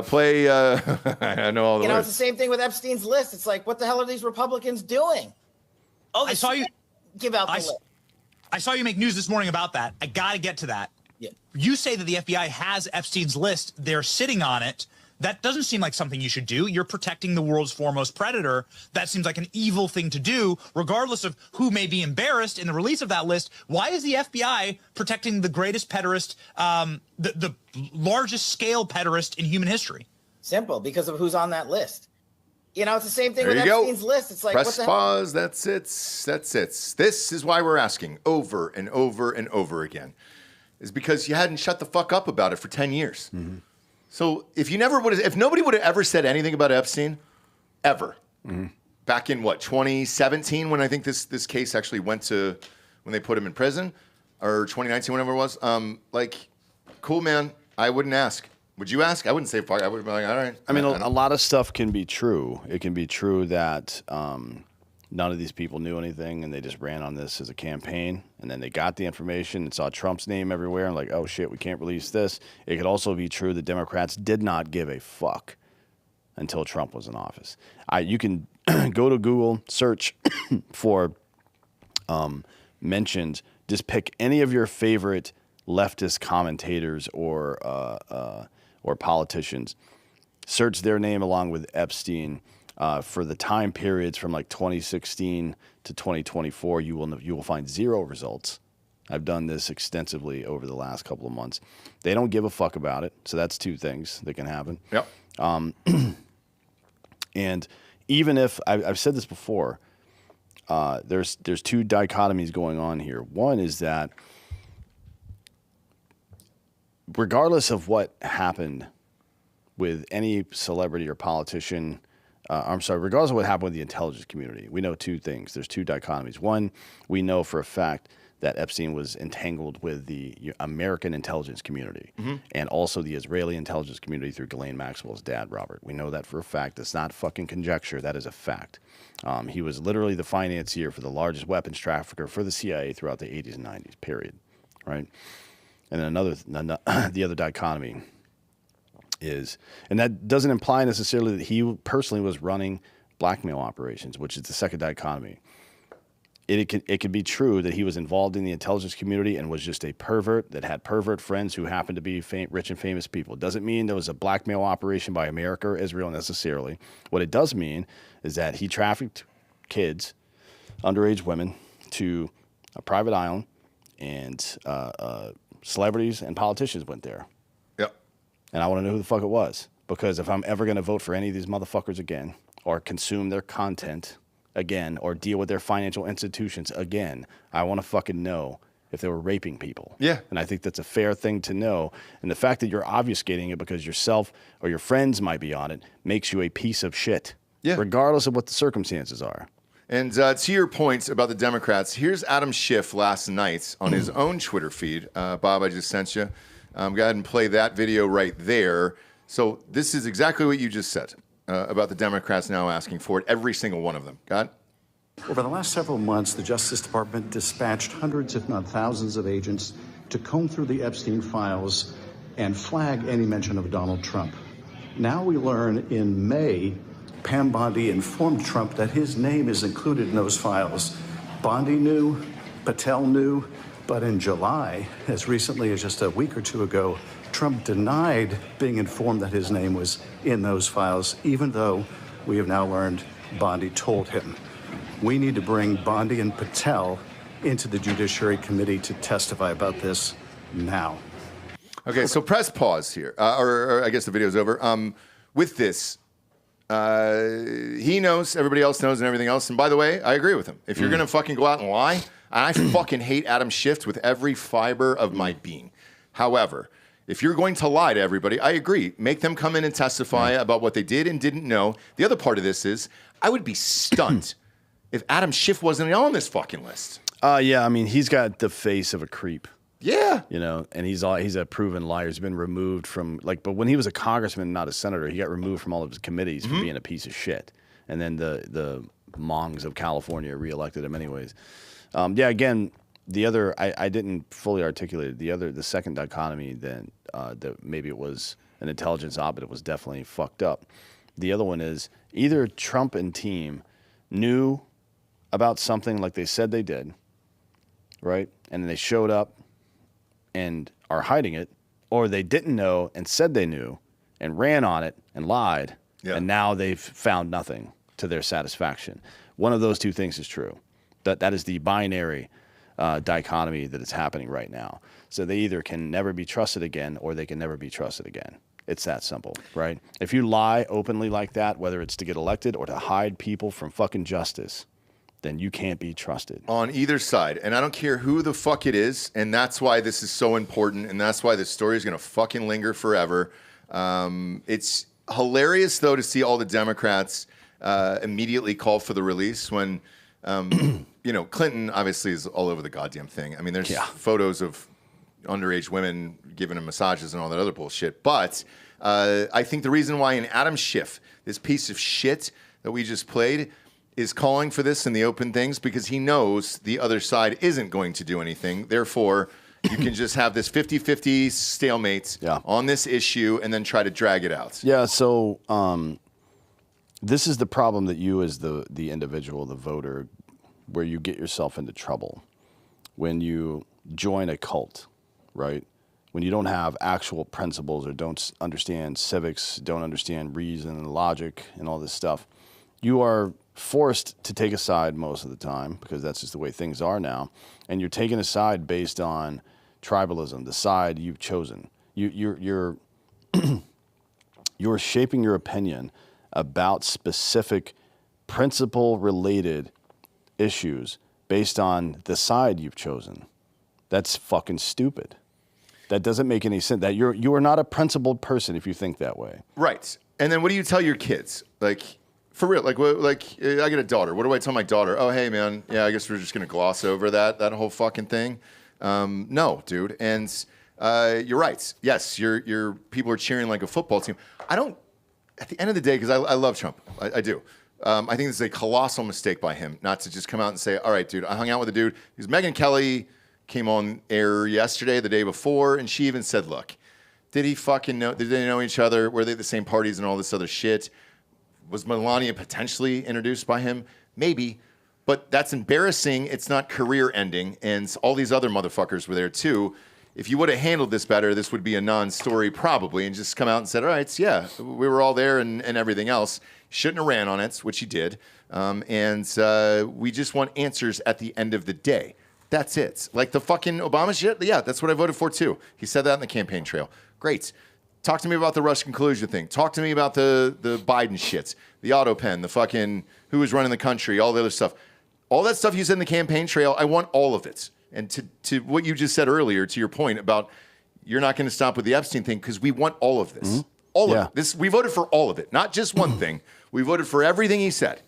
Play. I know all the You know, words. it's the same thing with Epstein's list. It's like, what the hell are these Republicans doing? I saw you give out the list. I saw you make news this morning about that. I got to get to that. Yeah. You say that the FBI has Epstein's list. They're sitting on it. That doesn't seem like something you should do. You're protecting the world's foremost predator. That seems like an evil thing to do, regardless of who may be embarrassed in the release of that list. Why is the FBI protecting the greatest pederast, the largest scale pederast in human history? Simple, because of who's on that list. You know, it's the same thing There with you go. Epstein's list. It's like, Press what the hell? pause. That's it. That's it. This is why we're asking over and over and over again, is because you hadn't shut the fuck up about it for 10 years. Mm-hmm. So if nobody would have ever said anything about Epstein, ever, back in what 2017 when I think this case actually went to when they put him in prison, or 2019 whenever it was, like, cool man, I wouldn't ask. Would you ask? I wouldn't say fuck. I would be like, all right. I mean, a lot of stuff can be true. It can be true that none of these people knew anything and they just ran on this as a campaign, and then they got the information and saw Trump's name everywhere and like, oh shit, we can't release this. It could also be true that Democrats did not give a fuck until Trump was in office. You can go to Google, search for mentions, just pick any of your favorite leftist commentators or politicians, search their name along with Epstein. For the time periods from like 2016 to 2024, you will find zero results. I've done this extensively over the last couple of months. They don't give a fuck about it, so that's two things that can happen. Yep. And even if I've said this before, there's two dichotomies going on here. One is that regardless of what happened with any celebrity or politician regardless of what happened with the intelligence community, we know two things. There's two dichotomies. One, we know for a fact that Epstein was entangled with the American intelligence community and also the Israeli intelligence community through Ghislaine Maxwell's dad, Robert. We know that for a fact. It's not fucking conjecture. That is a fact. He was literally the financier for the largest weapons trafficker for the CIA throughout the 80s and 90s, period. Right? And then the other dichotomy is, and that doesn't imply necessarily that he personally was running blackmail operations, which is the second dichotomy. It could be true that he was involved in the intelligence community and was just a pervert that had pervert friends who happened to be rich and famous people. It doesn't mean there was a blackmail operation by America or Israel necessarily. What it does mean is that he trafficked kids, underage women, to a private island, and celebrities and politicians went there. Yep. And I want to know who the fuck it was, because if I'm ever going to vote for any of these motherfuckers again or consume their content again, or deal with their financial institutions again, I want to fucking know if they were raping people. Yeah. And I think that's a fair thing to know. And the fact that you're obfuscating it because yourself or your friends might be on it makes you a piece of shit. Yeah. Regardless of what the circumstances are. And to your points about the Democrats, here's Adam Schiff last night on his own Twitter feed. Bob, I just sent you. Go ahead and play that video right there. So this is exactly what you just said. About the Democrats now asking for it, every single one of them. Got it? Over the last several months, the Justice Department dispatched hundreds, if not thousands, of agents to comb through the Epstein files and flag any mention of Donald Trump. Now we learn in May, Pam Bondi informed Trump that his name is included in those files. Bondi knew, Patel knew, but in July, as recently as just a week or two ago, Trump denied being informed that his name was in those files, even though we have now learned Bondi told him. We need to bring Bondi and Patel into the Judiciary Committee to testify about this now. Okay, so press pause here. Or I guess the video's over. With this, he knows, everybody else knows, and everything else. And by the way, I agree with him. If you're going to fucking go out and lie, I fucking hate Adam Schiff with every fiber of my being. However, if you're going to lie to everybody, I agree. Make them come in and testify about what they did and didn't know. The other part of this is, I would be stunned if Adam Schiff wasn't on this fucking list. Yeah, I mean, he's got the face of a creep. Yeah. You know, and he's a proven liar. He's been removed from, but when he was a congressman, not a senator, he got removed from all of his committees for being a piece of shit. And then the Mongs of California reelected him anyways. Yeah, again, the other, I didn't fully articulate it. The second dichotomy, then that maybe it was an intelligence op, but it was definitely fucked up. The other one is either Trump and team knew about something like they said they did, right? And then they showed up and are hiding it, or they didn't know and said they knew and ran on it and lied, and now they've found nothing to their satisfaction. One of those two things is true. That is the binary dichotomy that is happening right now. So they either can never be trusted again or they can never be trusted again. It's that simple, right? If you lie openly like that, whether it's to get elected or to hide people from fucking justice, then you can't be trusted. On either side. And I don't care who the fuck it is. And that's why this is so important. And that's why this story is going to fucking linger forever. It's hilarious, though, to see all the Democrats immediately call for the release when, you know, Clinton obviously is all over the goddamn thing. I mean, there's photos of underage women giving him massages and all that other bullshit. But I think the reason why an Adam Schiff, this piece of shit that we just played, is calling for this in the open things because he knows the other side isn't going to do anything. Therefore, you can just have this 50-50 stalemate on this issue and then try to drag it out. Yeah, so this is the problem that you as the individual, the voter, where you get yourself into trouble. When you join a cult, right? When you don't have actual principles or don't understand civics, don't understand reason and logic and all this stuff, you are forced to take a side most of the time because that's just the way things are now. And you're taking a side based on tribalism, the side you've chosen. You're shaping your opinion about specific principle-related issues based on the side you've chosen. That's fucking stupid. That doesn't make any sense. That you are not a principled person if you think that way. Right. And then what do you tell your kids? Like, For real, I get a daughter. What do I tell my daughter? Oh, hey, man, yeah, I guess we're just gonna gloss over that whole fucking thing. No, dude, and you're right. Yes, your people are cheering like a football team. I don't. At the end of the day, because I love Trump, I do. I think this is a colossal mistake by him not to just come out and say, all right, dude, I hung out with a dude. Because Megyn Kelly came on air yesterday, the day before, and she even said, look, did he fucking know? Did they know each other? Were they at the same parties and all this other shit? Was Melania potentially introduced by him? Maybe. But that's embarrassing. It's not career ending. And all these other motherfuckers were there too. If you would have handled this better, this would be a non-story probably, and just come out and said, all right, yeah, we were all there and everything else. Shouldn't have ran on it, which he did. And we just want answers at the end of the day. That's it. Like the fucking Obama shit, yeah, that's what I voted for too. He said that in the campaign trail. Great. Talk to me about the Russian collusion thing. Talk to me about the Biden shit, the auto pen, the fucking who was running the country, all the other stuff. All that stuff you said in the campaign trail, I want all of it. And to what you just said earlier, to your point about you're not going to stop with the Epstein thing because we want all of this. Mm-hmm. All of it. This, we voted for all of it, not just one thing. We voted for everything he said.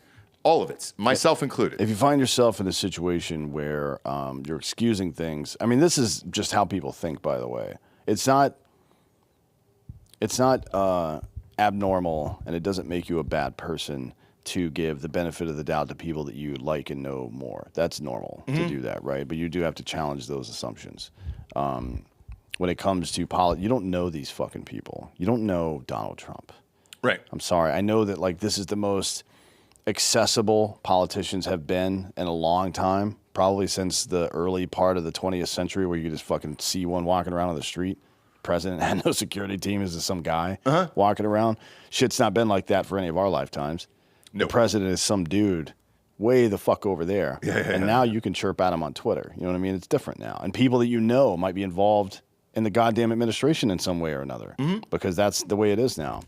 All of it, myself included. If you find yourself in a situation where you're excusing things, I mean, this is just how people think, by the way. It's not abnormal, and it doesn't make you a bad person to give the benefit of the doubt to people that you like and know more. That's normal to do that, right? But you do have to challenge those assumptions. When it comes to politics, you don't know these fucking people. You don't know Donald Trump. Right. I'm sorry. I know that like this is the most accessible politicians have been in a long time, probably since the early part of the 20th century where you could just fucking see one walking around on the street. President had no security team, is just some guy walking around. Shit's not been like that for any of our lifetimes. No. The president is some dude way the fuck over there. And now you can chirp at him on Twitter. You know what I mean? It's different now. And people that you know might be involved in the goddamn administration in some way or another because that's the way it is now.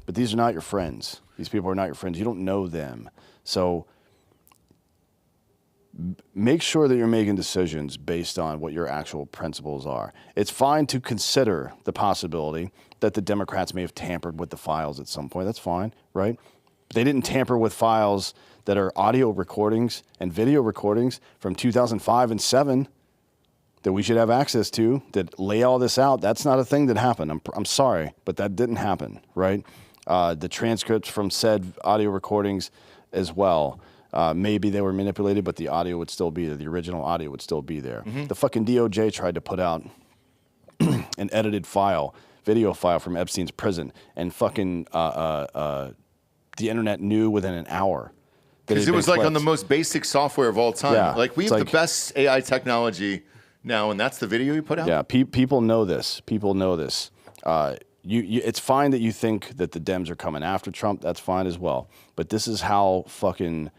But these are not your friends. These people are not your friends. You don't know them. So make sure that you're making decisions based on what your actual principles are. It's fine to consider the possibility that the Democrats may have tampered with the files at some point. That's fine, right? But they didn't tamper with files that are audio recordings and video recordings from 2005 and 2007 that we should have access to that lay all this out. That's not a thing that happened. I'm sorry, but that didn't happen, right? The transcripts from said audio recordings as well. Maybe they were manipulated, but the audio would still be there. The original audio would still be there. The fucking DOJ tried to put out an edited file, video file from Epstein's prison, and fucking the internet knew within an hour. Because it was like on the most basic software of all time. Yeah, like we have the best AI technology now, and that's the video you put out? Yeah, people know this. People know this. It's fine that you think that the Dems are coming after Trump. That's fine as well. But this is how fucking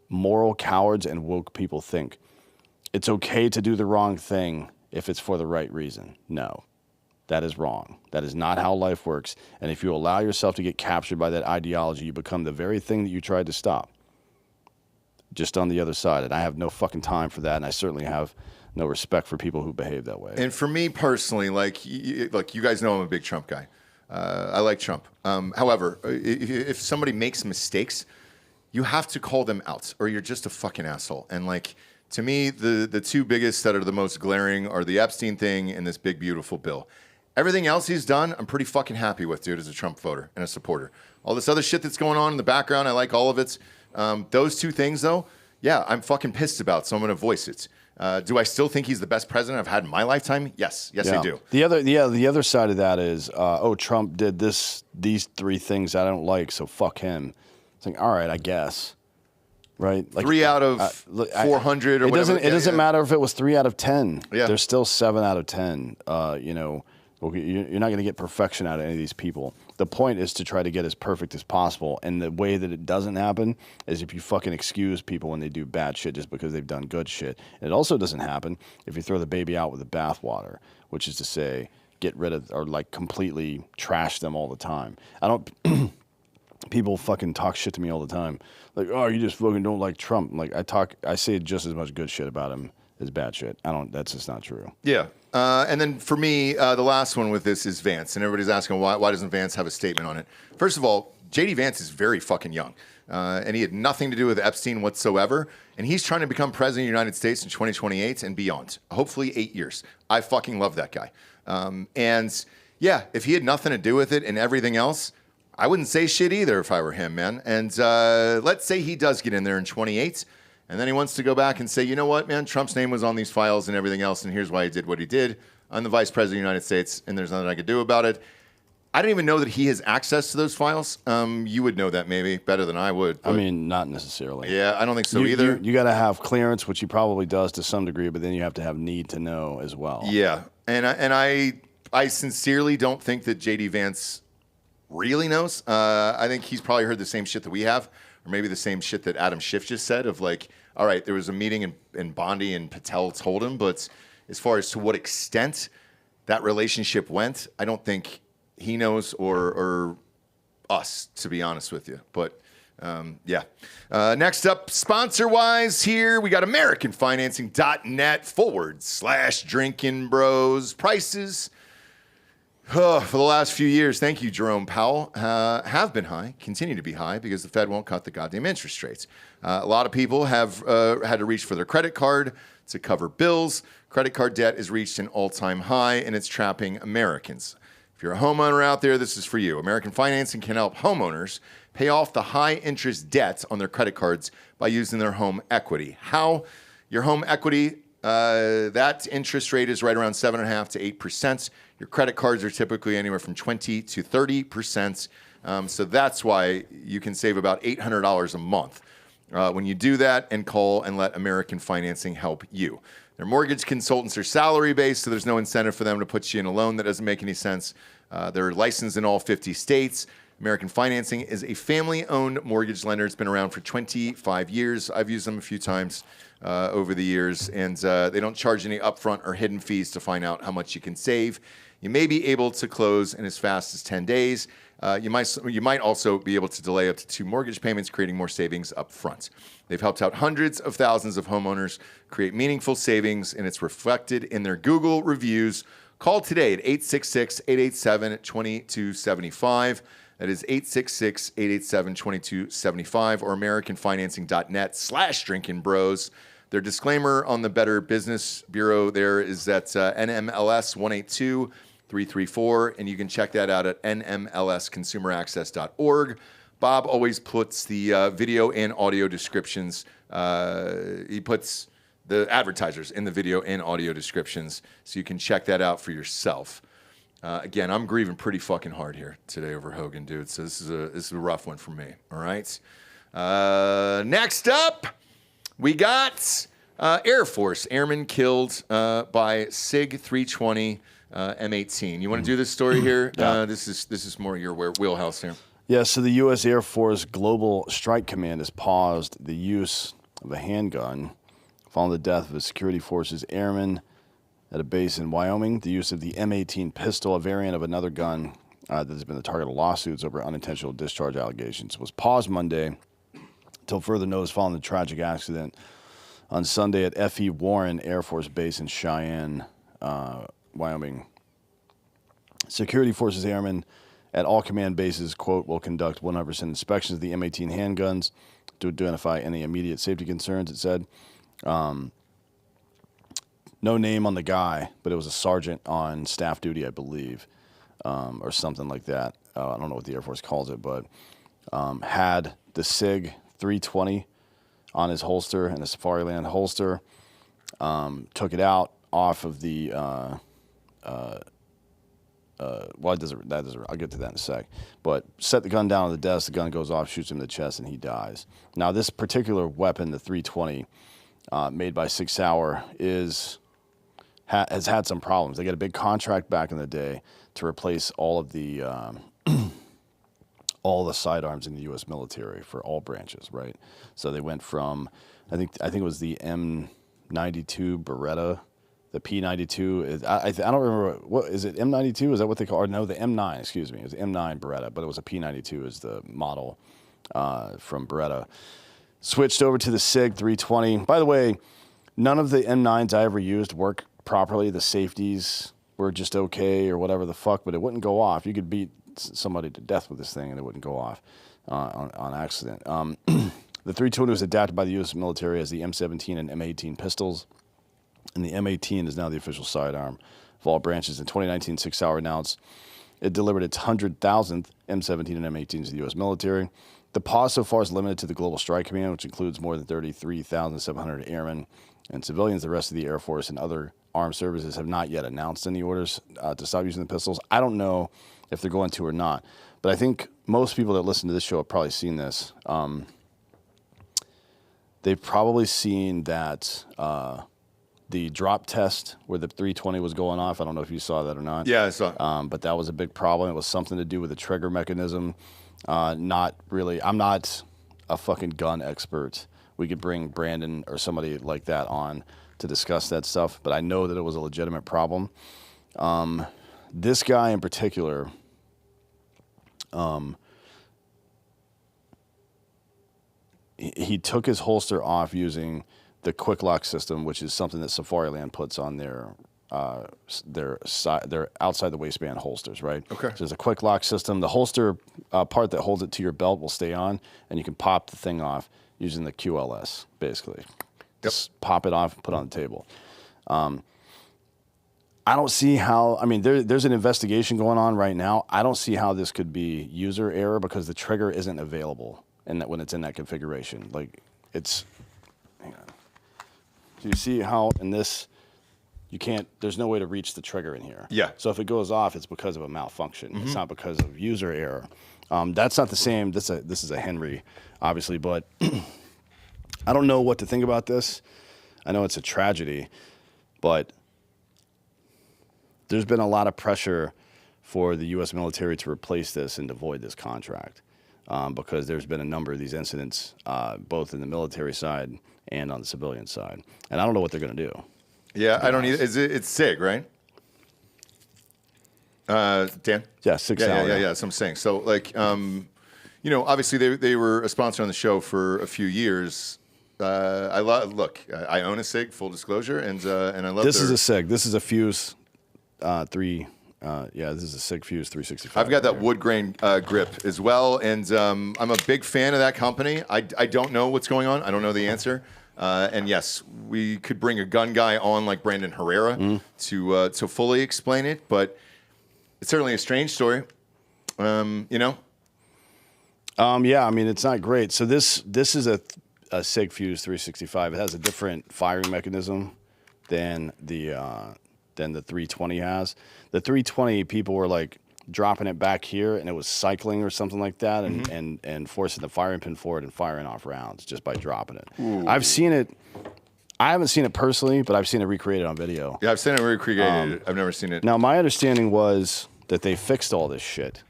moral cowards and woke people think. It's okay to do the wrong thing if it's for the right reason. No, that is wrong. That is not how life works. And if you allow yourself to get captured by that ideology, you become the very thing that you tried to stop. Just on the other side. And I have no fucking time for that. And I certainly have no respect for people who behave that way. And for me personally, like, look, you guys know I'm a big Trump guy. I like Trump. However, if somebody makes mistakes, you have to call them out, or you're just a fucking asshole. And like, to me, the two biggest that are the most glaring are the Epstein thing and this big, beautiful bill. Everything else he's done, I'm pretty fucking happy with, dude, as a Trump voter and a supporter. All this other shit that's going on in the background, I like all of it. Those two things, though, yeah, I'm fucking pissed about, so I'm going to voice it. Do I still think he's the best president I've had in my lifetime? Yes, I do. The other side of that is, Trump did these three things I don't like, so fuck him. It's like, all right, I guess, right? Like 3 out of 400 or whatever. It doesn't matter if it was 3 out of 10. Yeah. There's still 7 out of 10. You're not going to get perfection out of any of these people. The point is to try to get as perfect as possible. And the way that it doesn't happen is if you fucking excuse people when they do bad shit just because they've done good shit. And it also doesn't happen if you throw the baby out with the bathwater, which is to say, get rid of or like completely trash them all the time. People fucking talk shit to me all the time. Like, oh, you just fucking don't like Trump. Like I say just as much good shit about him as bad shit. That's just not true. Yeah. And then for me, the last one with this is Vance. And everybody's asking, why doesn't Vance have a statement on it? First of all, J.D. Vance is very fucking young. And he had nothing to do with Epstein whatsoever. And he's trying to become president of the United States in 2028 and beyond. Hopefully 8 years. I fucking love that guy. And yeah, if he had nothing to do with it and everything else, I wouldn't say shit either if I were him, man. And let's say he does get in there in 28, and then he wants to go back and say, you know what, man, Trump's name was on these files and everything else, and here's why he did what he did. I'm the vice president of the United States, and there's nothing I could do about it. I didn't even know that he has access to those files. You would know that maybe better than I would. I mean, not necessarily. Yeah, I don't think so either. You got to have clearance, which he probably does to some degree, but then you have to have need to know as well. Yeah, and I sincerely don't think that J.D. Vance really knows. I think he's probably heard the same shit that we have, or maybe the same shit that Adam Schiff just said of like, all right, there was a meeting in Bondi and Patel told him, but as far as to what extent that relationship went, I don't think he knows or us, to be honest with you. But yeah. Next up, sponsor-wise here, we got AmericanFinancing.net/Drinkin Bros. Prices for the last few years, thank you, Jerome Powell, have been high, continue to be high because the Fed won't cut the goddamn interest rates. A lot of people have had to reach for their credit card to cover bills. Credit card debt has reached an all-time high, and it's trapping Americans. If you're a homeowner out there, this is for you. American Financing can help homeowners pay off the high-interest debts on their credit cards by using their home equity. How? Your home equity, that interest rate is right around 7.5% to 8%. Your credit cards are typically anywhere from 20 to 30%. So that's why you can save about $800 a month when you do that and call and let American Financing help you. Their mortgage consultants are salary-based, so there's no incentive for them to put you in a loan that doesn't make any sense. They're licensed in all 50 states. American Financing is a family-owned mortgage lender. It's been around for 25 years. I've used them a few times over the years, and they don't charge any upfront or hidden fees to find out how much you can save. You may be able to close in as fast as 10 days. You might also be able to delay up to 2 mortgage payments, creating more savings up front. They've helped out hundreds of thousands of homeowners create meaningful savings, and it's reflected in their Google reviews. Call today at 866-887-2275. That is 866-887-2275 or AmericanFinancing.net/Drinkin Bros. Their disclaimer on the Better Business Bureau there is that NMLS 182334, and you can check that out at nmlsconsumeraccess.org. Bob always puts the video and audio descriptions. He puts the advertisers in the video and audio descriptions, so you can check that out for yourself. Again, I'm grieving pretty fucking hard here today over Hogan, dude. So this is a rough one for me. All right. Next up, we got Air Force Airmen killed by SIG 320 M18. You want to do this story here? Yeah. This is more your wheelhouse here. Yeah, so the U.S. Air Force Global Strike Command has paused the use of a handgun following the death of a security forces airman at a base in Wyoming. The use of the M18 pistol, a variant of another gun that has been the target of lawsuits over unintentional discharge allegations, was paused Monday until further notice following the tragic accident on Sunday at F.E. Warren Air Force Base in Cheyenne, Wyoming. Security forces airmen at all command bases, quote, will conduct 100% inspections of the M18 handguns to identify any immediate safety concerns, it said. No name on the guy, but it was a sergeant on staff duty, I believe, or something like that. I don't know what the Air Force calls it, but had the SIG 320 on his holster and the Safariland holster, took it out off of the well, I'll get to that in a sec. But set the gun down on the desk, the gun goes off, shoots him in the chest, and he dies. Now, this particular weapon, the 320, made by Sig Sauer, has had some problems. They got a big contract back in the day to replace all of the sidearms in the U.S. military for all branches, right? So they went from, I think it was the M92 Beretta. The P92, I don't remember, what is it, M92? Is that what they call it? No, the M9, excuse me. It was M9 Beretta, but it was a P92 is the model from Beretta. Switched over to the SIG 320. By the way, none of the M9s I ever used work properly. The safeties were just okay or whatever the fuck, but it wouldn't go off. You could beat somebody to death with this thing and it wouldn't go off on accident. The 320 was adapted by the U.S. military as the M17 and M18 pistols, and the M18 is now the official sidearm of all branches. In 2019, 6 Hour announced it delivered its 100,000th M17 and M18s to the U.S. military. The pause so far is limited to the Global Strike Command, which includes more than 33,700 airmen and civilians. The rest of the Air Force and other armed services have not yet announced any orders to stop using the pistols. I don't know if they're going to or not, but I think most people that listen to this show have probably seen this. They've probably seen that the drop test where the 320 was going off. I don't know if you saw that or not. Yeah, I saw it. But that was a big problem. It was something to do with the trigger mechanism. Not really. I'm not a fucking gun expert. We could bring Brandon or somebody like that on to discuss that stuff, but I know that it was a legitimate problem. This guy in particular, he took his holster off using the quick lock system, which is something that Safariland puts on their outside the waistband holsters, right? Okay. So there's a quick lock system. The holster part that holds it to your belt will stay on, and you can pop the thing off using the QLS, basically. Just pop it off and put it on the table. I don't see how, I mean, there's an investigation going on right now. I don't see how this could be user error because the trigger isn't available when it's in that configuration. Like, it's, hang on. So you see how in this, you can't, there's no way to reach the trigger in here. Yeah. So if it goes off, it's because of a malfunction. It's not because of user error. That's not the same. This is a Henry, obviously, but I don't know what to think about this. I know it's a tragedy, but there's been a lot of pressure for the U.S. military to replace this and to void this contract because there's been a number of these incidents, both in the military side and on the civilian side. And I don't know what they're going to do. Yeah, I don't either. It's SIG, right? Dan? Yeah, 6 Hour. Yeah. That's what I'm saying. So, like, you know, obviously they were a sponsor on the show for a few years. I own a SIG, full disclosure, and I love This is a SIG. This is a Fuse 3. This is a SIG Fuse 365. I've got that wood grain grip as well, and I'm a big fan of that company. I don't know what's going on. I don't know the answer. And yes, we could bring a gun guy on like Brandon Herrera to fully explain it, but it's certainly a strange story. You know? Yeah, I mean, it's not great. So this is a SIG Fuse 365. It has a different firing mechanism than the 320 has. The 320, people were like dropping it back here, and it was cycling or something like that, and forcing the firing pin forward and firing off rounds just by dropping it. Ooh. I've seen it. I haven't seen it personally, but I've seen it recreated on video. Yeah, I've seen it recreated. I've never seen it. Now, my understanding was that they fixed all this shit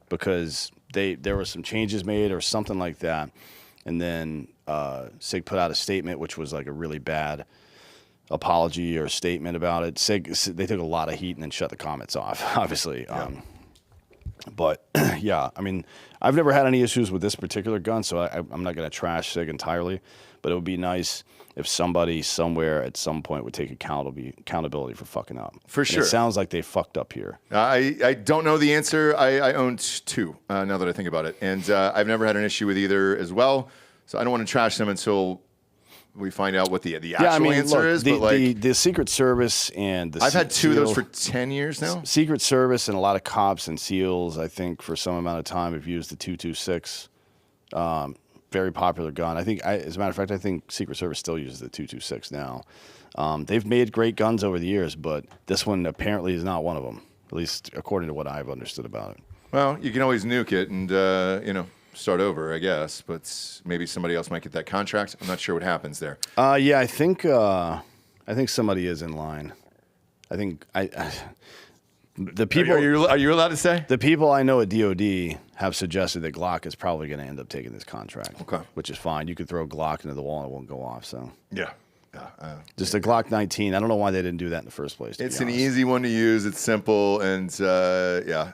because there were some changes made or something like that, and then SIG put out a statement which was like a really bad apology or statement about it. SIG, they took a lot of heat and then shut the comments off, obviously. Yeah. But yeah, I mean, I've never had any issues with this particular gun, so I'm not going to trash SIG entirely. But it would be nice if somebody somewhere at some point would take accountability for fucking up. For sure. It sounds like they fucked up here. I don't know the answer. I own two now that I think about it. And I've never had an issue with either as well. So I don't want to trash them until we find out what the actual answer is. But like, the Secret Service and the I've had two of those for 10 years now. Secret Service and a lot of cops and SEALs, I think, for some amount of time have used the 226. Very popular gun. I think, as a matter of fact, I think Secret Service still uses the 226 now. They've made great guns over the years, but this one apparently is not one of them, at least according to what I've understood about it. Well, you can always nuke it and, start over, I guess. But maybe somebody else might get that contract. I'm not sure what happens there. Yeah, I think somebody is in line. I think the people. Are you allowed to say? The people I know at DOD have suggested that Glock is probably going to end up taking this contract. Okay. Which is fine. You could throw Glock into the wall and it won't go off. So yeah. Just a Glock 19. I don't know why they didn't do that in the first place. It's an easy one to use. It's simple, and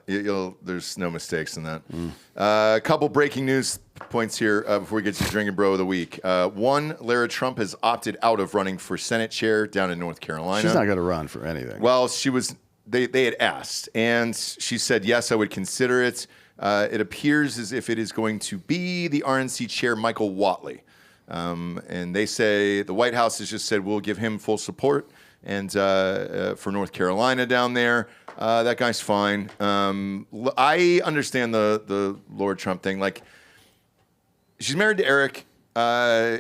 there's no mistakes in that. A couple breaking news points here before we get to Drinkin Bro of the week. One, Lara Trump has opted out of running for Senate chair down in North Carolina. She's not going to run for anything. Well, she was. They had asked, and she said, yes, I would consider it. It appears as if it is going to be the RNC chair, Michael Whatley. And they say the White House has just said we'll give him full support. And for North Carolina down there, that guy's fine. I understand the Lord Trump thing. Like, she's married to Eric.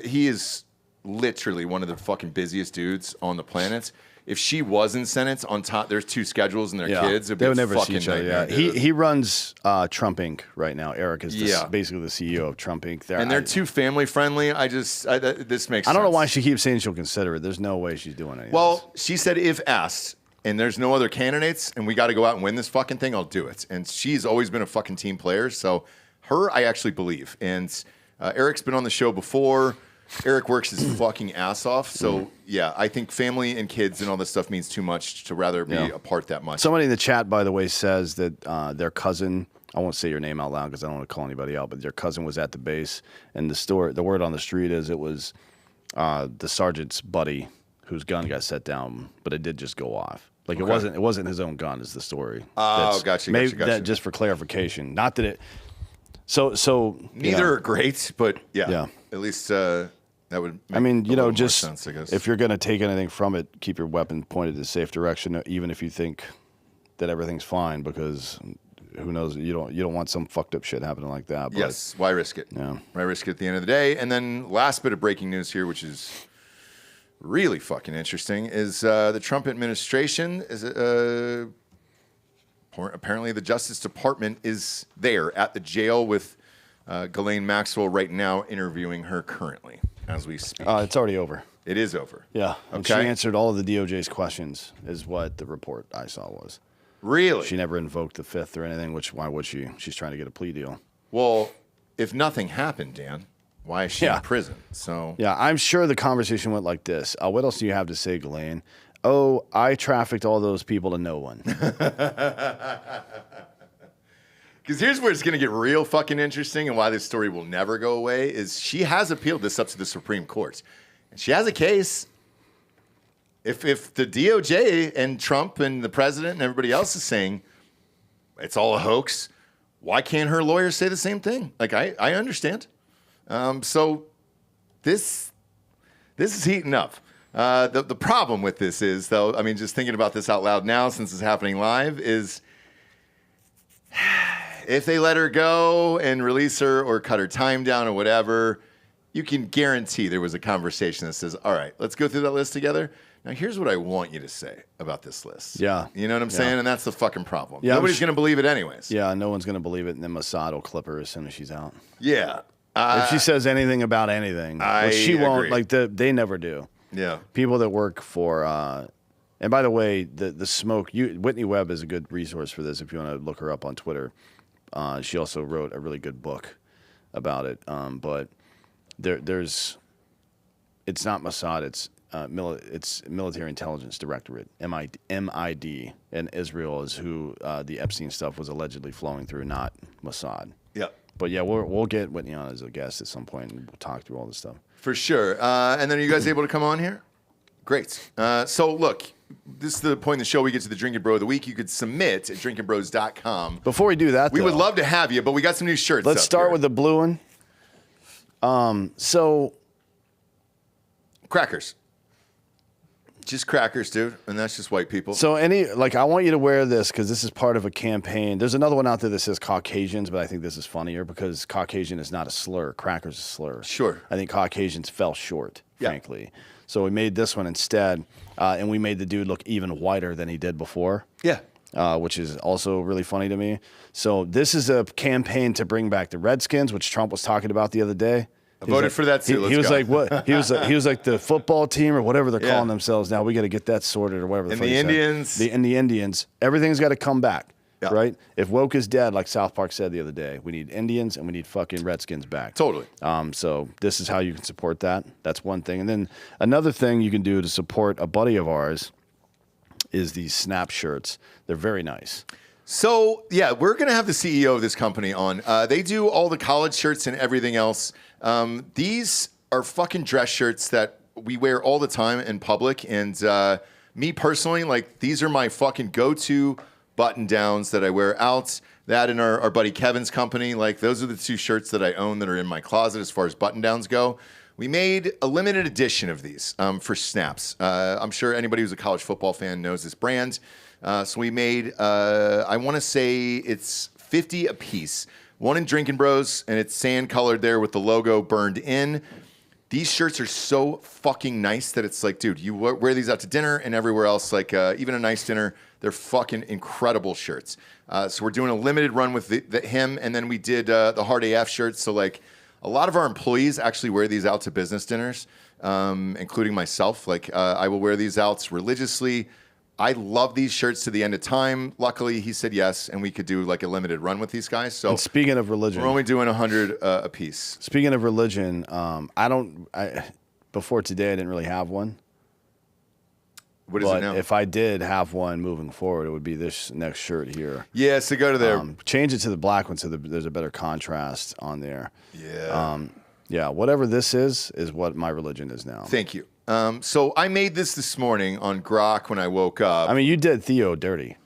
He is literally one of the fucking busiest dudes on the planet. If she was in Senate on top, there's two schedules and their kids. They would never see each other. Yeah. He runs Trump Inc. right now. Eric is basically the CEO of Trump Inc. They're too family friendly. This makes. I don't know why she keeps saying she'll consider it. There's no way she's doing anything. Well, she said if asked, and there's no other candidates, and we got to go out and win this fucking thing, I'll do it. And she's always been a fucking team player, so her I actually believe. And Eric's been on the show before. Eric works his fucking ass off. So, yeah, I think family and kids and all this stuff means too much to rather be apart that much. Somebody in the chat, by the way, says that their cousin, I won't say your name out loud because I don't want to call anybody out, but their cousin was at the base. And the word on the street is it was the sergeant's buddy whose gun got set down, but it did just go off. Like it wasn't his own gun is the story. Oh, gotcha. That, just for clarification. Not that it... So neither are great, but at least that would make just sense, I guess. If you're going to take anything from it, keep your weapon pointed in a safe direction, even if you think that everything's fine, because who knows, you don't want some fucked up shit happening like that. But, yes, why risk it? Yeah. Why risk it at the end of the day? And then last bit of breaking news here, which is really fucking interesting, is the Trump administration is apparently the Justice Department is there at the jail with Ghislaine Maxwell right now, interviewing her currently as we speak. It's already over. It is over. Yeah. And she answered all of the DOJ's questions, is what the report I saw was. Really? She never invoked the Fifth or anything, which why would she? She's trying to get a plea deal. Well, if nothing happened, Dan, why is she in prison? So yeah, I'm sure the conversation went like this. What else do you have to say, Ghislaine? Oh, I trafficked all those people to no one. Because here's where it's going to get real fucking interesting and why this story will never go away is she has appealed this up to the Supreme Court. And she has a case. If the DOJ and Trump and the president and everybody else is saying it's all a hoax, why can't her lawyers say the same thing? Like, I understand. So this is heating up. The problem with this is, though, I mean, just thinking about this out loud now since it's happening live, is if they let her go and release her or cut her time down or whatever, you can guarantee there was a conversation that says, all right, let's go through that list together. Now, here's what I want you to say about this list. Yeah. You know what I'm saying? And that's the fucking problem. Yeah, nobody's going to believe it anyways. Yeah, no one's going to believe it, and then Mossad will clip her as soon as she's out. Yeah. If she says anything about anything, which she won't, like they never do. Yeah. People that work for, and by the way, the smoke, Whitney Webb is a good resource for this if you want to look her up on Twitter. She also wrote a really good book about it. But it's not Mossad, it's Military Intelligence Directorate, MID, and Israel is who the Epstein stuff was allegedly flowing through, not Mossad. Yeah. But yeah, we'll get Whitney on as a guest at some point, and we'll talk through all this stuff. For sure. And then are you guys able to come on here? Great. So look, this is the point in the show we get to the Drinkin Bro of the week. You could submit at drinkinbros.com. Before we do that, we would love to have you, but we got some new shirts. Let's start with the blue one. So crackers. Just crackers, dude, and that's just white people. So I want you to wear this because this is part of a campaign. There's another one out there that says Caucasians, but I think this is funnier because Caucasian is not a slur. Crackers is a slur. Sure. I think Caucasians fell short, frankly. So we made this one instead, and we made the dude look even whiter than he did before. Yeah. Which is also really funny to me. So this is a campaign to bring back the Redskins, which Trump was talking about the other day. I voted for that too. He was like, what? He was like the football team or whatever they're calling themselves now. We got to get that sorted or whatever. And the Indians. And the Indians. Everything's got to come back. Yeah. right? If woke is dead, like South Park said the other day, we need Indians and we need fucking Redskins back. Totally. So this is how you can support that. That's one thing. And then another thing you can do to support a buddy of ours is these Snap shirts. They're very nice. So, yeah, we're going to have the CEO of this company on. They do all the college shirts and everything else. These are fucking dress shirts that we wear all the time in public. And me personally, like, these are my fucking go-to button downs that I wear out. That and our buddy Kevin's company. Like, those are the two shirts that I own that are in my closet as far as button downs go. We made a limited edition of these for Snaps. I'm sure anybody who's a college football fan knows this brand. So we made, I want to say it's 50 a piece. One in Drinkin Bros, and it's sand colored there with the logo burned in. These shirts are so fucking nice that it's like, dude, you wear these out to dinner and everywhere else, like even a nice dinner. They're fucking incredible shirts. So we're doing a limited run with him, and then we did the Hard AF shirts. So like a lot of our employees actually wear these out to business dinners, including myself. Like I will wear these out religiously. I love these shirts to the end of time. Luckily, he said yes, and we could do like a limited run with these guys. So, and speaking of religion, we're only doing 100 a piece. Speaking of religion, before today, I didn't really have one. What is it now? If I did have one moving forward, it would be this next shirt here. Yeah, so go to there. Change it to the black one so there's a better contrast on there. Yeah. Yeah, whatever this is what my religion is now. Thank you. So I made this morning on Grok when I woke up. I mean, you did Theo dirty.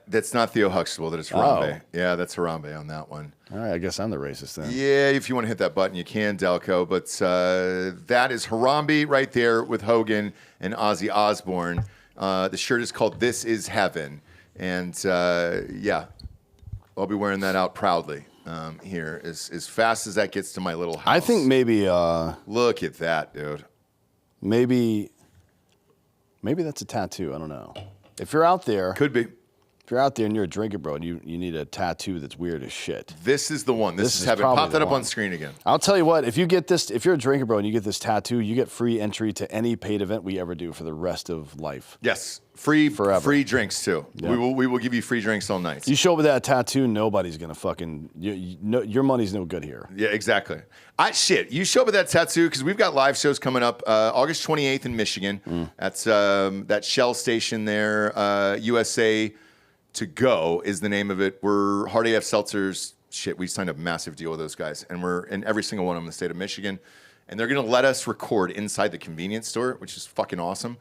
That's not Theo Huxtable. That is Harambe. Yeah, that's Harambe on that one. All right, I guess I'm the racist then. Yeah, if you want to hit that button, you can, Delco. But that is Harambe right there with Hogan and Ozzy Osbourne. The shirt is called This Is Heaven. And yeah, I'll be wearing that out proudly here as fast as that gets to my little house. I think maybe... look at that, dude. Maybe that's a tattoo. I don't know. If you're out there... Could be. If you're out there and you're a drinker, bro, and you need a tattoo that's weird as shit. This is the one. This is heaven. Pop that up on screen again. I'll tell you what, if you get this, if you're a drinker, bro, and you get this tattoo, you get free entry to any paid event we ever do for the rest of life. Yes. Free forever. Free drinks too. Yeah. We will give you free drinks all night. You show up with that tattoo, nobody's gonna fucking your money's no good here. Yeah, exactly. You show up with that tattoo because we've got live shows coming up August 28th in Michigan. That's that Shell station there. USA to Go is the name of it. We're Hard AF Seltzers. Shit, we signed a massive deal with those guys, and we're in every single one of them in the state of Michigan. And they're going to let us record inside the convenience store, which is fucking awesome.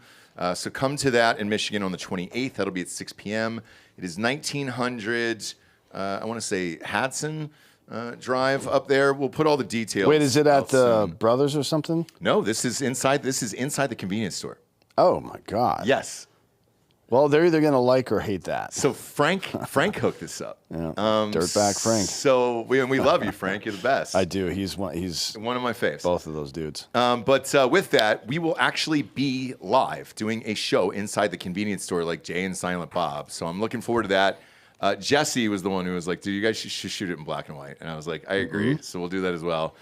So come to that in Michigan on the 28th. That'll be at 6 p.m. It is 1900, I want to say Hudson Drive up there. We'll put all the details. Wait, is it at the Brothers or something? No, this is inside the convenience store. Oh, my God. Yes. Well, they're either going to like or hate that. So Frank hooked this up. Yeah. Dirtbag Frank. So we love you, Frank. You're the best. I do. He's one of my faves. Both of those dudes. But with that, we will actually be live doing a show inside the convenience store like Jay and Silent Bob. So I'm looking forward to that. Jesse was the one who was like, dude, you guys should shoot it in black and white. And I was like, I agree. So we'll do that as well.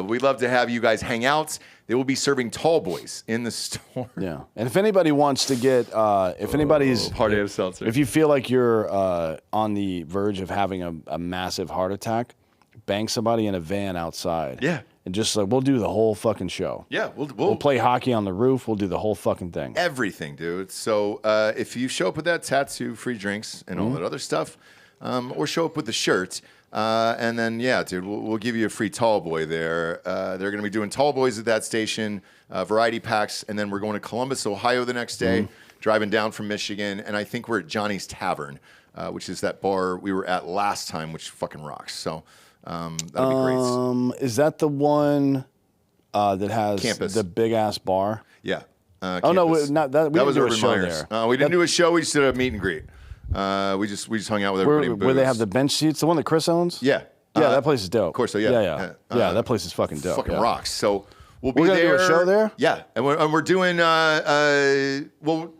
We'd love to have you guys hang out. They will be serving tall boys in the store. Yeah. And if anybody wants to get, Party of Seltzer. If you feel like you're on the verge of having a massive heart attack, bang somebody in a van outside. Yeah. And just like, we'll do the whole fucking show. Yeah. We'll play hockey on the roof. We'll do the whole fucking thing. Everything, dude. So if you show up with that tattoo, free drinks, and all that other stuff, or show up with the shirt, and then, yeah, dude, we'll give you a free tall boy there. They're going to be doing tall boys at that station, variety packs, and then we're going to Columbus, Ohio the next day, driving down from Michigan, and I think we're at Johnny's Tavern, which is that bar we were at last time, which fucking rocks. So that'll be great. Is that the one that has Campus. the big-ass bar? Yeah. Oh, no, not that. We that was didn't do a Urban show Myers. there. We didn't do a show. We just did a meet and greet. We just hung out with everybody. Where they have the bench seats, the one that Chris owns? Yeah. Yeah, that place is dope. Of course, so yeah. Yeah, that place is fucking dope. Fucking rocks. So we'll be We're gonna there. do a show there? Yeah, and we're doing. Well,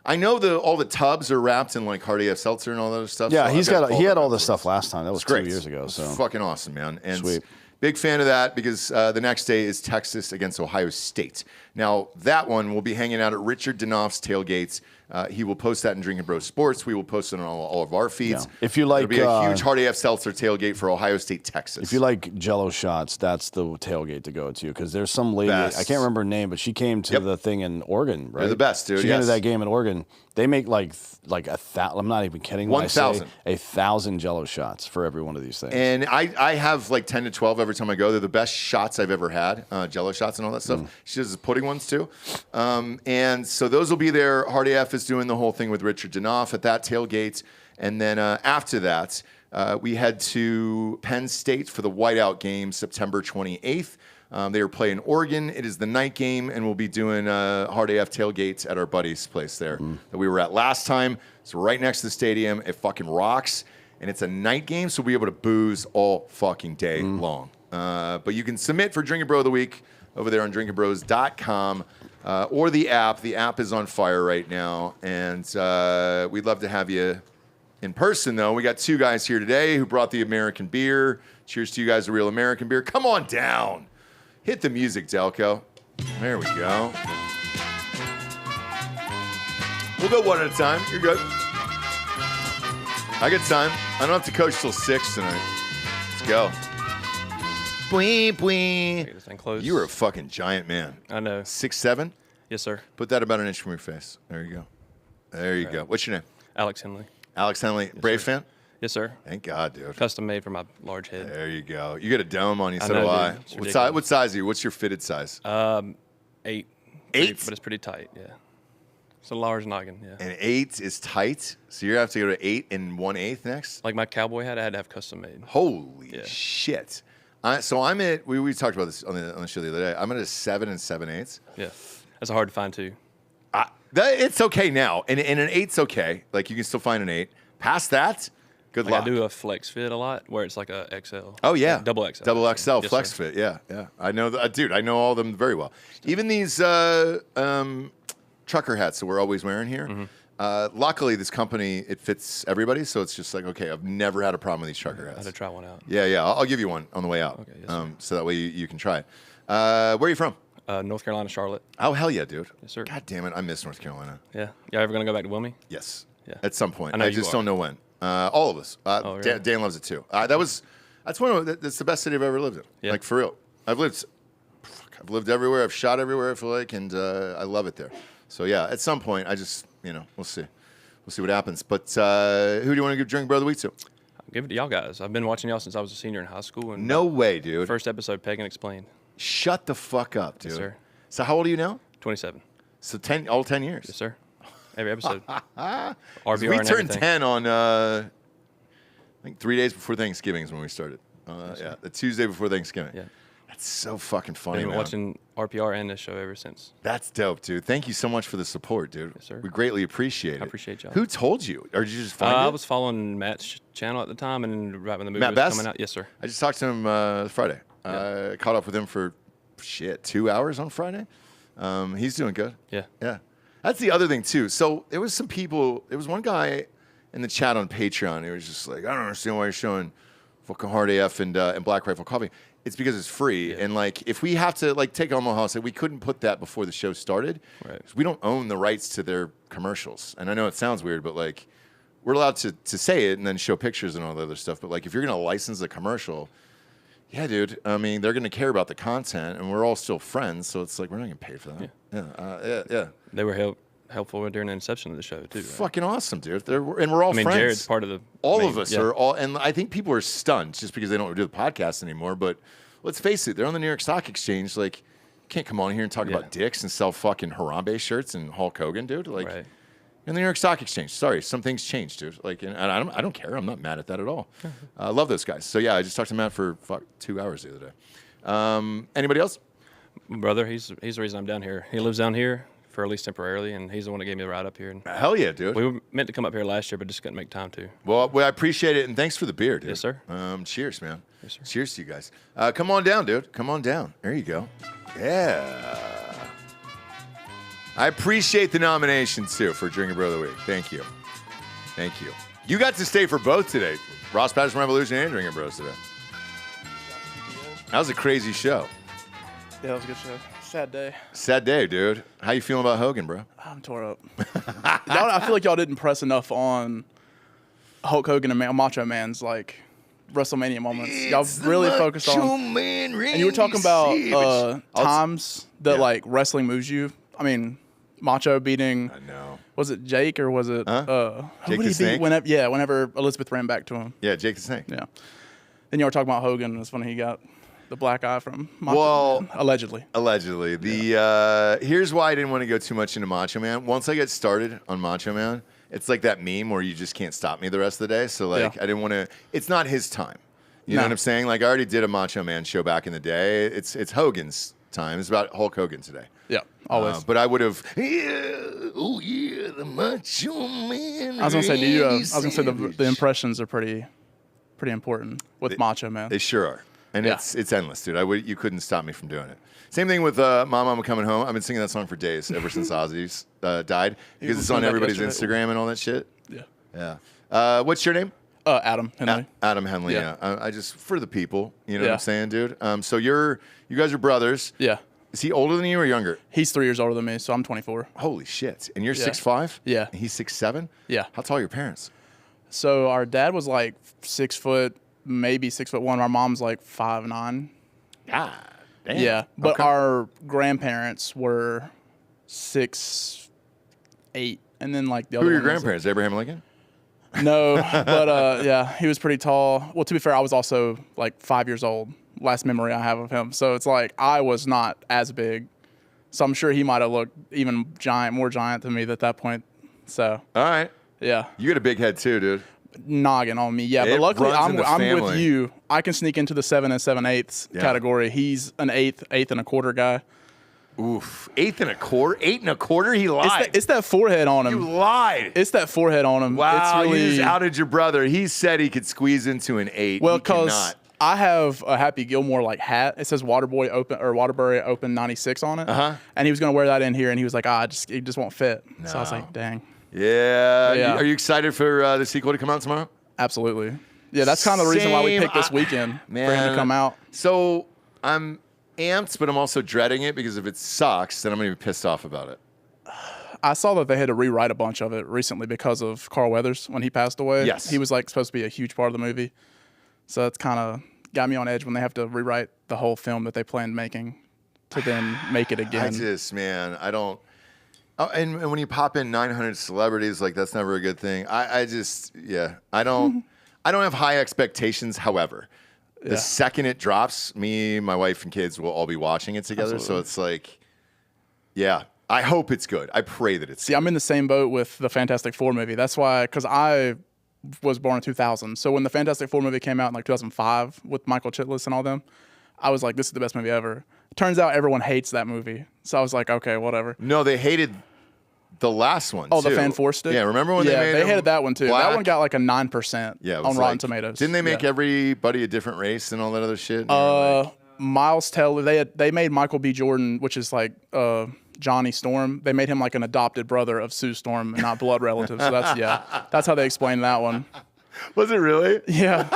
I know all the tubs are wrapped in like Hard AF Seltzer and all that other stuff. Yeah, so he had all this stuff last time. That was 2 great. years ago. So fucking awesome, man. And sweet. Big fan of that because the next day is Texas against Ohio State. Now, that one will be hanging out at Richard Danoff's tailgates. He will post that in Drinkin Bro Sports. We will post it on all of our feeds. Yeah. If you like, There'll be a huge Hard AF Seltzer tailgate for Ohio State, Texas. If you like Jello shots, that's the tailgate to go to because there's some lady, I can't remember her name, but she came to the thing in Oregon, right? They're the best, dude. She came to that game in Oregon. They make like 1,000. I'm not even kidding. 1,000. 1,000 Jello shots for every one of these things. And I have like 10 to 12 every time I go. They're the best shots I've ever had, Jello shots and all that stuff. She does the pudding ones too. And so those will be there. Hard AF is doing the whole thing with Richard Danoff at that tailgate. And then after that, we head to Penn State for the whiteout game September 28th. They are playing Oregon. It is the night game, and we'll be doing Hard AF tailgates at our buddy's place there that we were at last time. It's right next to the stadium. It fucking rocks, and it's a night game, so we'll be able to booze all fucking day long. But you can submit for Drinkin Bro of the Week over there on drinkinbros.com or the app. The app is on fire right now, and we'd love to have you in person, though. We got two guys here today who brought the American beer. Cheers to you guys, the real American beer. Come on down. Hit the music, Delco. There we go. We'll go one at a time. You're good. I got time. I don't have to coach till 6 tonight. Let's go. Bwee, bwee. This thing close. You were a fucking giant man. I know. 6'7"? Yes, sir. Put that about an inch from your face. There you go. There you go. What's your name? Alex Henley. Alex Henley. Yes, Brave sir. fan? Yes, sir. Thank God, dude. Custom made for my large head. There you go. You got a dome on you, so know, do I. dude. What size are you? What's your fitted size? 8. 8? But it's pretty tight, yeah. It's a large noggin, yeah. And 8 is tight, so you have to go to 8 and 1/8 next? Like my cowboy hat, I had to have custom made. Holy shit. So I'm at, we talked about this on the show the other day. I'm at a 7 and 7/8. Yeah. That's hard to find, too. It's okay now. And an 8's okay. Like, you can still find an 8. Past that, good luck. I do a flex fit a lot where it's like a XL. Oh, yeah. Like double XL. Double XL, Yes, flex sir. fit. Yeah, yeah. I know that. Dude, I know all of them very well. Even these trucker hats that we're always wearing here. Luckily, this company, it fits everybody. So it's just like, okay, I've never had a problem with these trucker hats. I had to try one out. Yeah, yeah. I'll give you one on the way out. Okay, yes, sir. So that way you can try it. Where are you from? North Carolina, Charlotte. Oh, hell yeah, dude. Yes, sir. God damn it. I miss North Carolina. Yeah. Y'all ever going to go back to Wilmie? Yes. Yeah. At some point. I know I you just are. don't know when. All of us. Really? Dan loves it too. That's that's the best city I've ever lived in. Yeah. Like for real. I've lived everywhere. I've shot everywhere. I feel like, and I love it there. So yeah, at some point, I just we'll see what happens. But who do you want to give Drinkin Bro of the Week to? I'll give it to y'all guys. I've been watching y'all since I was a senior in high school. And No way, dude. First episode, Peg and Explained. Shut the fuck up, dude. Yes, sir. So how old are you now? 27. So 10 years. Yes, sir. Every episode. RBR We and turned everything. 10 on I think 3 days before Thanksgiving is when we started. Yeah, the Tuesday before Thanksgiving. Yeah. That's so fucking funny, I've been man. watching RPR and this show ever since. That's dope, dude. Thank you so much for the support, dude. Yes, sir. We greatly appreciate it. I appreciate y'all. Who told you? Or did you just find it? I was following Matt's channel at the time, and right when the movie Matt was Best? coming out. Yes, sir. I just talked to him Friday. Caught up with him for 2 hours on Friday. He's doing good. Yeah. Yeah. That's the other thing, too. So there was some people, there was one guy in the chat on Patreon. He was just like, I don't understand why you're showing fucking Hard AF and Black Rifle Coffee. It's because it's free. And, like, if we have to, like, take Omaha, like, we couldn't put that before the show started. Right. 'Cause we don't own the rights to their commercials. And I know it sounds weird, but, like, we're allowed to say it and then show pictures and all the other stuff. But, like, if you're going to license a commercial, yeah, dude. I mean, they're going to care about the content, and we're all still friends. So it's like, we're not getting paid for that. Yeah. They were helpful during the inception of the show, too. Right? Fucking awesome, dude. And we're all friends. Jared's part of the all main, of us yeah. are all, and I think people are stunned just because they don't do the podcast anymore. But let's face it, they're on the New York Stock Exchange. Like, you can't come on here and talk about dicks and sell fucking Harambe shirts and Hulk Hogan, dude. Like, Right. in the New York Stock Exchange. Sorry, some things changed, dude. Like, and I don't care. I'm not mad at that at all. I love those guys. So yeah, I just talked to Matt for 2 hours the other day. Anybody else? My brother, he's the reason I'm down here. He lives down here for at least temporarily, and he's the one that gave me the ride up here. And Hell yeah, dude. we were meant to come up here last year, but just couldn't make time to. Well, I appreciate it, and thanks for the beer, dude. Yes, sir. Cheers, man. Yes, sir. Cheers to you guys. Come on down, dude. Come on down. There you go. Yeah. I appreciate the nomination, too, for Drinkin Bro of the Week. Thank you. Thank you. You got to stay for both today. Ross Patterson Revolution and Drinkin Bros today. That was a crazy show. Yeah, that was a good show. Sad day. Sad day, dude. How you feeling about Hogan, bro? I'm tore up. I feel like y'all didn't press enough on Hulk Hogan and Macho Man's like WrestleMania moments. Y'all really focused on. Man, and you were talking about times that like wrestling moves you. I mean, Macho beating. I know. Was it Jake or was it? Jake the Snake? Whenever Elizabeth ran back to him. Yeah, Jake the Snake. Yeah. Then you were talking about Hogan. It's funny he got the black eye from Macho Man, allegedly. Allegedly. Here's why I didn't want to go too much into Macho Man. Once I get started on Macho Man, it's like that meme where you just can't stop me the rest of the day. So like I didn't want to. It's not his time. You know what I'm saying? Like I already did a Macho Man show back in the day. It's Hogan's time. It's about Hulk Hogan today. Yeah, always. But I would have. The Macho Man. I was gonna say, the impressions are pretty important with Macho Man. They sure are, and it's endless, dude. You couldn't stop me from doing it. Same thing with Mama, I'm Coming Home. I've been singing that song for days, ever since Ozzy's died, because it's on everybody's Instagram and all that shit. Yeah. Yeah. What's your name? Adam Henley. Adam Henley. Yeah. I just for the people. You know what I'm saying, dude. So you guys are brothers. Yeah. Is he older than you or younger? He's 3 years older than me, so I'm 24. Holy shit! And you're 6'5"? Yeah. And he's 6'7"? Yeah. How tall are your parents? So our dad was like 6 foot, maybe 6'1". Our mom's like 5'9". God damn. Yeah, but our grandparents were 6'8", and then like the other. Who are your grandparents? Abraham Lincoln? No, but yeah, he was pretty tall. Well, to be fair, I was also like 5 years old. Last memory I have of him. So it's like I was not as big. So I'm sure he might have looked even more giant than me at that point. So. All right. Yeah. You got a big head too, dude. Noggin on me. Yeah, but luckily I'm with you. I can sneak into the 7 7/8 category. He's an eighth and a quarter guy. Oof. 8 1/4? He lied. It's that forehead on him. You lied. It's that forehead on him. Wow, it's really, you just outed your brother. He said he could squeeze into an 8. Well, because I have a Happy Gilmore like hat. It says Waterbury Open 96 on it. And he was gonna wear that in here, and he was like, it just won't fit. No. So I was like, dang. Yeah. Are you excited for the sequel to come out tomorrow? Absolutely. Yeah, that's kind of the reason why we picked this weekend for him to come out. So I'm amped, but I'm also dreading it because if it sucks, then I'm gonna be pissed off about it. I saw that they had to rewrite a bunch of it recently because of Carl Weathers when he passed away. Yes. He was like supposed to be a huge part of the movie. So it's kind of got me on edge when they have to rewrite the whole film that they planned making to then make it again. I don't. Oh, and when you pop in 900 celebrities, like that's never a good thing. I don't have high expectations. However, the second it drops, me, my wife, and kids will all be watching it together. Absolutely. So it's like, I hope it's good. I pray that it's. See, I'm in the same boat with the Fantastic Four movie. That's why, because I was born in 2000. So when the Fantastic Four movie came out in like 2005 with Michael Chiklis and all them, I was like, this is the best movie ever. Turns out everyone hates that movie. So I was like, okay, whatever. No, they hated the last one, too. The Fan Four stick? Yeah, remember when they made they hated that one, too. Black? That one got like a 9% on Rotten Tomatoes. Didn't they make everybody a different race and all that other shit? Miles Teller, they made Michael B. Jordan, which is like Johnny Storm. They made him like an adopted brother of Sue Storm and not blood relatives. So that's how they explained that one. Was it really? Yeah.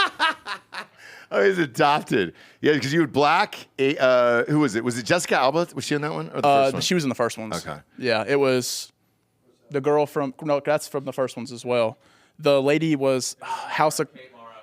Oh, he's adopted. Yeah, because you had Black. Who was it? Was it Jessica Alba? Was she in that one? Or the first one? She was in the first ones. Okay. Yeah, it was the girl that's from the first ones as well. The lady was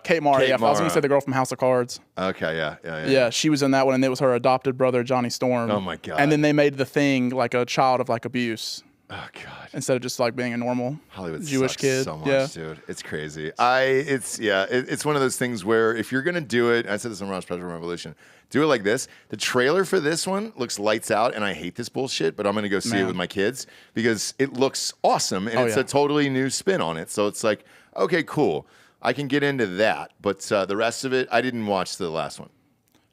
Kate Mara. I was going to say the girl from House of Cards. Okay, yeah. Yeah, she was in that one, and it was her adopted brother, Johnny Storm. Oh, my God. And then they made the Thing like a child of like abuse. Oh, God. Instead of just like being a normal Hollywood Jewish kid. So much, dude. It's crazy. It's one of those things where if you're going to do it, I said this on Ross President Revolution, do it like this. The trailer for this one looks lights out, and I hate this bullshit, but I'm going to go see it with my kids because it looks awesome, and it's a totally new spin on it. So it's like, okay, cool. I can get into that, but the rest of it, I didn't watch the last one.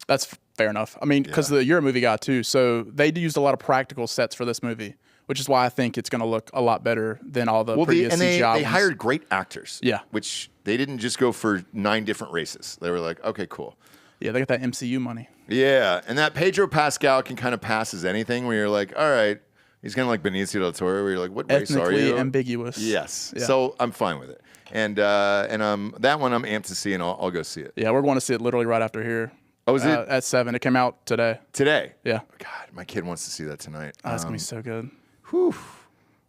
That's fair enough. I mean, because you're a movie guy too, so they used a lot of practical sets for this movie, which is why I think it's going to look a lot better than all the previous CGI ones. They hired great actors. Yeah. Which they didn't just go for 9 different races. They were like, okay, cool. Yeah, they got that MCU money. Yeah, and that Pedro Pascal can kind of pass as anything where you're like, all right, he's kind of like Benicio del Toro where you're like, what race are you? Ethnically ambiguous. Yes. Yeah. So I'm fine with it. And that one I'm amped to see, and I'll go see it. Yeah, we're going to see it literally right after here. Oh, is it? At 7. It came out today. Today? Yeah. God, my kid wants to see that tonight. Oh, it's going to be so good. Whew.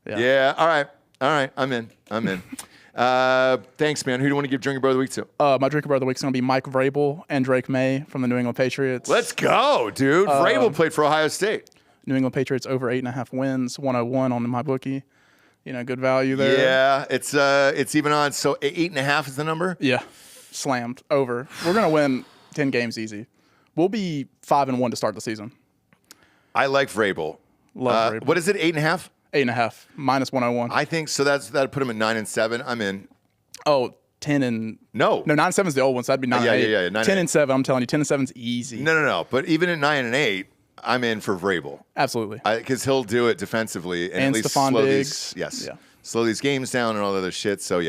Yeah. All right. I'm in. Thanks, man. Who do you want to give Drinkin Bro of the Week to? My Drinkin Bro of the Week is going to be Mike Vrabel and Drake May from the New England Patriots. Let's go, dude. Vrabel played for Ohio State. New England Patriots over 8.5 wins, 101 on my bookie. Good value there. Yeah, it's even odds. So 8.5 is the number? Yeah. Slammed. Over. We're going to win 10 games easy. We'll be 5-1 to start the season. I like Vrabel. Love Vrabel. What is it, 8.5? 8.5, minus 101. I think so. That'd put him at 9-7. I'm in. Oh, 10 and no, 9-7 is the old one, so that'd be 9 and 8. Yeah. 10 and 7. I'm telling you, 10 and 7 is easy. No. But even at 9 and 8, I'm in for Vrabel. Absolutely, because he'll do it defensively and at least Stephon slow Diggs. slow these games down and all the other shit. So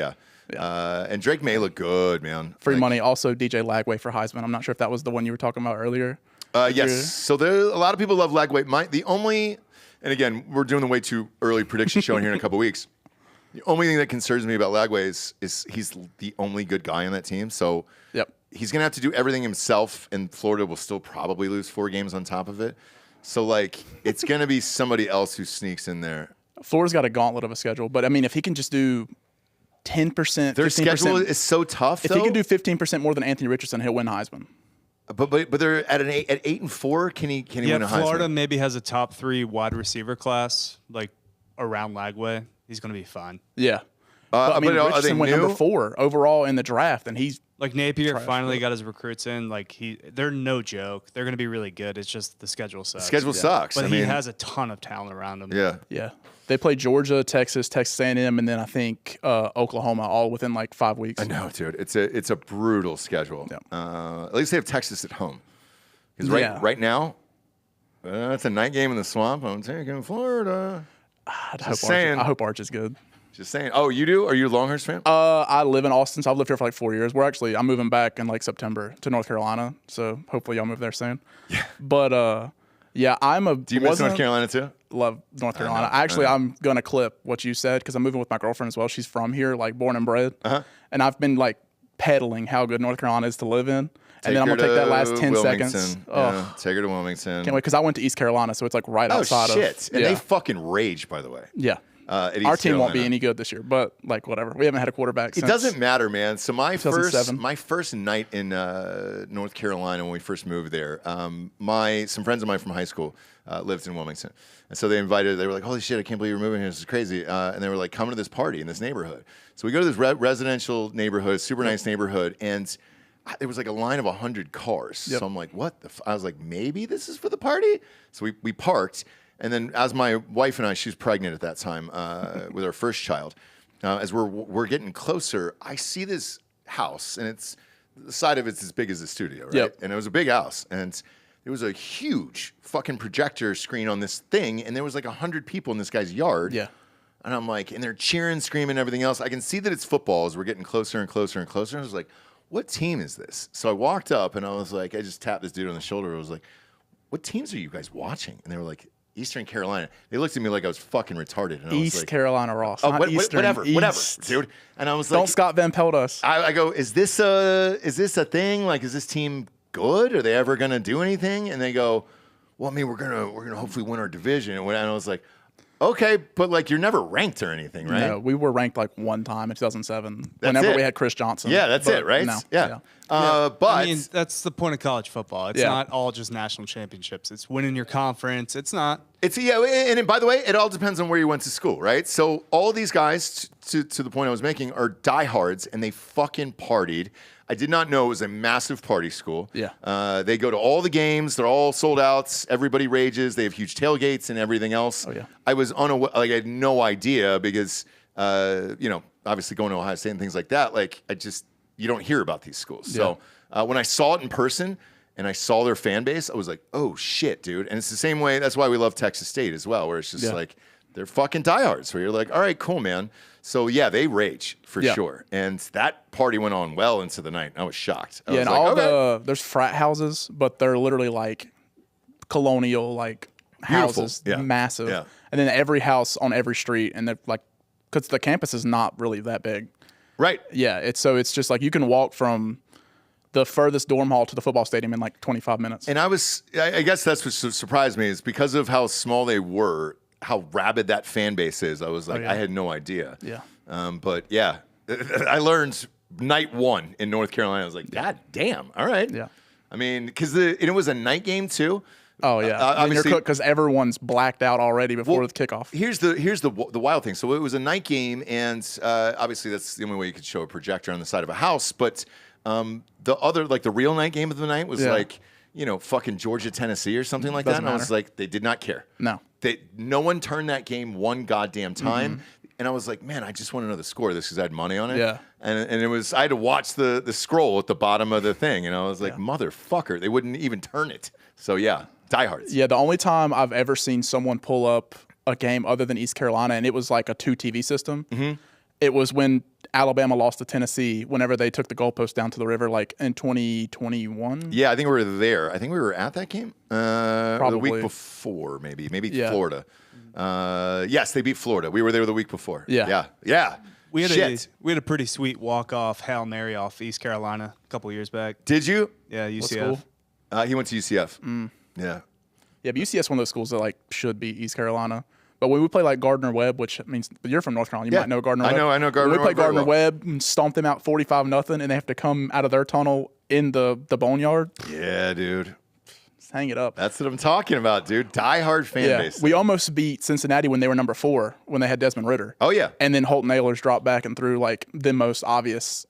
and Drake May look good, man. Free money. Also, DJ Lagway for Heisman. I'm not sure if that was the one you were talking about earlier. Yes. So a lot of people love Lagway. And again, we're doing the way too early prediction show in here in a couple weeks. The only thing that concerns me about Lagway is he's the only good guy on that team. So he's going to have to do everything himself, and Florida will still probably lose 4 games on top of it. So, it's going to be somebody else who sneaks in there. Florida's got a gauntlet of a schedule, but, if he can just do 10%, their 15%, schedule is so tough, If he can do 15% more than Anthony Richardson, he'll win Heisman. But they're at 8 and 4. Can he win a Heisman? Florida maybe has a top 3 wide receiver class around Lagway. He's going to be fine. Yeah. But Richardson went number 4 overall in the draft, and he's Napier finally got his recruits in. They're no joke. They're going to be really good. It's just the schedule sucks. The schedule sucks. But he has a ton of talent around him. Yeah. They play Georgia, Texas A&M, and then I think Oklahoma, all within 5 weeks. I know, dude. It's a brutal schedule. At least they have Texas at home. Because right now, it's a night game in the swamp. I'm taking Florida. I hope Arch is good. Just saying. Oh, you do? Are you a Longhurst fan? I live in Austin, so I've lived here for 4 years. I'm moving back in September to North Carolina, so hopefully y'all move there soon. Yeah. But I'm a. Do you miss North Carolina too? Love North Carolina. I'm gonna clip what you said because I'm moving with my girlfriend as well. She's from here, born and bred, and I've been peddling how good North Carolina is to live in. And then I'm gonna take that last 10 seconds. Yeah, take her to Wilmington. Can't wait because I went to East Carolina, so it's right outside of. Oh shit! And they fucking rage, by the way. Yeah. Our team won't be any good this year, but whatever. We haven't had a quarterback since. It doesn't matter, man. So my 2007. first night in North Carolina when we first moved there, some friends of mine from high school lived in Wilmington, and so they were like, "Holy shit, I can't believe you're moving here. This is crazy!" And they were like, "Come to this party in this neighborhood." So we go to this residential neighborhood, super nice neighborhood, and there was a line of 100 cars. Yep. So I'm like, "What the?" I was like, "Maybe this is for the party." So we parked. And then, as my wife and I, she was pregnant at that time with our first child. As we're getting closer, I see this house, and the side of it's as big as the studio, right? Yep. And it was a big house, and there was a huge fucking projector screen on this thing, and there was 100 people in this guy's yard. Yeah. And I'm like, and they're cheering, screaming, everything else. I can see that it's football as we're getting closer and closer and closer. And I was like, what team is this? So I walked up, and I was like, I just tapped this dude on the shoulder. I was like, what teams are you guys watching? And they were like, Eastern Carolina. They looked at me like I was fucking retarded. And I was like, Carolina Ross. Oh, Eastern, whatever, dude. And I was like, don't Scott Van Pelt us. I go, is this a thing? Is this team good? Are they ever gonna do anything? And they go, well, we're gonna hopefully win our division. And I was like, okay, but you're never ranked or anything, right? No, we were ranked one time in 2007. Whenever we had Chris Johnson. Yeah, that's it, right? No, yeah. But that's the point of college football. It's not all just national championships. It's winning your conference. It's not. And by the way, it all depends on where you went to school, right? So all these guys, to the point I was making, are diehards, and they fucking partied. I did not know it was a massive party school. Yeah. They go to all the games. They're all sold out. Everybody rages. They have huge tailgates and everything else. Oh, yeah. I was I had no idea because, obviously going to Ohio State and things like that, you don't hear about these schools. Yeah. So when I saw it in person and I saw their fan base, I was like, oh, shit, dude. And it's the same way. That's why we love Texas State as well, where it's just they're fucking diehards, where you're like, all right, cool, man. So, yeah, they rage for sure. And that party went on well into the night. I was shocked. I was and there's frat houses, but they're literally colonial, houses, massive. Yeah. And then every house on every street, and they're because the campus is not really that big. Right. Yeah. It's just you can walk from the furthest dorm hall to the football stadium in like 25 minutes. And I guess that's what surprised me is because of how small they were, how rabid that fan base is. I was like, I had no idea. Yeah. But yeah, I learned night one in North Carolina. I was like, God damn. All right. Yeah. I mean, because it was a night game too. Oh yeah, obviously because everyone's blacked out already before the kickoff. Here's the wild thing. So it was a night game, and obviously that's the only way you could show a projector on the side of a house. But the other, like the real night game of the night, was like fucking Georgia, Tennessee, or something like that. And I was like, they did not care. No one turned that game one goddamn time. Mm-hmm. And I was like, man, I just want to know the score of this because I had money on it. Yeah. And it was, I had to watch the scroll at the bottom of the thing. And I was like, motherfucker, they wouldn't even turn it. So yeah, diehards. Yeah, the only time I've ever seen someone pull up a game other than East Carolina, and it was like a 2 TV system. Mm-hmm. It was when Alabama lost to Tennessee whenever they took the goalpost down to the river, like in 2021. Yeah, I think we were there. I think we were at that game. Probably. The week before, maybe Florida. Yes, they beat Florida. We were there the week before. Yeah. We had a pretty sweet walk-off Hail Mary off East Carolina a couple years back. Did you? Yeah, UCF. School? He went to UCF. Yeah. Yeah, but UCF's one of those schools that like should be East Carolina. But when we play like Gardner Webb, which means you're from North Carolina, you might know Gardner Webb. I know Gardner Webb. When we play Gardner Webb and stomp them out 45-0, and they have to come out of their tunnel in the boneyard. Yeah, dude. Just hang it up. That's what I'm talking about, dude. Die-hard fan base. We almost beat Cincinnati when they were number 4, when they had Desmond Ritter. Oh, yeah. And then Holton Ahlers dropped back and threw like the most obvious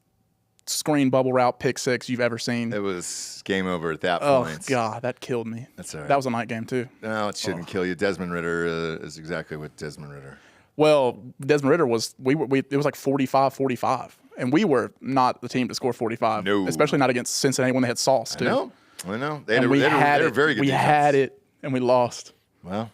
screen bubble route pick 6 you've ever seen. It was game over at that point. Oh, God, that killed me. That's all right. That was a night game, too. No, it shouldn't kill you. Desmond Ritter is exactly what Desmond Ritter. Well, Desmond Ritter was, it was like 45-45. And we were not the team to score 45. No. Especially not against Cincinnati when they had Sauce, too. I know. They had a very good defense. We had it, and we lost. Well,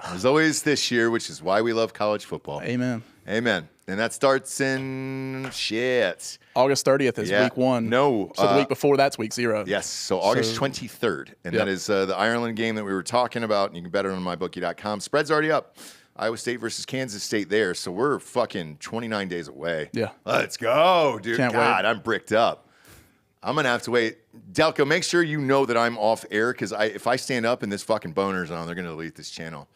there's always this year, which is why we love college football. Amen. Amen. And that starts in August 30th is week 1. No. So the week before, that's week 0. Yes. So August 23rd. And that is the Ireland game that we were talking about. And you can bet it on mybookie.com. Spread's already up. Iowa State versus Kansas State there. So we're fucking 29 days away. Yeah. Let's go, dude. Can't God, wait. I'm bricked up. I'm going to have to wait. Delco, make sure you know that I'm off air because if I stand up and this fucking boner's on, they're going to delete this channel.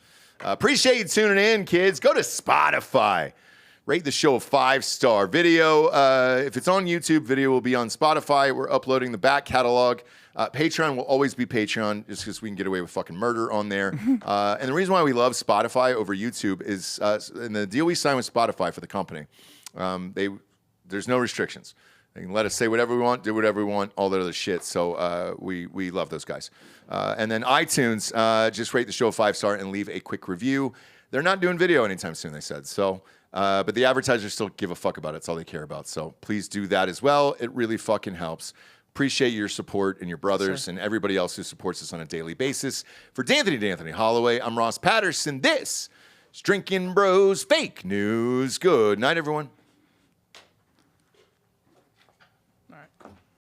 Appreciate you tuning in, kids. Go to Spotify. Rate the show a 5-star. Video, if it's on YouTube, video will be on Spotify. We're uploading the back catalog. Patreon will always be Patreon just because we can get away with fucking murder on there. And the reason why we love Spotify over YouTube is in the deal we signed with Spotify for the company, there's no restrictions. They can let us say whatever we want, do whatever we want, all that other shit. So we love those guys. And then iTunes, just rate the show a 5-star and leave a quick review. They're not doing video anytime soon, they said. So, but the advertisers still give a fuck about it. It's all they care about. So please do that as well. It really fucking helps. Appreciate your support and your brothers and everybody else who supports us on a daily basis. For D'Anthony Hollaway, I'm Ross Patterson. This is Drinkin Bros Fake News. Good night, everyone.